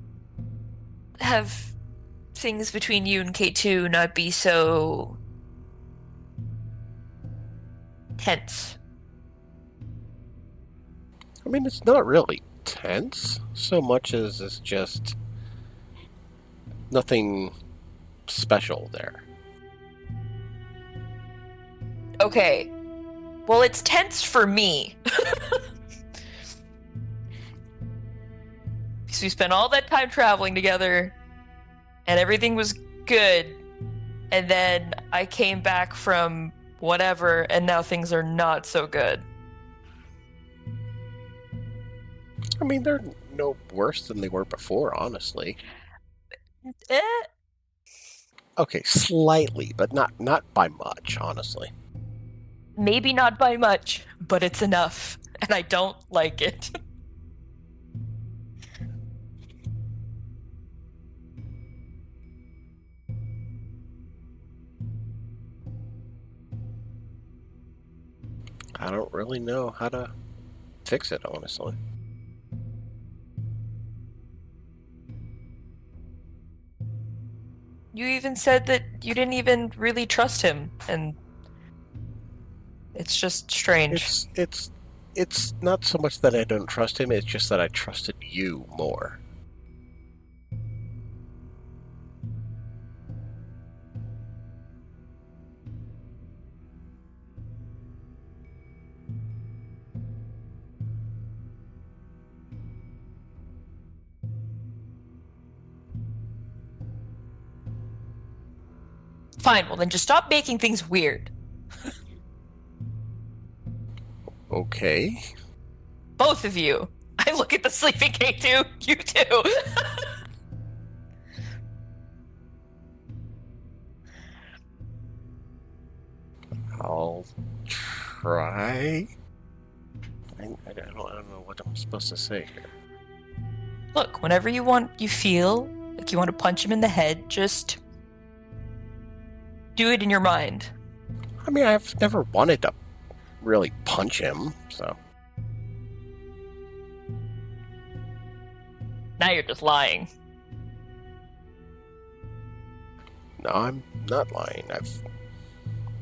S9: have things between you and K2 not be so tense?
S1: I mean, it's not really tense so much as it's just nothing special there.
S9: Okay. Well, it's tense for me. Because we spent all that time traveling together, and everything was good, and then I came back from whatever, and now things are not so good.
S1: I mean, they're no worse than they were before, honestly. Okay, slightly, but not by much, honestly.
S9: Maybe not by much, but it's enough, and I don't like it.
S1: I don't really know how to fix it, honestly.
S9: You even said that you didn't even really trust him, and It's just strange.
S1: It's not so much that I don't trust him, it's just that I trusted you more.
S9: Fine, well then just stop making things weird.
S1: Okay.
S9: Both of you. I look at the sleeping K2, you too.
S1: I'll try. I don't know what I'm supposed to say here.
S9: Look, whenever you feel like you want to punch him in the head, just do it in your mind.
S1: I mean, I've never wanted to really punch him, so...
S9: Now you're just lying.
S1: No, I'm not lying. I've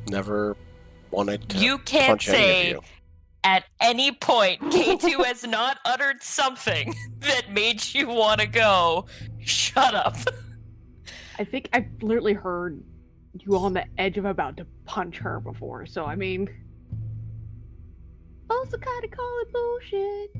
S1: never wanted to
S9: You can't
S1: punch any
S9: say
S1: of you.
S9: at any point K2 has not uttered something that made you want to go, shut up.
S11: I think I've literally heard you on the edge of about to punch her before, so I mean... Also kinda call it bullshit.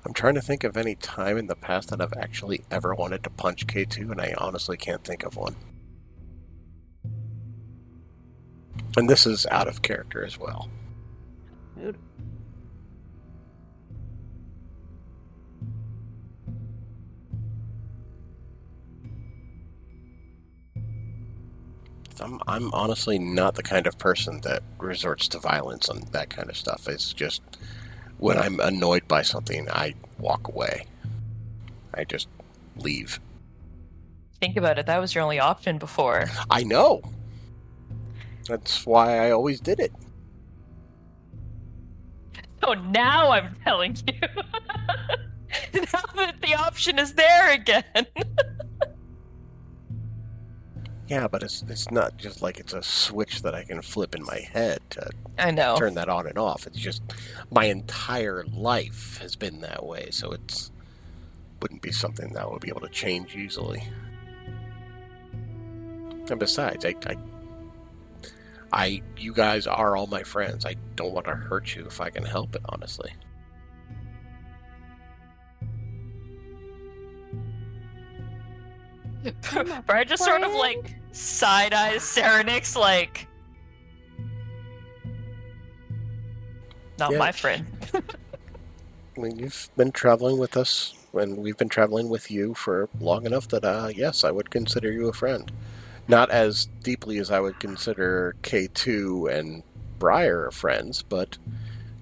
S1: I'm trying to think of any time in the past that I've actually ever wanted to punch K2, and I honestly can't think of one. And this is out of character as well.
S11: Dude.
S1: I'm honestly not the kind of person that resorts to violence and that kind of stuff. It's just when I'm annoyed by something, I walk away. I just leave.
S9: Think about it, that was your only option before.
S1: I know. That's why I always did it.
S9: So now I'm telling you. Now that the option is there again.
S1: Yeah, but it's not just like it's a switch that I can flip in my head to
S9: I know.
S1: turn that on and off. It's just my entire life has been that way, so it's wouldn't be something that I would be able to change easily. And besides, you guys are all my friends. I don't want to hurt you if I can help it, honestly.
S9: Brian just sort of like side-eyes Serenix like, not
S1: Yeah.
S9: my friend.
S1: I mean, you've been traveling with us, and we've been traveling with you for long enough that, yes, I would consider you a friend. Not as deeply as I would consider K2 and Briar friends, but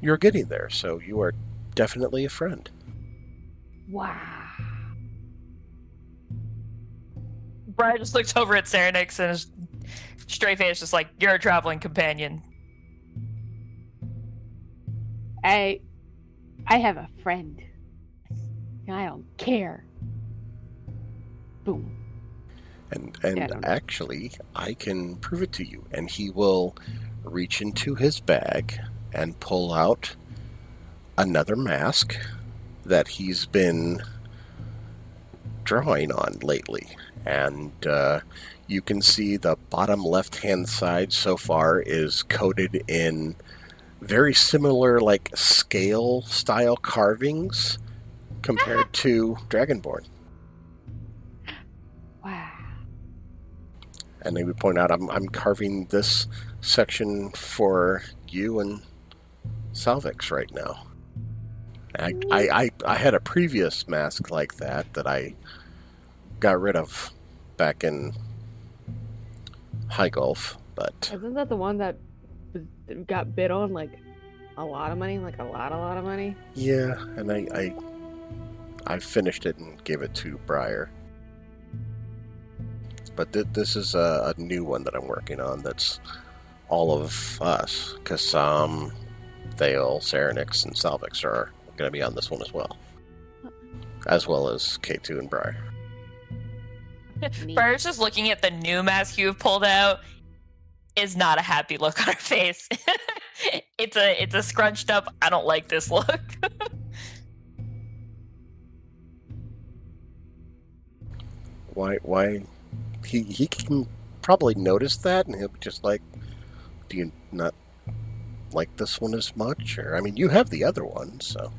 S1: you're getting there, so you are definitely a friend.
S11: Wow.
S9: Brian just looks over at Serenix and his straight face just like, you're a traveling companion.
S11: I have a friend. And I don't care. Boom.
S1: And
S11: Yeah, I don't know.
S1: actually, I can prove it to you. And he will reach into his bag and pull out another mask that he's been drawing on lately. And you can see the bottom left-hand side so far is coated in very similar, like, scale-style carvings compared to Dragonborn.
S11: Wow.
S1: And they would point out, I'm carving this section for you and Salvix right now. I had a previous mask like that I got rid of back in High Gulf, but
S11: Isn't that the one that got bid on like a lot of money? Like a lot of money?
S1: yeah, and I finished it and gave it to Briar. But this is a new one that I'm working on that's all of us, because Thale, Serenix, and Salvix are going to be on this one as well as K2 and Briar.
S9: First, just looking at the new mask you've pulled out is not a happy look on her face. It's a scrunched up, I don't like this look.
S1: Why? He can probably notice that, and he'll be just like, "Do you not like this one as much?" Or, I mean, you have the other one, so.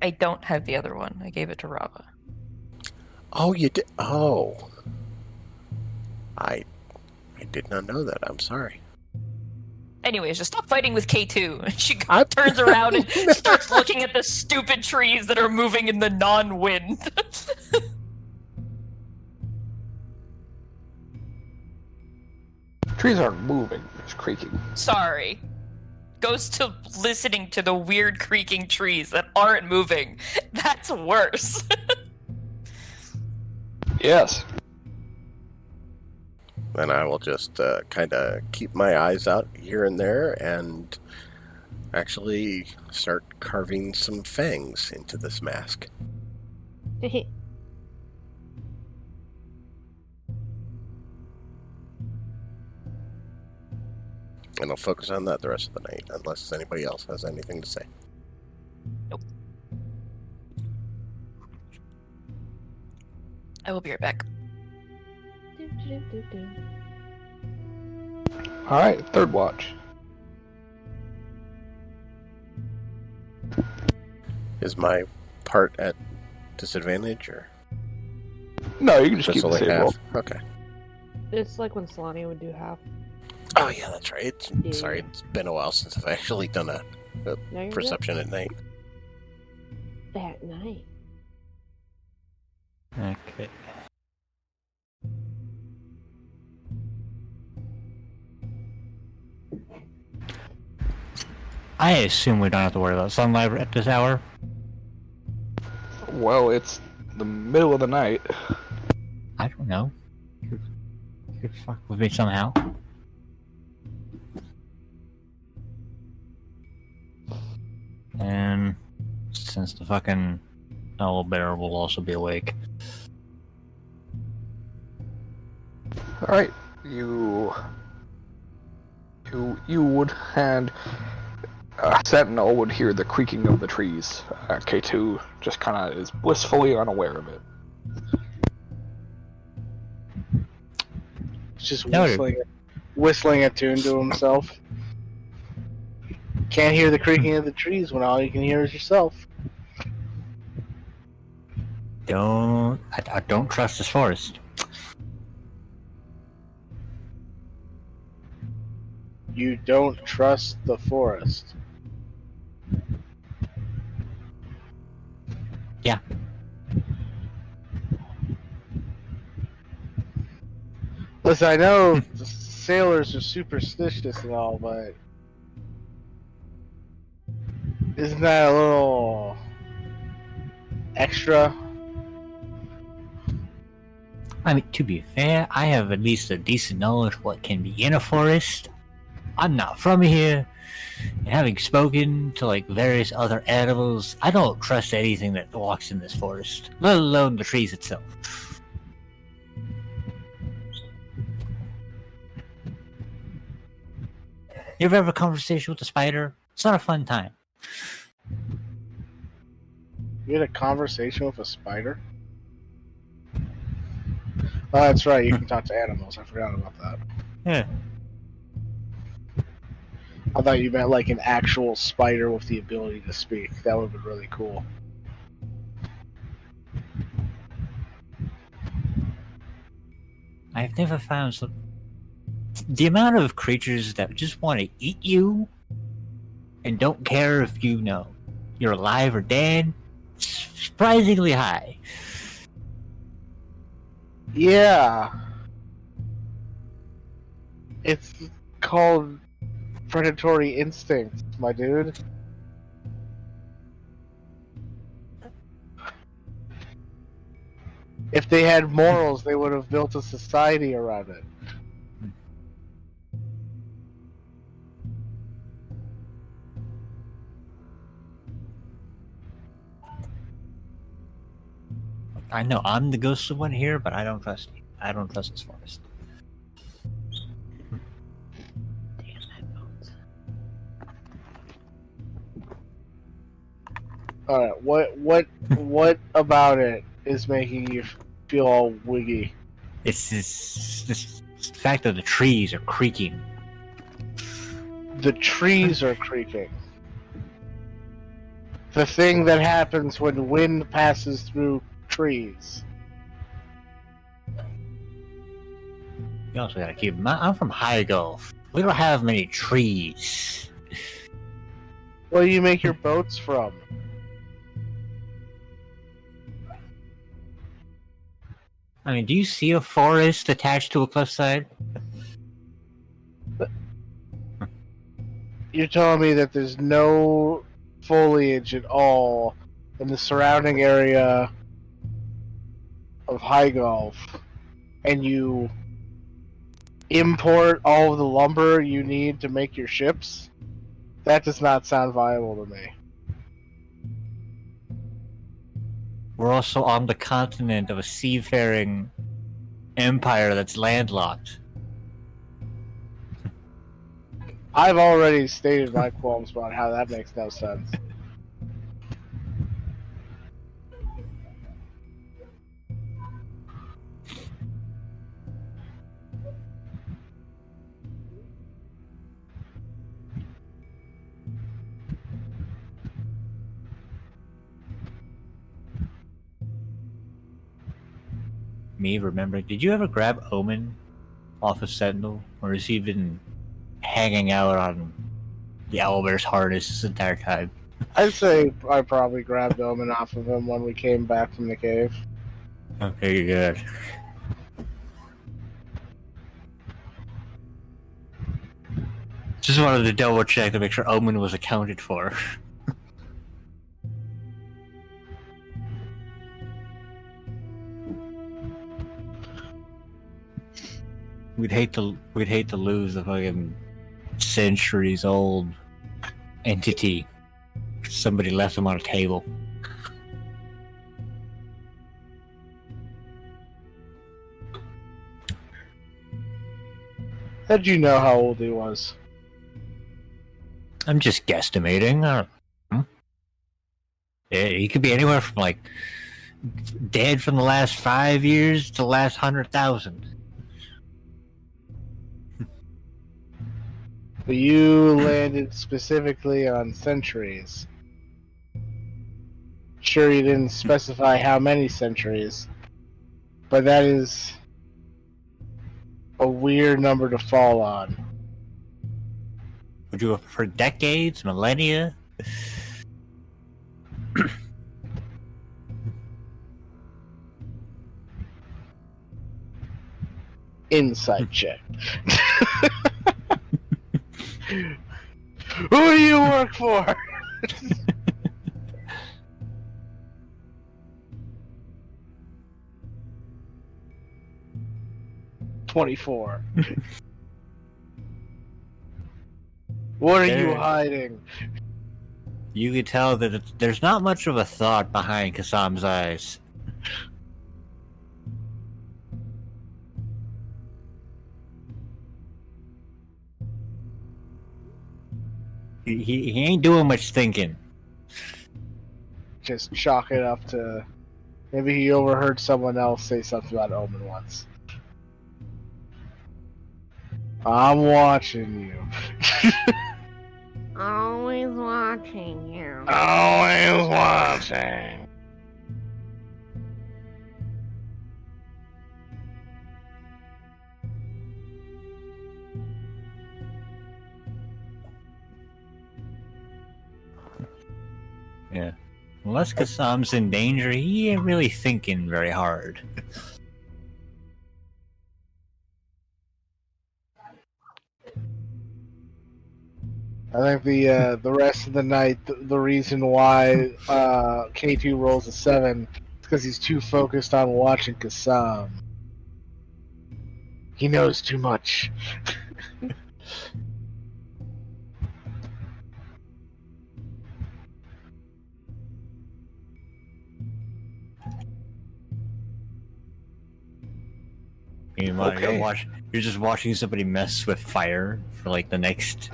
S9: I don't have the other one. I gave it to Rava.
S1: Oh, you did. Oh, I did not know that. I'm sorry.
S9: Anyways, just stop fighting with K2. And she turns around and starts looking at the stupid trees that are moving in the non-wind.
S3: Trees aren't moving, it's creaking.
S9: Sorry. Goes to listening to the weird creaking trees that aren't moving. That's worse.
S3: Yes.
S1: Then I will just kind of keep my eyes out here and there and actually start carving some fangs into this mask. And I'll focus on that the rest of the night, unless anybody else has anything to say.
S9: Nope. I will be right back.
S3: Alright, third watch.
S1: Is my part at disadvantage, or
S3: No, you can just
S1: that's
S3: keep
S1: all
S3: the
S1: I
S3: same
S1: have?
S3: roll.
S1: Okay.
S2: It's like when Solania would do half.
S1: Oh yeah, that's right.
S2: Yeah.
S1: Sorry, it's been a while since I've actually done a
S2: No, you're
S1: perception at night.
S2: good. At night.
S7: Okay. I assume we don't have to worry about sunlight at this hour.
S3: Well, it's the middle of the night.
S7: I don't know. You could fuck with me somehow. And since the fucking owlbear will also be awake.
S3: Alright, you would, and Sentinel would hear the creaking of the trees. K2 just kind of is blissfully unaware of it.
S6: Just
S7: Noted.
S6: whistling a tune to himself. Can't hear the creaking of the trees when all you can hear is yourself.
S7: I don't trust this forest.
S6: You don't trust the forest.
S7: Yeah.
S6: Listen, I know the sailors are superstitious and all, but isn't that a little extra?
S7: I mean, to be fair, I have at least a decent knowledge of what can be in a forest. I'm not from here, and having spoken to like various other animals, I don't trust anything that walks in this forest, let alone the trees itself. You ever have a conversation with a spider? It's not a fun time.
S6: You had a conversation with a spider? Oh, that's right, you can talk to animals. I forgot about that.
S7: Yeah.
S6: I thought you meant like an actual spider with the ability to speak. That would have been really cool.
S7: I've never found some. The amount of creatures that just want to eat you and don't care if you know you're alive or dead, is surprisingly high.
S6: Yeah. It's called predatory instinct, my dude. If they had morals, they would have built a society around it.
S7: I know I'm the ghostly one here, but I don't trust you. I don't trust this forest.
S2: Damn headphones.
S6: All right, what about it is making you feel all wiggy?
S7: It's this fact that the trees are creaking.
S6: The trees are creaking. The thing that happens when wind passes through trees.
S7: You also gotta keep in mind, I'm from High Gulf. We don't have many trees.
S6: Where do you make your boats from?
S7: I mean, do you see a forest attached to a cliffside?
S6: You're telling me that there's no foliage at all in the surrounding area of High Gulf, and you import all of the lumber you need to make your ships? That does not sound viable to me.
S7: We're also on the continent of a seafaring empire that's landlocked.
S6: I've already stated my qualms about how that makes no sense.
S7: Me remembering, did you ever grab Omen off of Sentinel? Or has he been hanging out on the owlbear's harness this entire time?
S6: I'd say I probably grabbed Omen off of him when we came back from the cave.
S7: Okay, good. Just wanted to double check to make sure Omen was accounted for. We'd hate to lose a fucking centuries old entity. Somebody left him on a table.
S6: How'd you know how old he was?
S7: I'm just guesstimating. Yeah, he could be anywhere from like dead from the last 5 years to the last 100,000.
S6: But you landed specifically on centuries. Sure, you didn't specify how many centuries, but that is a weird number to fall on.
S7: Would you have preferred decades, millennia?
S6: Insight check. Who do you work for? $24. What are you hiding?
S7: You could tell that there's not much of a thought behind Kassam's eyes. He ain't doing much thinking.
S6: Just chalk it up to maybe he overheard someone else say something about Omen once. I'm watching you.
S2: Always watching you.
S6: Always watching.
S7: Yeah. Unless Kassam's in danger, he ain't really thinking very hard.
S6: I think the rest of the night, the reason why K2 rolls a 7 is because he's too focused on watching Kassam. He knows too much.
S7: Meanwhile,
S3: Okay.
S7: you're just watching somebody mess with fire for like the next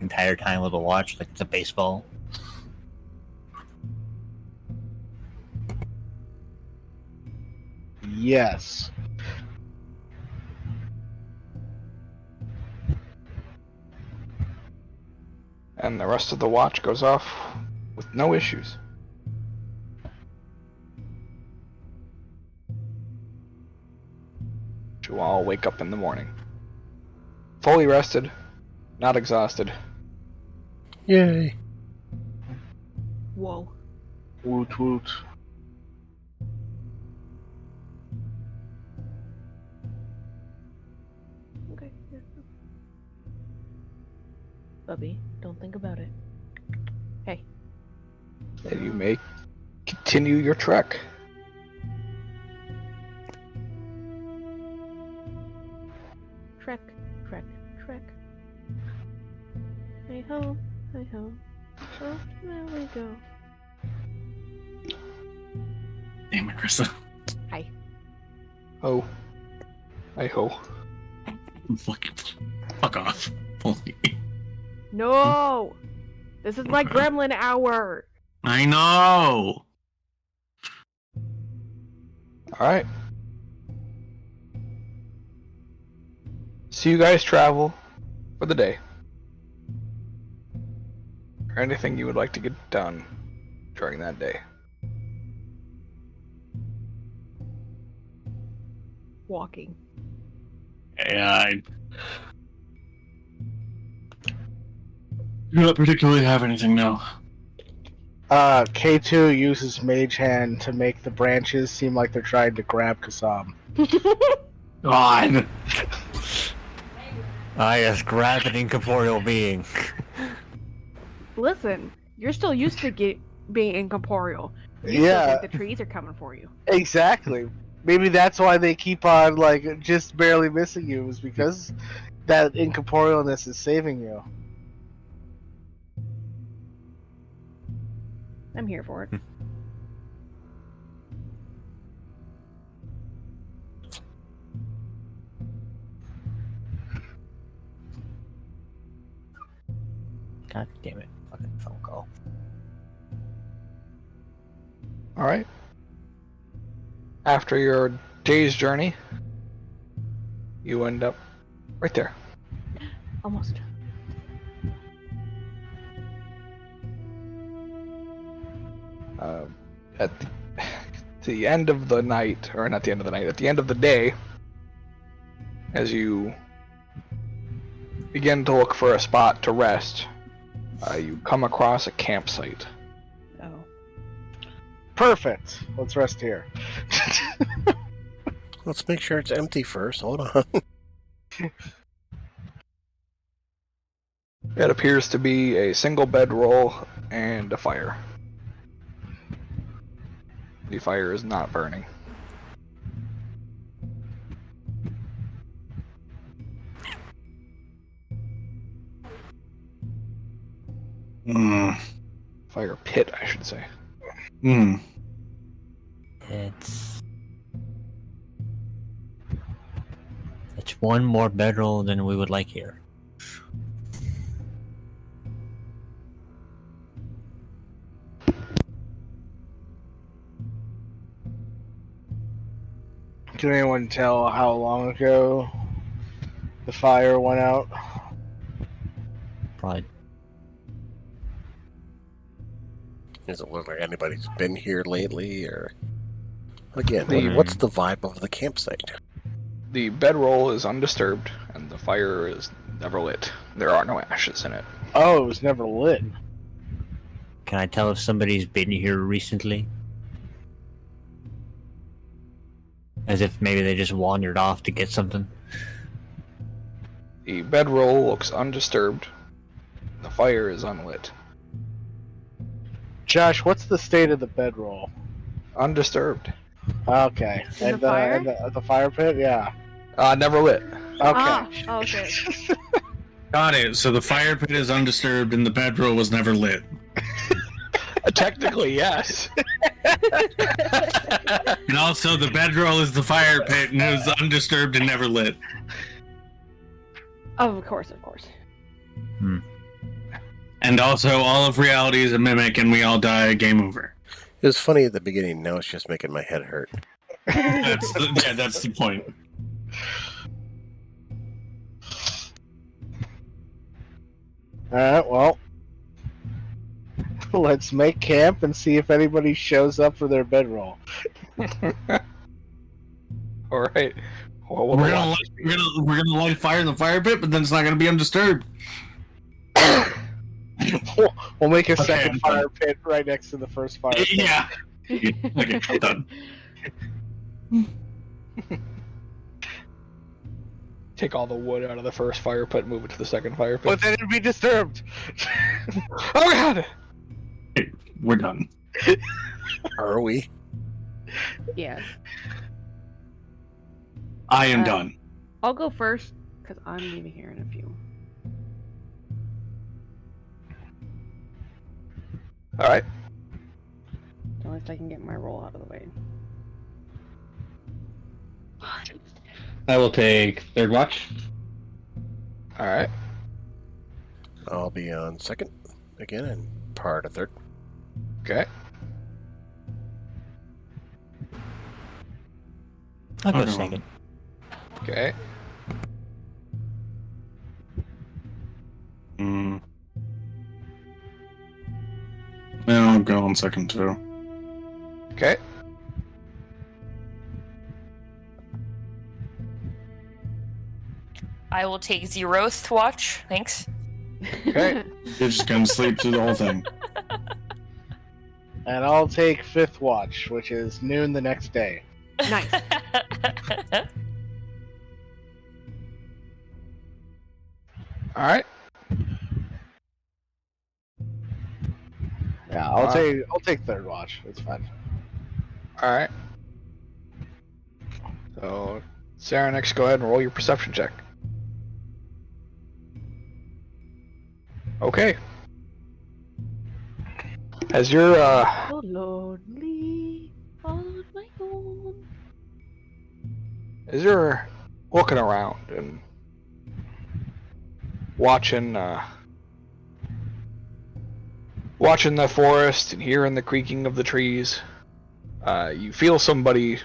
S7: entire time of the watch, like it's a baseball.
S6: Yes.
S3: And the rest of the watch goes off with no issues. You all wake up in the morning. Fully rested, not exhausted.
S1: Yay.
S2: Whoa.
S6: Woot woot.
S2: Okay. Yeah. Bubby, don't think about it. Hey.
S3: And you may continue your trek.
S2: Trek, trek, trek. Hey ho, hey ho. Oh, there we go.
S4: Damn it, Krista.
S2: Hi.
S3: Oh. I ho.
S4: Fuck off.
S2: No! This is my gremlin hour!
S4: I know!
S3: Alright. So you guys travel for the day. Or anything you would like to get done during that day.
S2: Walking.
S4: Yeah, I do not particularly have anything now.
S6: K2 uses Mage Hand to make the branches seem like they're trying to grab Kasam.
S4: God!
S7: Yes, grab an incorporeal being.
S2: Listen, you're still used to being incorporeal. You still
S6: Yeah,
S2: think the trees are coming for you.
S6: exactly. Maybe that's why they keep on, like, just barely missing you, is because that incorporealness is saving you.
S2: I'm here for it.
S7: God damn it. Fucking phone call.
S3: Alright. After your day's journey, you end up right there.
S2: Almost.
S3: At the end of the night, or not the end of the night, at the end of the day, as you begin to look for a spot to rest, you come across a campsite.
S2: Oh.
S6: Perfect. Let's rest here.
S1: Let's make sure it's empty first. Hold on.
S3: It appears to be a single bedroll and a fire. The fire is not burning. Fire pit, I should say.
S7: It's one more bedroll than we would like here.
S6: Can anyone tell how long ago the fire went out?
S7: Probably.
S1: Does it look like anybody's been here lately, or again,
S3: The-
S1: what's the vibe of the campsite?
S3: The bedroll is undisturbed, and the fire is never lit. There are no ashes in it.
S6: Oh, it was never lit.
S7: Can I tell if somebody's been here recently? As if maybe they just wandered off to get something.
S3: The bedroll looks undisturbed. The fire is unlit.
S6: Josh, what's the state of the bedroll?
S3: Undisturbed.
S6: Okay.
S2: In
S6: And
S2: the fire?
S6: and the fire pit? Yeah.
S3: Never lit.
S6: Okay.
S2: Ah, okay.
S4: Got it. So the fire pit is undisturbed and the bedroll was never lit.
S3: Technically, yes.
S4: And also, the bedroll is the fire pit and it was undisturbed and never lit.
S11: Of course, of course.
S4: And also, all of reality is a mimic and we all die, game over.
S1: It was funny at the beginning, now it's just making my head hurt.
S4: That's the point.
S6: Alright, well. Let's make camp and see if anybody shows up for their bedroll.
S3: Alright. Well,
S4: We're gonna light fire in the fire pit, but then it's not gonna be undisturbed.
S6: We'll make a
S4: Okay,
S6: second
S4: I'm
S6: fire
S4: done.
S6: pit right next to the first fire pit.
S4: Yeah. Okay, I'm done.
S3: Take all the wood out of the first fire pit and move it to the second fire pit.
S6: But then it'd be disturbed.
S3: Oh god!
S4: We're done.
S1: Are we?
S11: Yes.
S4: I am done.
S11: I'll go first because I'm leaving here in a few.
S3: Alright.
S11: Unless I can get my roll out of the way.
S5: I will take third watch.
S3: Alright.
S1: I'll be on second again and part of third.
S3: Okay.
S7: I'll go
S4: Okay.
S7: second.
S3: Okay.
S4: Yeah, I'll go on second too.
S3: Okay.
S9: I will take 0th watch. Thanks.
S3: Okay.
S4: You're just gonna sleep through the whole thing.
S6: And I'll take fifth watch, which is noon the next day.
S11: Nice.
S3: Alright.
S6: Yeah, I'll take third watch. It's fine.
S3: Alright. So, Sarah, next go ahead and roll your perception check. Okay. As you're,
S11: Oh, lonely on my own.
S3: as you're looking around and watching the forest and hearing the creaking of the trees, you feel somebody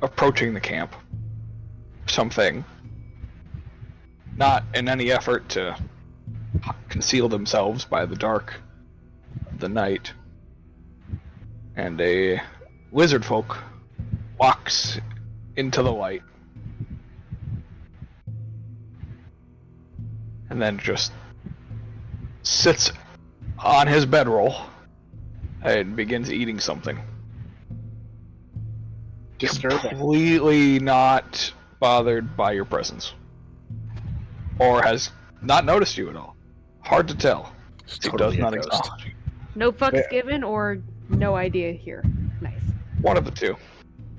S3: approaching the camp. Something. Not in any effort to conceal themselves by the dark of the night. And a lizard folk walks into the light. And then just sits on his bedroll and begins eating something.
S6: Disturbing.
S3: Completely not bothered by your presence. Or has not noticed you at all. Hard to tell.
S1: It's
S3: He
S1: totally
S3: does not
S1: a ghost.
S3: acknowledge you.
S11: No fucks
S6: Yeah.
S11: given or no idea here. Nice.
S3: One of the two.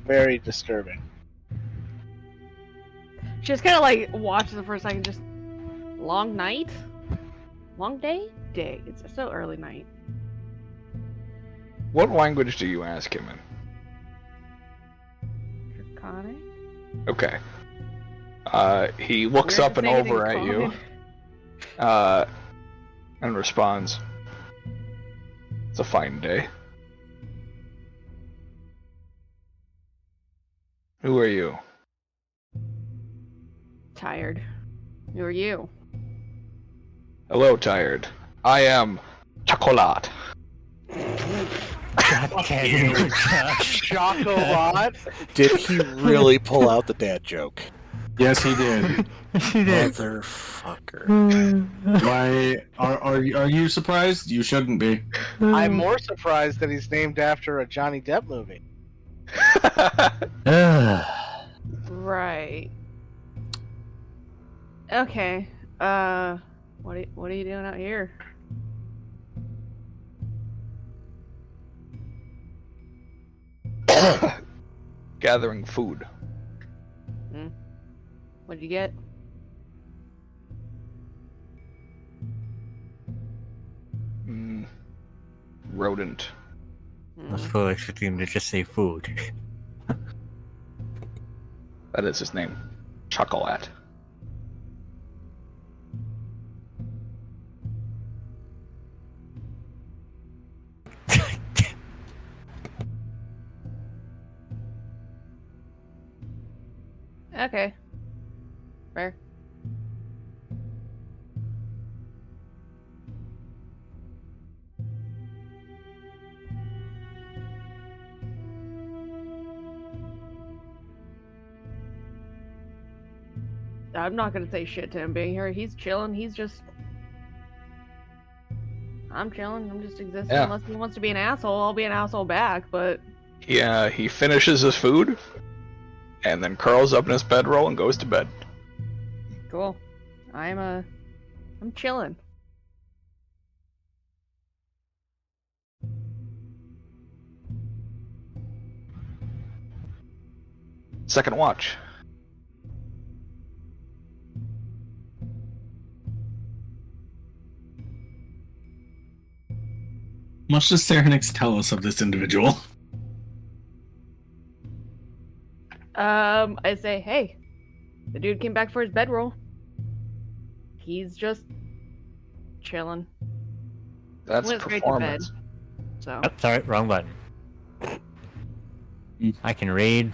S6: Very disturbing.
S11: She just kind of like watches it for a second, just long night? Long day? Day. It's so early night.
S3: What language do you ask him in?
S11: Draconic?
S3: Okay. He looks
S11: We're
S3: up and
S11: saying anything
S3: over at you,
S11: common.
S3: and responds, "It's a fine day." Who are you?
S11: Tired. Who are you?
S3: Hello, tired. I am Chocolat.
S7: God damn it, Josh.
S6: Chocolate.
S1: Did he really pull out the dad joke?
S4: Yes, he did.
S7: He did.
S1: Motherfucker.
S4: Why are you surprised? You shouldn't be.
S6: I'm more surprised that he's named after a Johnny Depp movie.
S11: Right. Okay. What are you doing out here?
S3: Gathering food.
S11: What'd you get?
S3: Rodent.
S7: I was fully expecting him to just say food.
S3: That is his name. Chocolate.
S11: Okay. Fair. I'm not gonna say shit to him being here. He's chilling. He's just. I'm chilling. I'm just existing.
S3: Yeah.
S11: Unless he wants to be an asshole, I'll be an asshole back. But
S3: He finishes his food, and then curls up in his bedroll and goes to bed.
S11: cool. I'm chilling.
S3: Second watch.
S4: Much does Serenix tell us of this individual?
S11: I say, hey, the dude came back for his bedroll. He's just chilling.
S3: That's
S11: Went straight to bed.
S3: performance.
S11: So
S7: Oh, sorry, wrong button. I can read.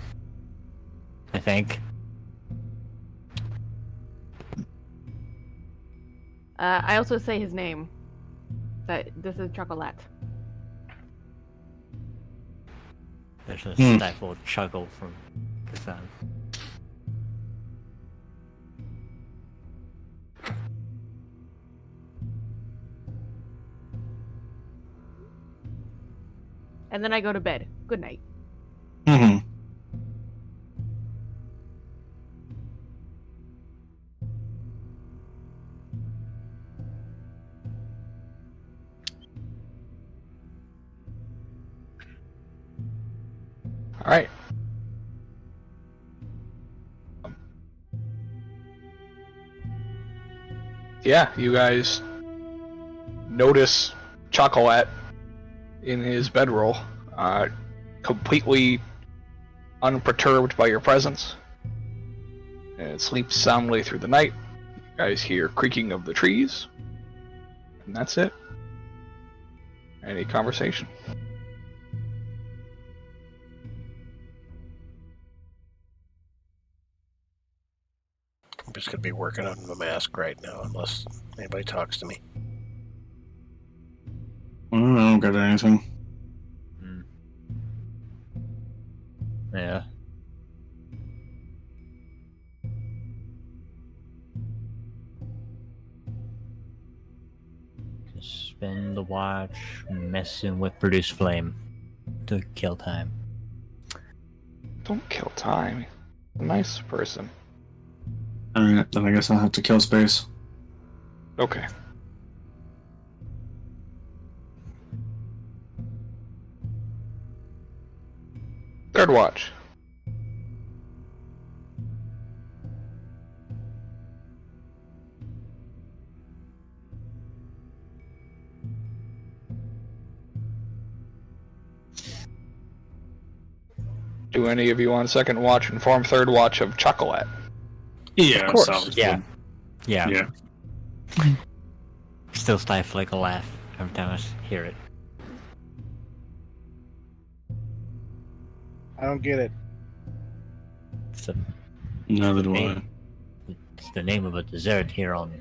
S7: I think.
S11: I also say his name. That this is Chocolate.
S7: There's a
S4: Hmm.
S7: stifled chuckle from the sound.
S11: And then I go to bed. Good night.
S4: Mm-hmm.
S3: All right. Yeah, you guys notice Chocolate in his bedroll, completely unperturbed by your presence, and sleeps soundly through the night. You guys hear creaking of the trees, and that's it. Any conversation?
S1: I'm just gonna be working on the mask right now, unless anybody talks to me.
S4: I don't got anything.
S7: Yeah. Just spend the watch messing with produce flame to kill time.
S3: Don't kill time. A nice person.
S4: Alright, then I guess I'll have to kill space.
S3: Okay. Third watch. Do any of you on second watch inform third watch of Chocolate?
S4: Yeah,
S1: Of course.
S4: sounds
S7: Yeah.
S4: good.
S7: Yeah.
S4: Yeah.
S7: Still stifling a laugh every time I hear it.
S6: I don't get it.
S7: It's, a,
S4: Neither do I.
S7: name. It's the name of a dessert here on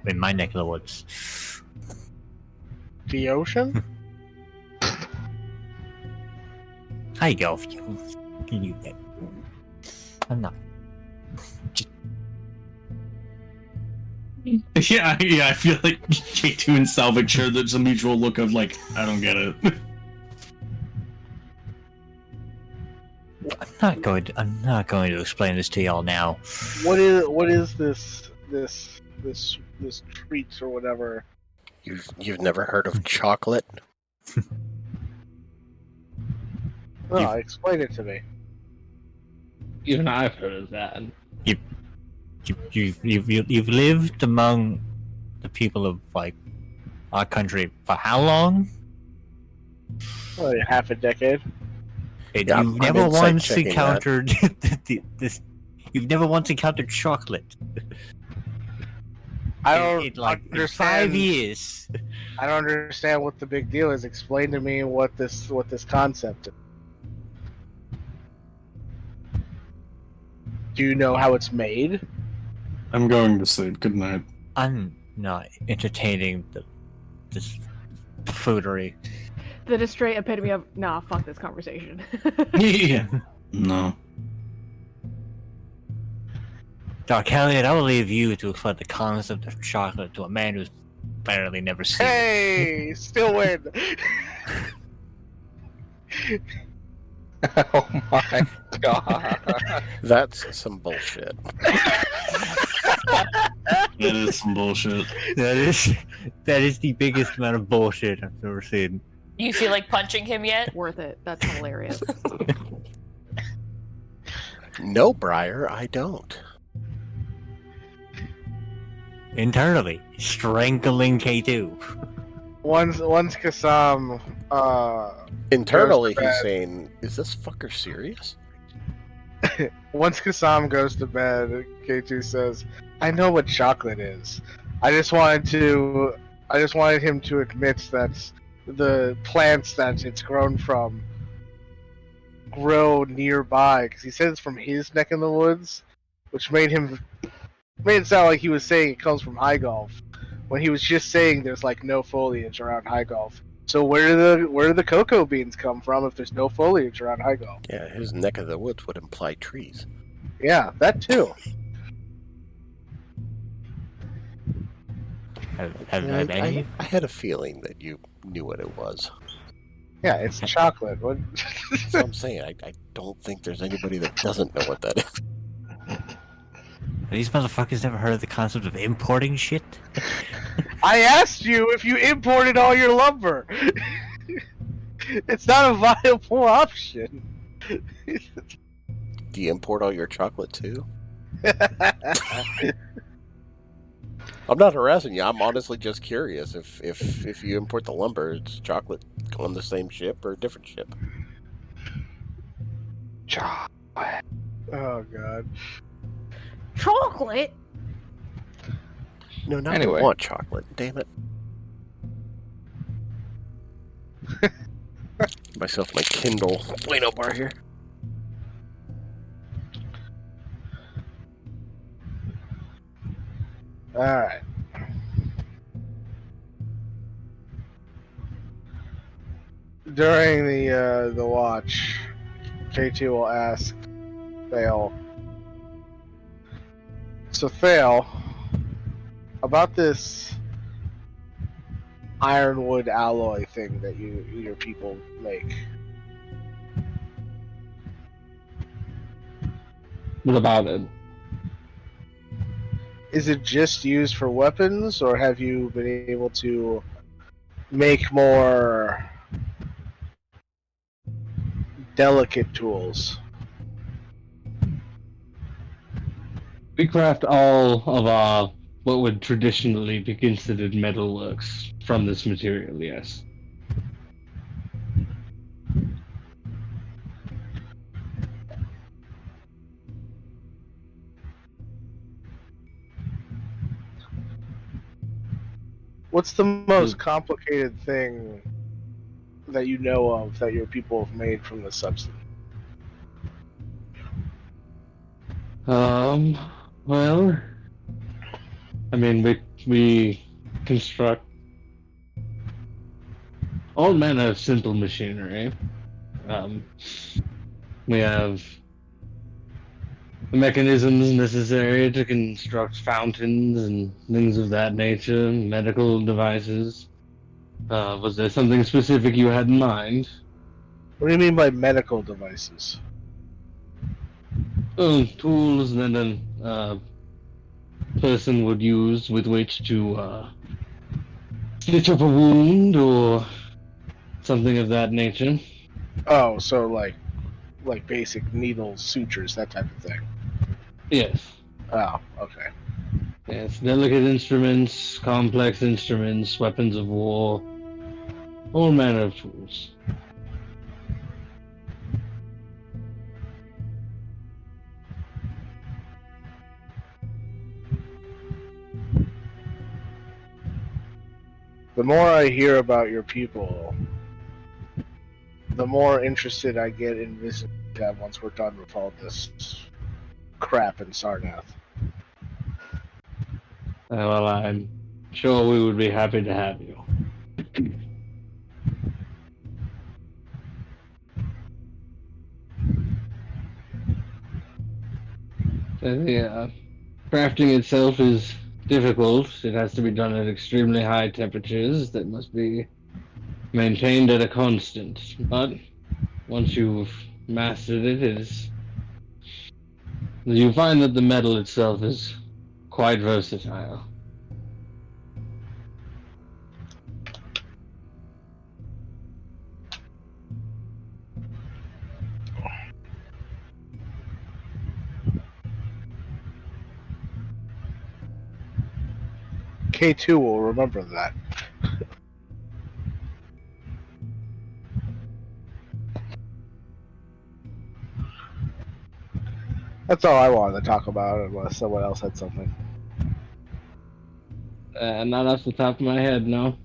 S7: in my neck of the woods.
S6: The ocean?
S7: I go. You, I'm not.
S4: Yeah, I feel like J2 and Salvik share there's a mutual look of like, I don't get it.
S7: I'm not going to explain this to y'all now.
S6: What is this treat or whatever?
S1: You've never heard of chocolate?
S6: No, explain it to me.
S5: Even I've heard of that.
S7: You've lived among the people of like our country for how long?
S6: Well, half a decade.
S7: And
S1: Yeah,
S7: you've
S1: I'm
S7: never
S1: insight
S7: once
S1: checking that.
S7: encountered this. You've never once encountered chocolate.
S6: I don't
S7: in 5
S6: understand.
S7: years.
S6: I don't understand what the big deal is. Explain to me what this concept is. Do you know how it's made?
S4: I'm going to sleep. Good night.
S7: I'm not entertaining this foodery.
S11: The just straight epitome of nah, fuck this conversation.
S4: Yeah. No.
S7: Doc Elliot, I will leave you to explain the concept of chocolate to a man who's apparently never seen it.
S6: Hey, still win.
S3: Oh my god.
S1: That's some bullshit.
S4: That is some bullshit.
S7: That is the biggest amount of bullshit I've ever seen.
S9: You feel like punching him yet?
S11: Worth it. That's hilarious.
S1: No, Briar, I don't.
S7: Internally, strangling K2.
S6: Once Kassam
S1: Internally,
S6: goes to
S1: he's
S6: bed.
S1: saying, "Is this fucker serious?"
S6: Once Kassam goes to bed, K2 says, "I know what chocolate is. I just wanted him to admit that the plants that it's grown from grow nearby, because he said it's from his neck in the woods, which made it sound like he was saying it comes from High Golf, when he was just saying there's like no foliage around High Golf. So where do the cocoa beans come from if there's no foliage around High Golf?
S1: Yeah, his neck of the woods would imply trees.
S6: Yeah, that too.
S1: I had a feeling that you knew what it was.
S6: Yeah, it's chocolate. What?
S1: That's what I'm saying. I don't think there's anybody that doesn't know what that is.
S7: These motherfuckers never heard of the concept of importing shit?
S6: I asked you if you imported all your lumber. It's not a viable option.
S1: Do you import all your chocolate too? I'm not harassing you. I'm honestly just curious if you import the lumber, it's chocolate on the same ship or a different ship.
S3: Chocolate.
S6: Oh god.
S11: Chocolate?
S1: No, not
S3: Anyway.
S1: I want chocolate. Damn it. Myself my Kindle Plano bar here.
S6: Alright. During the watch, K2 will ask Thale. So Thale, about this ironwood alloy thing that your people make.
S5: What about it?
S6: Is it just used for weapons, or have you been able to make more delicate tools?
S5: We craft all of our what would traditionally be considered metalworks from this material, yes.
S6: What's the most complicated thing that you know of that your people have made from this substance?
S5: Well, I mean, we construct all manner of simple machinery. We have the mechanisms necessary to construct fountains and things of that nature, medical devices. Was there something specific you had in mind?
S6: What do you mean by medical devices?
S5: Tools that a person would use with which to stitch up a wound or something of that nature.
S6: Oh, so like basic needles, sutures, that type of thing.
S5: Yes.
S6: Oh, okay.
S5: Yes, delicate instruments, complex instruments, weapons of war. all manner of tools.
S6: The more I hear about your people, the more interested I get in visiting them once we're done with all this crap in Sarnath.
S5: Well, I'm sure we would be happy to have you. The crafting itself is difficult. It has to be done at extremely high temperatures that must be maintained at a constant. But once you've mastered it, you find that the metal itself is quite versatile.
S6: K2 will remember that. That's all I wanted to talk about, unless someone else had something.
S5: Not off the top of my head, no.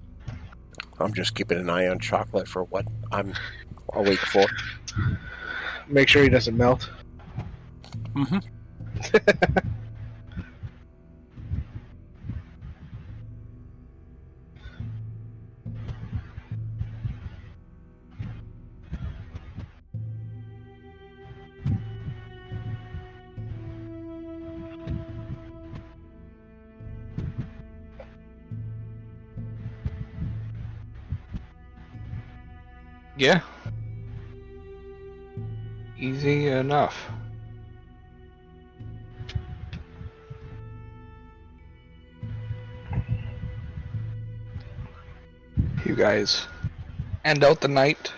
S1: I'm just keeping an eye on chocolate for what I'm awake for.
S6: Make sure he doesn't melt.
S1: Mm-hmm.
S3: Yeah. Easy enough. You guys end out the night,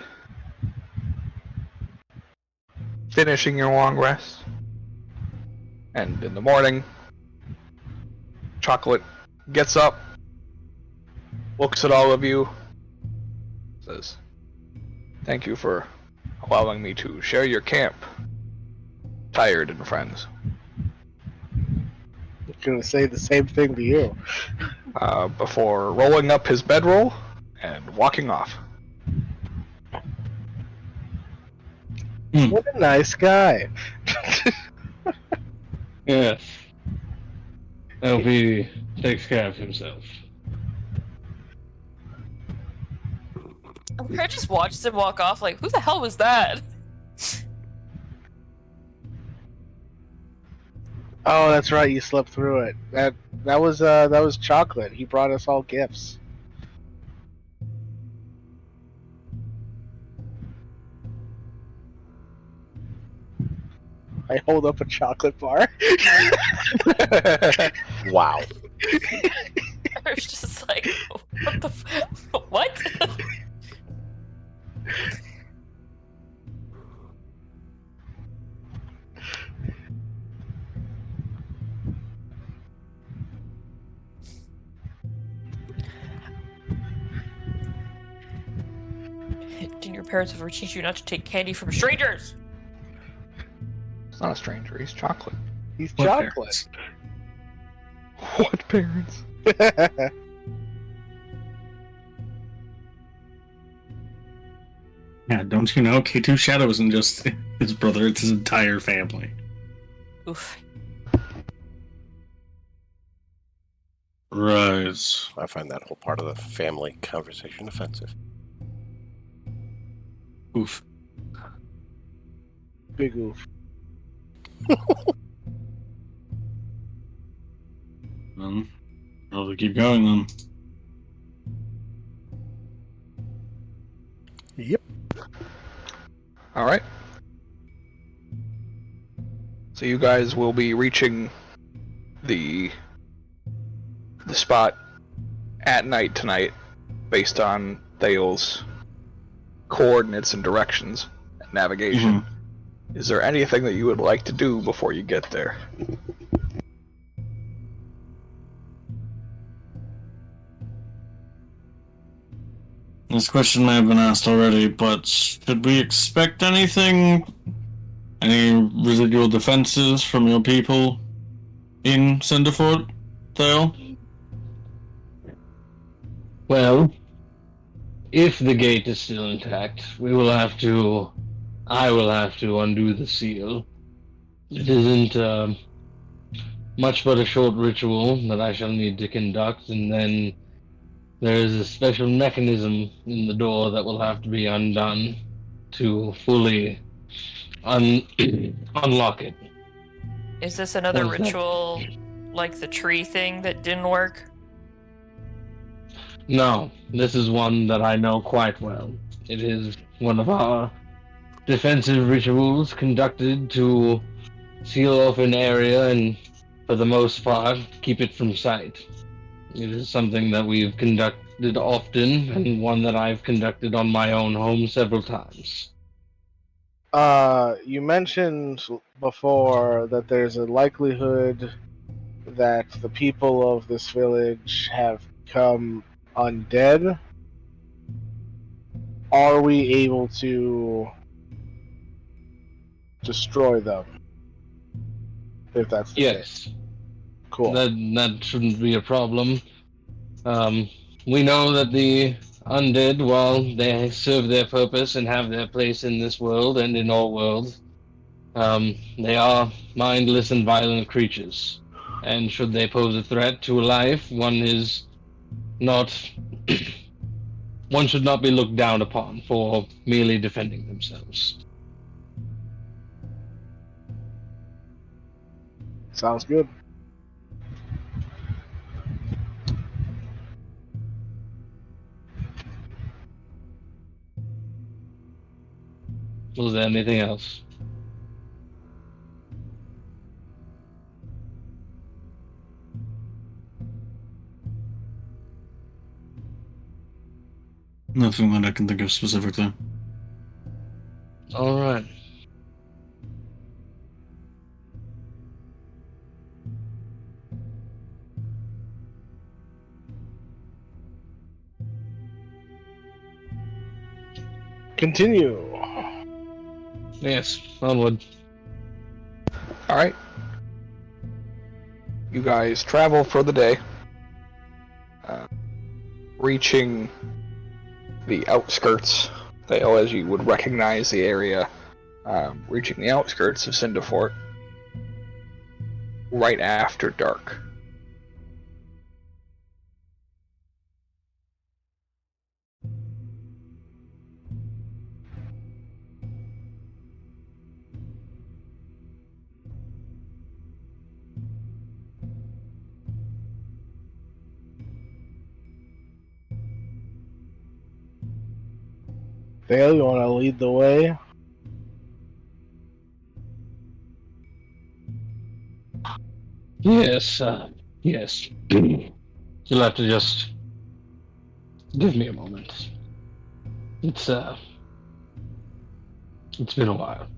S3: finishing your long rest, and in the morning, Chocolate gets up, looks at all of you, says, "Thank you for allowing me to share your camp, Tired and friends."
S6: I'm gonna say the same thing to you.
S3: Before rolling up his bedroll and walking off.
S6: What a nice guy.
S5: Yes. I hope he takes care of himself.
S9: I just watched him walk off like, who the hell was that?
S6: Oh, that's right. You slept through it. That was Chocolate. He brought us all gifts. I hold up a chocolate bar.
S1: Wow.
S9: I was just like, what the what? Didn't your parents ever teach you not to take candy from strangers?
S3: He's not a stranger, he's Chocolate.
S6: He's
S4: What
S6: Chocolate.
S3: What parents?
S4: Yeah, don't you know? K2 Shadow isn't just his brother, it's his entire family.
S9: Oof.
S4: Right.
S1: I find that whole part of the family conversation offensive.
S4: Oof.
S6: Big oof.
S4: I'll keep going then.
S1: Yep.
S3: Alright. So you guys will be reaching the spot at night tonight based on Thale's coordinates and directions and navigation. Is there anything that you would like to do before you get there?
S4: This question may have been asked already, but should we expect anything? Any residual defenses from your people in Cinderfort, Thale?
S5: Well, if the gate is still intact, I will have to undo the seal. It isn't much but a short ritual that I shall need to conduct, and then there is a special mechanism in the door that will have to be undone to fully unlock it.
S9: Is this another
S5: What is that?
S9: ritual like the tree thing that didn't work?
S5: No, this is one that I know quite well. It is one of our defensive rituals conducted to seal off an area and, for the most part, keep it from sight. It is something that we've conducted often, and one that I've conducted on my own home several times.
S6: You mentioned before that there's a likelihood that the people of this village have become undead. Are we able to destroy them? If that's the case.
S5: Yes,
S6: Cool.
S5: that shouldn't be a problem. We know that the undead, while they serve their purpose and have their place in this world and in all worlds, they are mindless and violent creatures. And should they pose a threat to life, one should not be looked down upon for merely defending themselves.
S6: Sounds good.
S5: Was there anything else?
S4: Nothing that I can think of specifically.
S5: All right.
S6: Continue.
S5: Yes, onward.
S3: All right. You guys travel for the day, reaching the outskirts. As you would recognize the area, reaching the outskirts of Cinderfort right after dark.
S6: Dale, you want to lead the way?
S5: Yes, yes. You'll have to just give me a moment. It's been a while.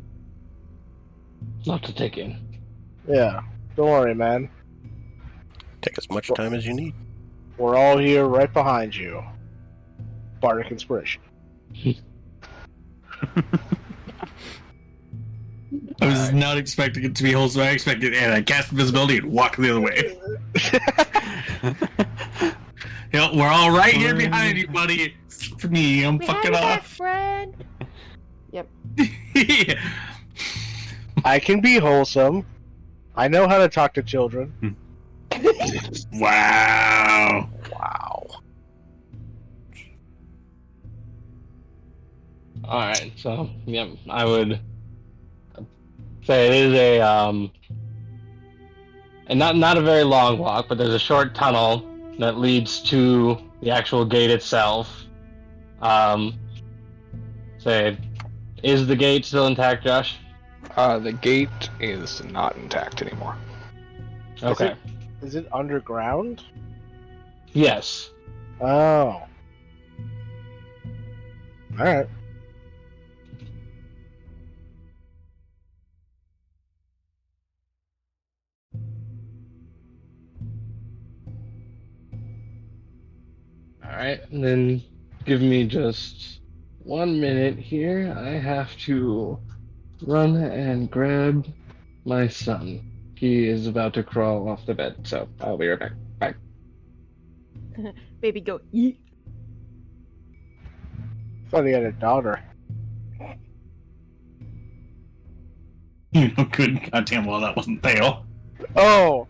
S5: Lot to take in.
S6: Yeah. Don't worry, man.
S1: Take as much time as you need.
S6: We're all here right behind you. Bardic Inspiration.
S4: I was not expecting it to be wholesome. I expected I cast invisibility and walk the other way. We're all right here behind you, buddy. It's for me, I'm fucking off.
S2: Friend. Yep.
S4: Yeah.
S6: I can be wholesome. I know how to talk to children.
S4: Wow.
S1: Wow.
S5: Alright, so, yeah, I would say it is and not a very long walk, but there's a short tunnel that leads to the actual gate itself. Is the gate still intact, Josh?
S3: The gate is not intact anymore.
S5: Okay.
S6: Is it underground?
S5: Yes.
S6: Oh. Alright.
S5: Alright, and then Give me just 1 minute here. I have to run and grab my son. He is about to crawl off the bed, so I'll be right back. Bye.
S2: Baby, go eat.
S6: Thought he had a daughter.
S4: You know, good goddamn well that wasn't Thale.
S6: Oh!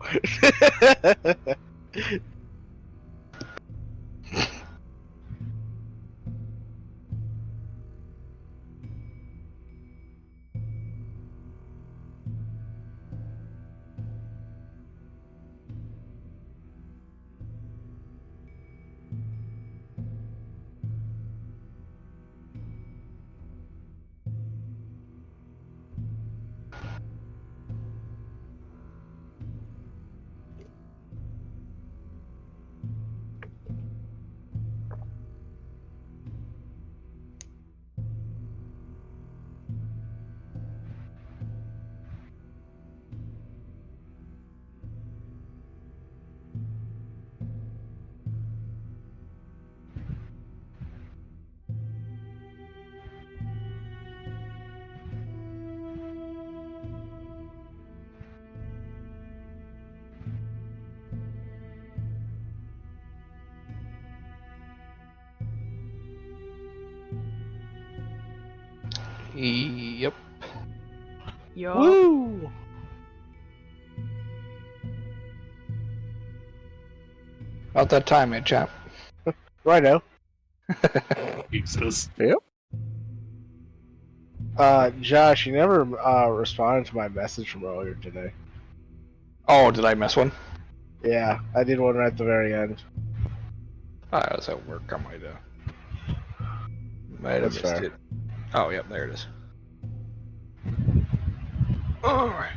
S3: Yep.
S2: Yo.
S6: Woo!
S3: About that time, man, chap.
S6: Righto.
S4: Jesus.
S1: Yep.
S6: Josh, you never responded to my message from earlier today.
S3: Oh, did I miss one?
S6: Yeah, I did one right at the very end.
S3: I was at work. I might have
S6: That's
S3: missed
S6: fair.
S3: it. Oh, yep, there it is. Alright.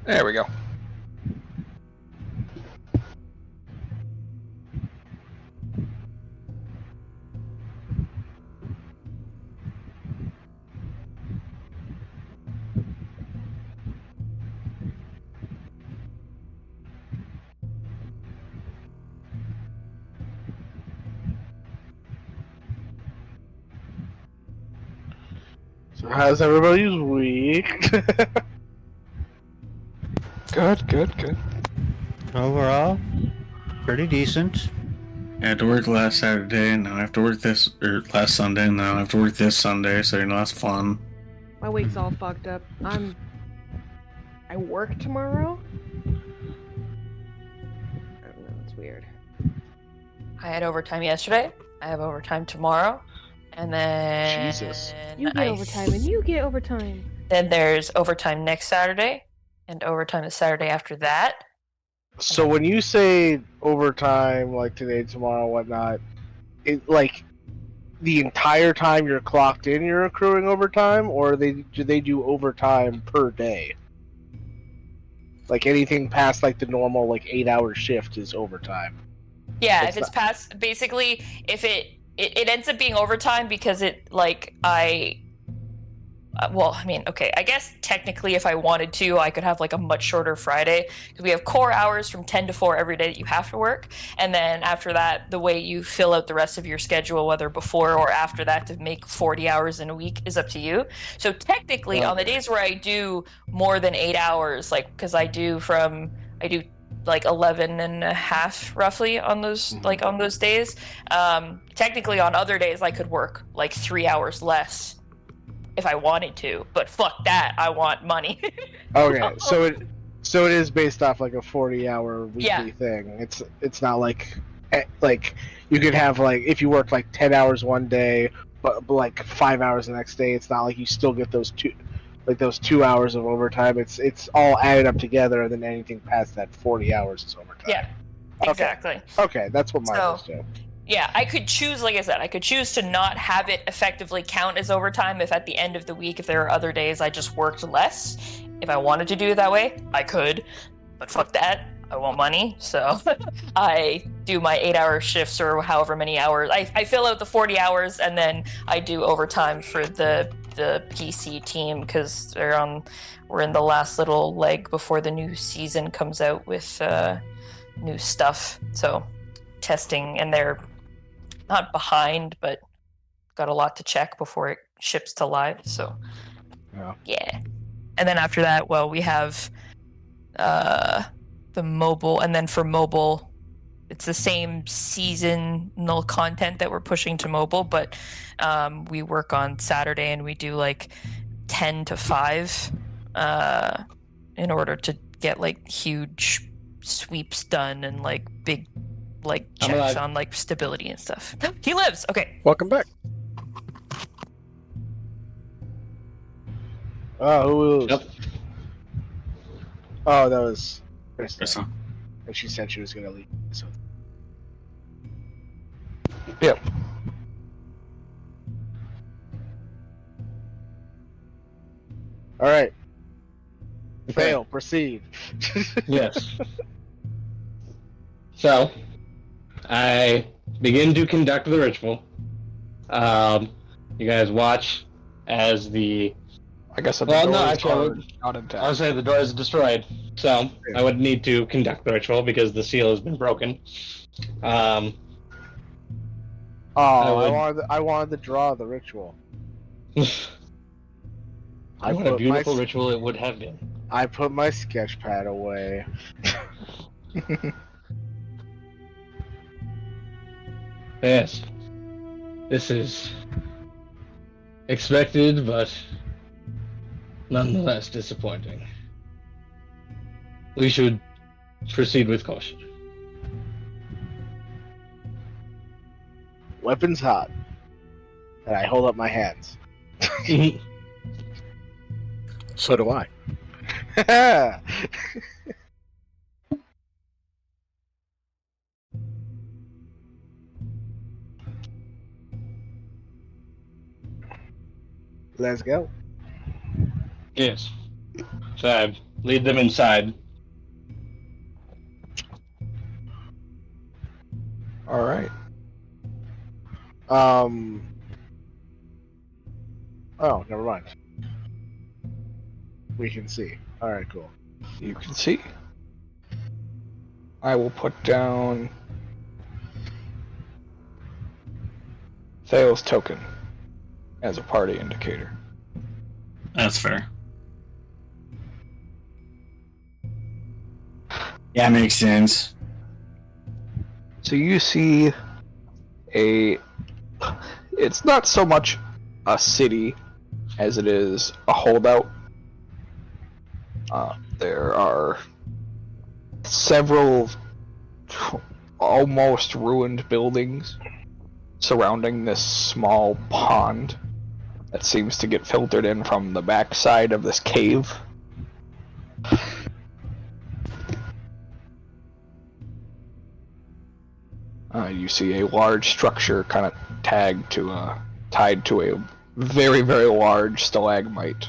S3: There we go.
S6: So how's everybody's week?
S3: Good.
S7: Overall, pretty decent.
S4: I had to work last Saturday, and now I have to work last Sunday, and now I have to work this Sunday, so that's fun.
S2: My week's all fucked up. I work tomorrow? I don't know, it's weird.
S9: I had overtime yesterday. I have overtime tomorrow. And then...
S6: Jesus.
S2: You get overtime and you get overtime.
S9: Then there's overtime next Saturday. And overtime the Saturday after that.
S6: So when you say overtime, like today, tomorrow, whatnot, it like the entire time you're clocked in, you're accruing overtime, or do they do overtime per day? Like anything past like the normal like 8-hour shift is overtime.
S9: Yeah, if it's past, basically, if it ends up being overtime because it like well, I mean, okay, I guess technically if I wanted to, I could have like a much shorter Friday because we have core hours from 10 to 4 every day that you have to work. And then after that, the way you fill out the rest of your schedule, whether before or after that to make 40 hours in a week is up to you. So technically on the days where I do more than 8 hours, like, because I do like 11 and a half roughly on those like on those days. Technically on other days I could work like 3 hours less if I wanted to, but fuck that, I want money.
S6: Okay, so it is based off like a 40-hour weekly thing. It's not like you could have like if you work like 10 hours one day but like 5 hours the next day, it's not like you still get those 2 hours of overtime. It's all added up together, and then anything past that 40 hours is overtime.
S9: Yeah, exactly.
S6: Okay, that's what mine is too.
S9: Yeah, I could choose, like I said, I could choose to not have it effectively count as overtime if at the end of the week, if there are other days I just worked less. If I wanted to do it that way, I could. But fuck that. I want money, so I do my 8-hour shifts or however many hours. I fill out the 40 hours and then I do overtime for the PC team because we're in the last little leg before the new season comes out with new stuff. So testing, and they're not behind, but got a lot to check before it ships to live. So yeah. And then after that, well, we have the mobile, and then for mobile it's the same seasonal content that we're pushing to mobile, but we work on Saturday and we do like 10 to 5 in order to get like huge sweeps done and like big like checks on like stability and stuff. He lives. Okay.
S1: Welcome back.
S6: Oh,
S5: Yep.
S6: Oh, that was Krista.
S4: Krista.
S6: And she said she was going to leave. So.
S3: Yep.
S6: All right. Fail. Proceed.
S5: Yes. So, I begin to conduct the ritual. You guys watch as the...
S3: I guess
S5: Well, no, actually,
S3: not intact.
S5: I would say the door is destroyed. So, I would need to conduct the ritual because the seal has been broken.
S6: I wanted to draw the ritual.
S5: What a beautiful ritual it would have been.
S6: I put my sketch pad away.
S5: Yes. This is expected, but nonetheless disappointing. We should proceed with caution.
S6: Weapons hot. And I hold up my hands.
S1: So do I. Let's go.
S5: Yes. So I lead them inside.
S3: All right.
S6: Oh, never mind. We can see. All right, cool.
S3: You can see. I will put down Thale's token as a party indicator.
S4: That's fair.
S12: Yeah, makes sense.
S3: So you see it's not so much a city as it is a holdout. There are several almost ruined buildings surrounding this small pond that seems to get filtered in from the backside of this cave. You see a large structure kind of tied to a very, very large stalagmite.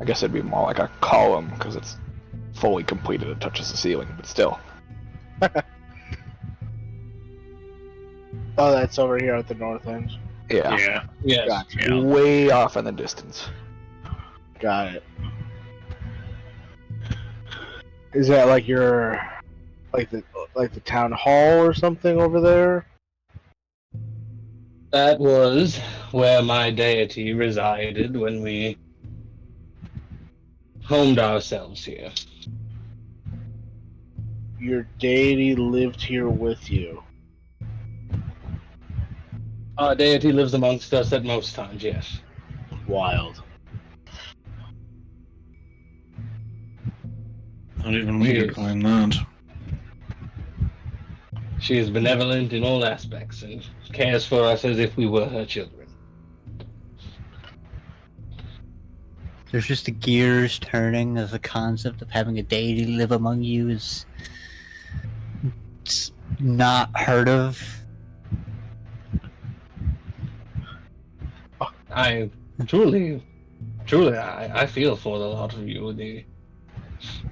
S3: I guess it'd be more like a column because it's fully completed. It touches the ceiling, but still.
S6: Oh, that's over here at the north end.
S3: Yeah.
S4: Yeah.
S5: Yes.
S6: Gotcha.
S4: Yeah.
S3: Way off in the distance.
S6: Got it. Is that like your, like the town hall or something over there?
S5: That was where my deity resided when we homed ourselves here.
S6: Your deity lived here with you.
S5: Our deity lives amongst us at most times, yes.
S6: Wild.
S4: Not even we could claim that.
S5: She is benevolent in all aspects and cares for us as if we were her children.
S7: There's just the gears turning of the concept of having a deity live among you is it's not heard of.
S5: I truly, I feel for the lot of you. The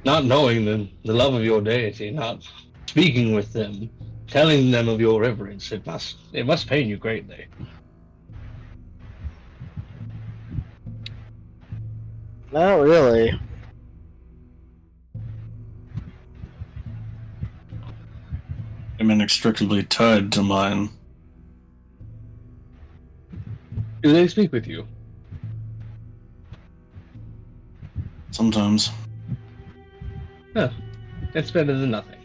S5: not knowing the love of your deity, not speaking with them, telling them of your reverence, it must pain you greatly.
S6: Not really.
S4: I'm inextricably tied to mine.
S5: Do they speak with you?
S4: Sometimes.
S5: Huh. It's better than nothing.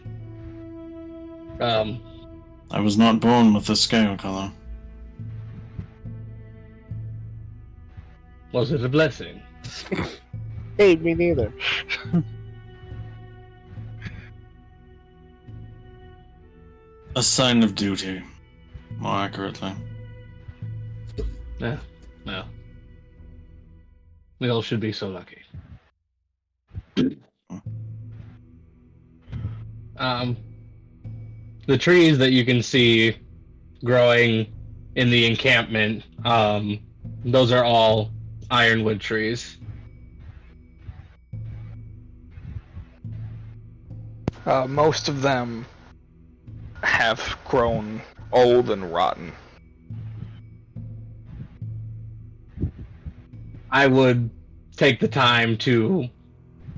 S4: I was not born with this scale color.
S5: Was it a blessing?
S6: Hey, me neither.
S4: A sign of duty, more accurately.
S5: Yeah, no. We all should be so lucky. The trees that you can see growing in the encampment, those are all ironwood trees.
S3: Most of them have grown old and rotten.
S5: I would take the time to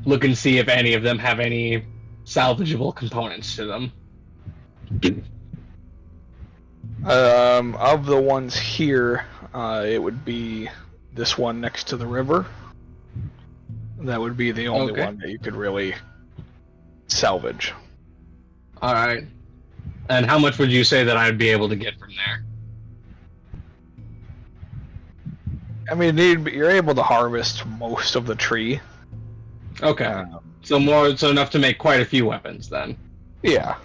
S5: look and see if any of them have any salvageable components to them.
S3: Of the ones here, it would be this one next to the river. That would be the only one that you could really salvage.
S5: Alright. And how much would you say that I'd be able to get from there?
S3: I mean, you're able to harvest most of the tree.
S5: Okay. So enough to make quite a few weapons then.
S3: Yeah.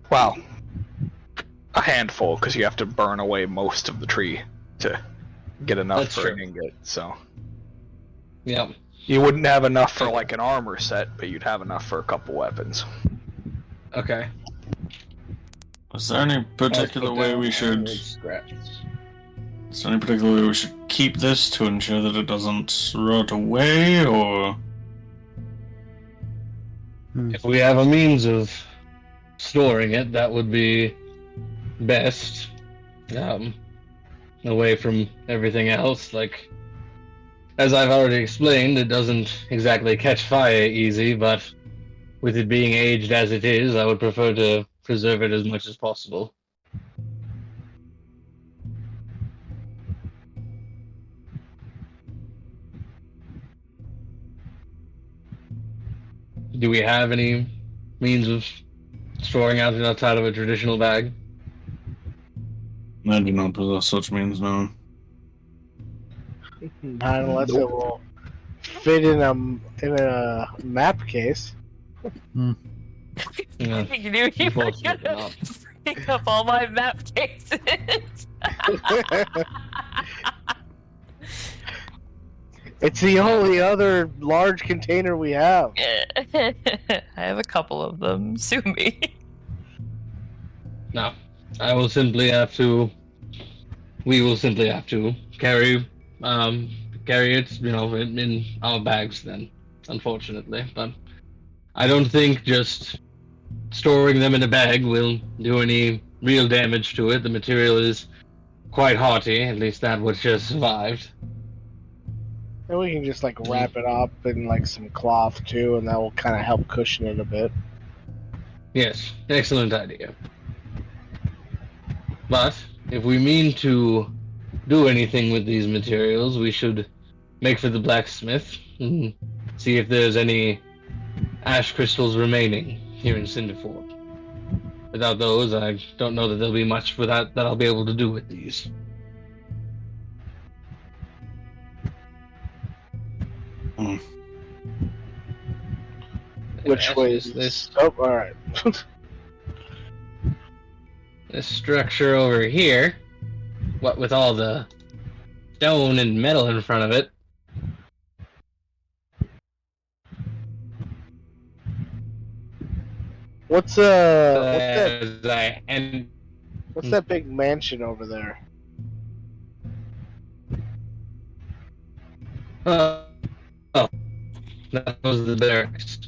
S3: Well, a handful, because you have to burn away most of the tree to get enough
S5: That's
S3: for
S5: true.
S3: an ingot, so.
S5: Yep.
S3: You wouldn't have enough for like an armor set, but you'd have enough for a couple weapons.
S5: Okay.
S4: Is there any particular way we should... Is there any particular way we should keep this to ensure that it doesn't rot away, or...
S5: If we have a means of storing it, that would be best. Away from everything else. Like, as I've already explained, it doesn't exactly catch fire easy, but with it being aged as it is, I would prefer to preserve it as much as possible. Do we have any means of storing it outside of a traditional bag?
S4: I do not possess such means, no.
S6: Not unless it will fit in a map case.
S5: Yeah,
S9: You knew you were gonna bring up all my map cases.
S6: It's the only other large container we have.
S9: I have a couple of them. Sue me.
S5: No, I will simply have to. We will simply have to carry it, in our bags then, unfortunately. But I don't think just storing them in a bag will do any real damage to it. The material is quite hearty, at least that which has survived.
S6: And we can just wrap it up in some cloth too, and that will kind of help cushion it a bit.
S5: Yes, excellent idea. But if we mean to do anything with these materials, we should make for the blacksmith and see if there's any ash crystals remaining here in Cinderford. Without those, I don't know that there'll be much for that I'll be able to do with these.
S6: Which way is this? Oh, alright.
S5: This structure over here, what with all the stone and metal in front of it.
S6: What's
S5: As I
S6: what's that big mansion over there?
S5: Oh, that was the barracks.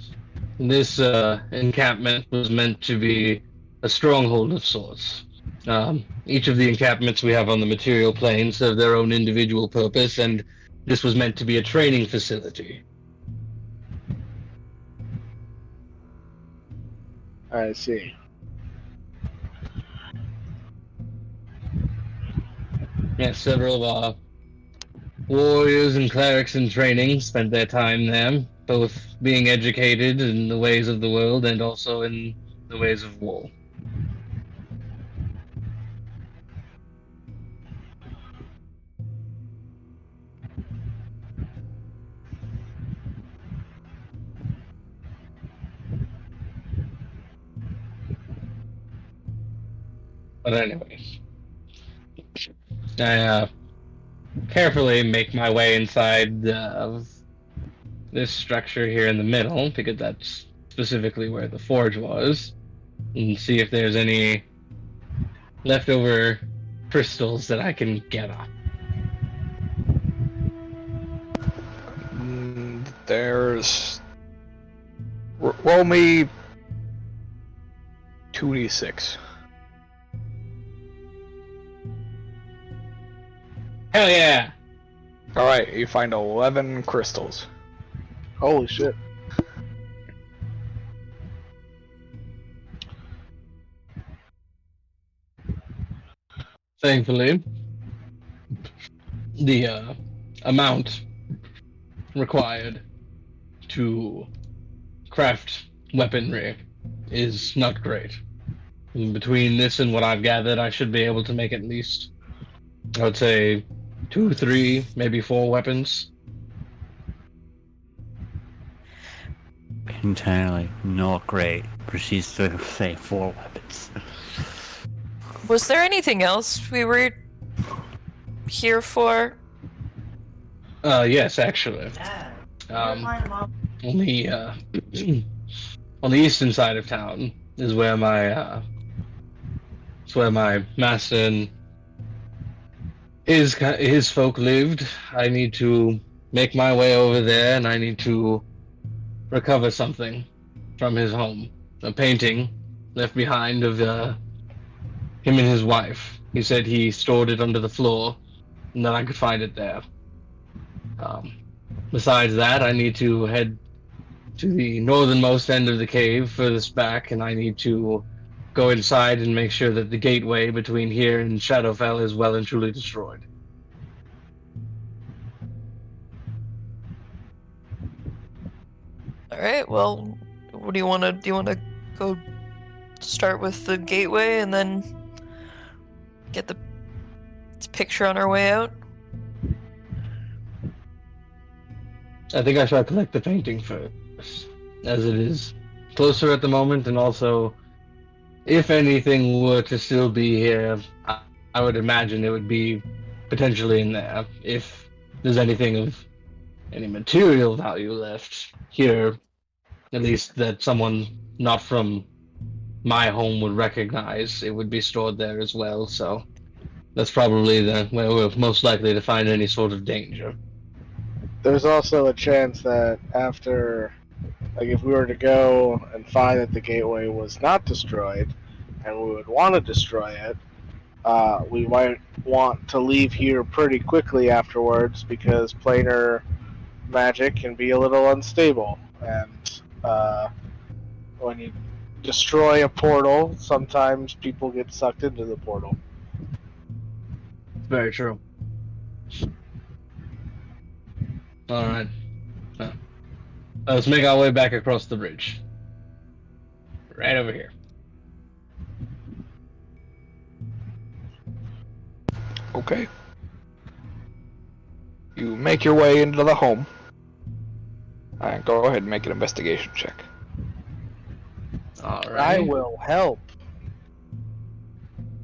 S5: This encampment was meant to be a stronghold of sorts. Each of the encampments we have on the material plane serve their own individual purpose, and this was meant to be a training facility.
S6: I see.
S5: Yes, several of our warriors and clerics in training spent their time there, both being educated in the ways of the world and also in the ways of war. But anyways, I carefully make my way inside of this structure here in the middle, because that's specifically where the forge was, and see if there's any leftover crystals that I can get off.
S3: There's... Roll me 2d6.
S5: Hell yeah!
S3: Alright, you find 11 crystals.
S6: Holy shit.
S5: Thankfully, the amount required to craft weaponry is not great. And between this and what I've gathered, I should be able to make at least, I would say, 2, 3, maybe 4 weapons.
S7: Entirely not great. Proceeds to say 4 weapons.
S9: Was there anything else we were here for?
S5: Yes, actually. On the on the eastern side of town is where my master and his folk lived. I need to make my way over there, and I need to recover something from his home. A painting left behind of him and his wife. He said he stored it under the floor, and that I could find it there. Besides that, I need to head to the northernmost end of the cave, furthest back, and I need to go inside and make sure that the gateway between here and Shadowfell is well and truly destroyed.
S9: Alright, well, what do you want to... Do you want to go start with the gateway and then get the picture on our way out?
S5: I think I shall collect the painting first, as it is closer at the moment, and also, if anything were to still be here, I would imagine it would be potentially in there. If there's anything of any material value left here, at least that someone not from my home would recognize, it would be stored there as well, so that's probably where we're most likely to find any sort of danger.
S6: There's also a chance that after, like, if we were to go and find that the gateway was not destroyed, and we would want to destroy it, we might want to leave here pretty quickly afterwards, because planar magic can be a little unstable, and when you destroy a portal, sometimes people get sucked into the portal.
S5: Very true. Alright. Let's make our way back across the bridge. Right over here.
S3: Okay. You make your way into the home. Go ahead and make an investigation check.
S5: Alright.
S6: I will help.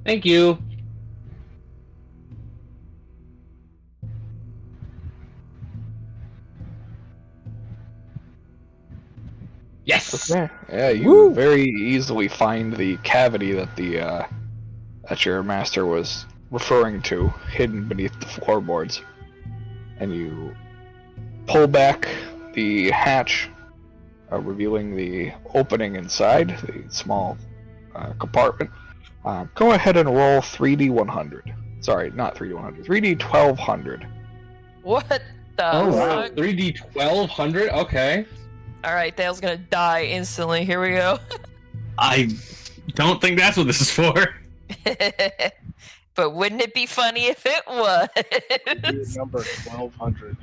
S5: Thank you.
S3: Okay. Yeah, you very easily find the cavity that that your master was referring to, hidden beneath the floorboards, and you pull back the hatch, revealing the opening inside the small compartment. Go ahead and roll 3d100. Sorry, not 3d100. 3d1200.
S9: What the fuck?
S5: 3d1200. Okay.
S9: All right, Dale's gonna die instantly. Here we go.
S4: I don't think that's what this is for.
S9: But wouldn't it be funny if it was?
S6: Number 1200.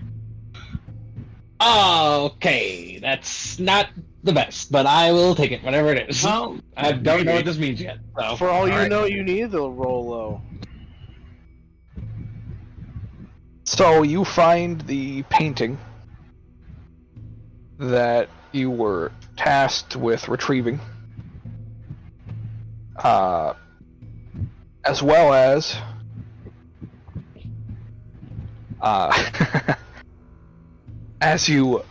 S5: Okay, that's not the best, but I will take it, whatever it is.
S4: Well,
S5: I don't know what this means yet. So.
S6: For all you know, you need to roll low.
S3: So you find the painting that you were tasked with retrieving, as well as as you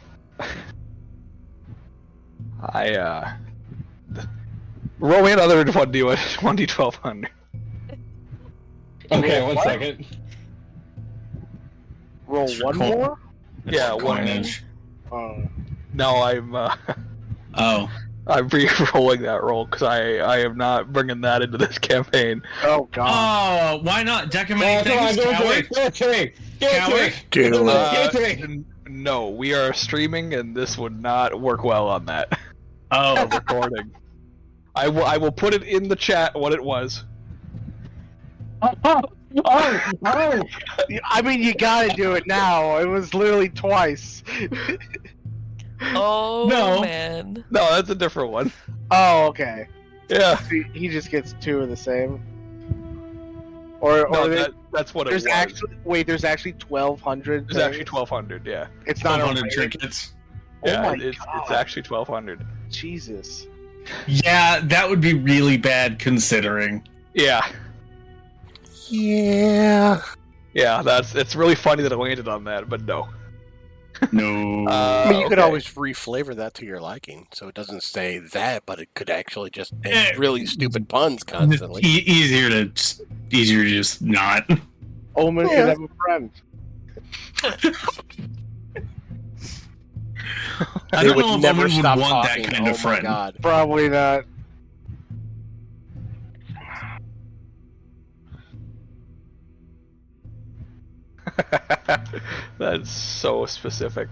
S3: roll me another 1d1200.
S5: Okay,
S6: Roll
S5: one second.
S6: Roll one more?
S3: Yeah, one.
S4: Coinage.
S3: No, I'm re-rolling that roll because I am not bringing that into this campaign.
S6: Oh god.
S4: Oh, why not? Deck of many things, coward.
S5: Give it to me. Give it to me.
S1: Do it.
S5: Give it to me.
S3: No, we are streaming, and this would not work well on that.
S4: Oh,
S3: Recording. I will put it in the chat what it was.
S6: I mean, you gotta do it now. It was literally twice.
S9: Oh
S4: No.
S9: man.
S3: No, that's a different one.
S6: Oh, okay.
S3: Yeah.
S6: He just gets two of the same. Or
S3: No, that's what it
S6: there's
S3: was.
S6: there's actually 1200.
S3: There's actually 1200. Yeah.
S6: It's not
S4: 100
S6: a
S4: trinkets.
S6: Oh
S3: Yeah,
S6: my
S3: it's
S6: god.
S3: actually 1200.
S6: Jesus.
S4: Yeah, that would be really bad considering.
S3: Yeah.
S1: Yeah.
S3: Yeah, it's really funny that I landed on that, but no.
S4: No.
S1: I mean, you could
S3: Okay.
S1: always reflavor that to your liking, so it doesn't say that, but it could actually just make really stupid puns constantly.
S4: Easier to just not.
S6: Omen
S1: Yeah.
S6: could have a friend.
S4: I
S1: They
S4: don't
S1: would
S4: know if
S1: never
S4: Owen would
S1: stop
S4: want
S1: talking.
S4: that kind
S1: Oh
S4: of
S1: my
S4: friend.
S1: god.
S6: Probably not.
S3: That's so specific.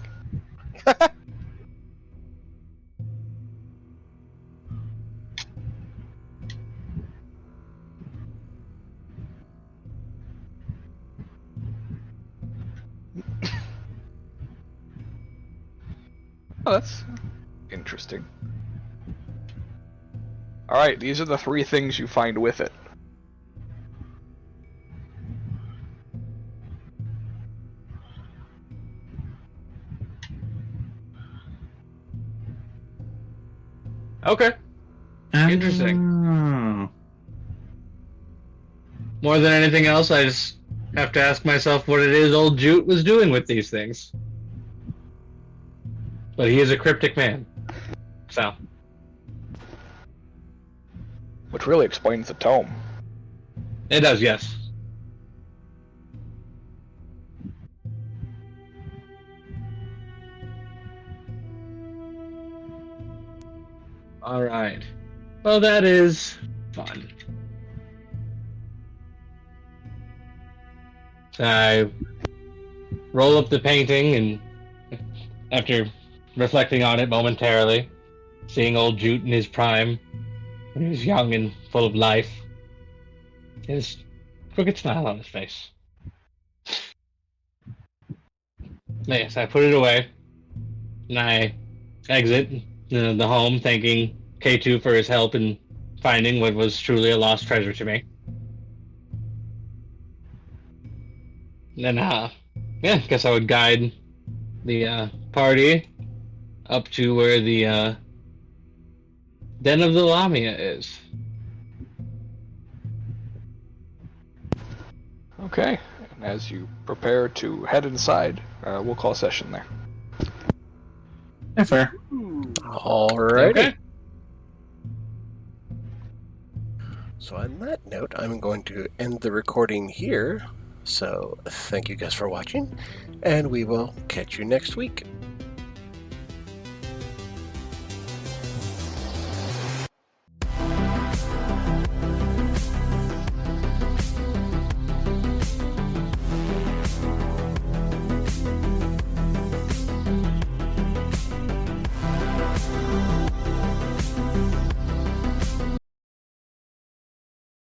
S3: Oh, that's interesting. Alright, these are the three things you find with it.
S5: Okay. Interesting. More than anything else, I just have to ask myself what it is old Jute was doing with these things. But he is a cryptic man. So.
S3: Which really explains the tome.
S5: It does, yes. Alright. Well, that is fun. I roll up the painting, and after reflecting on it momentarily, seeing old Jute in his prime, when he was young and full of life, his crooked smile on his face. Yes, I put it away, and I exit the home, thanking K2 for his help in finding what was truly a lost treasure to me. And then, guess I would guide the party up to where the Den of the Lamia is.
S3: Okay, and as you prepare to head inside, we'll call a session there.
S4: Yeah, fair.
S1: Alrighty.
S5: Okay.
S1: So on that note, I'm going to end the recording here. So thank you guys for watching, and we will catch you next week.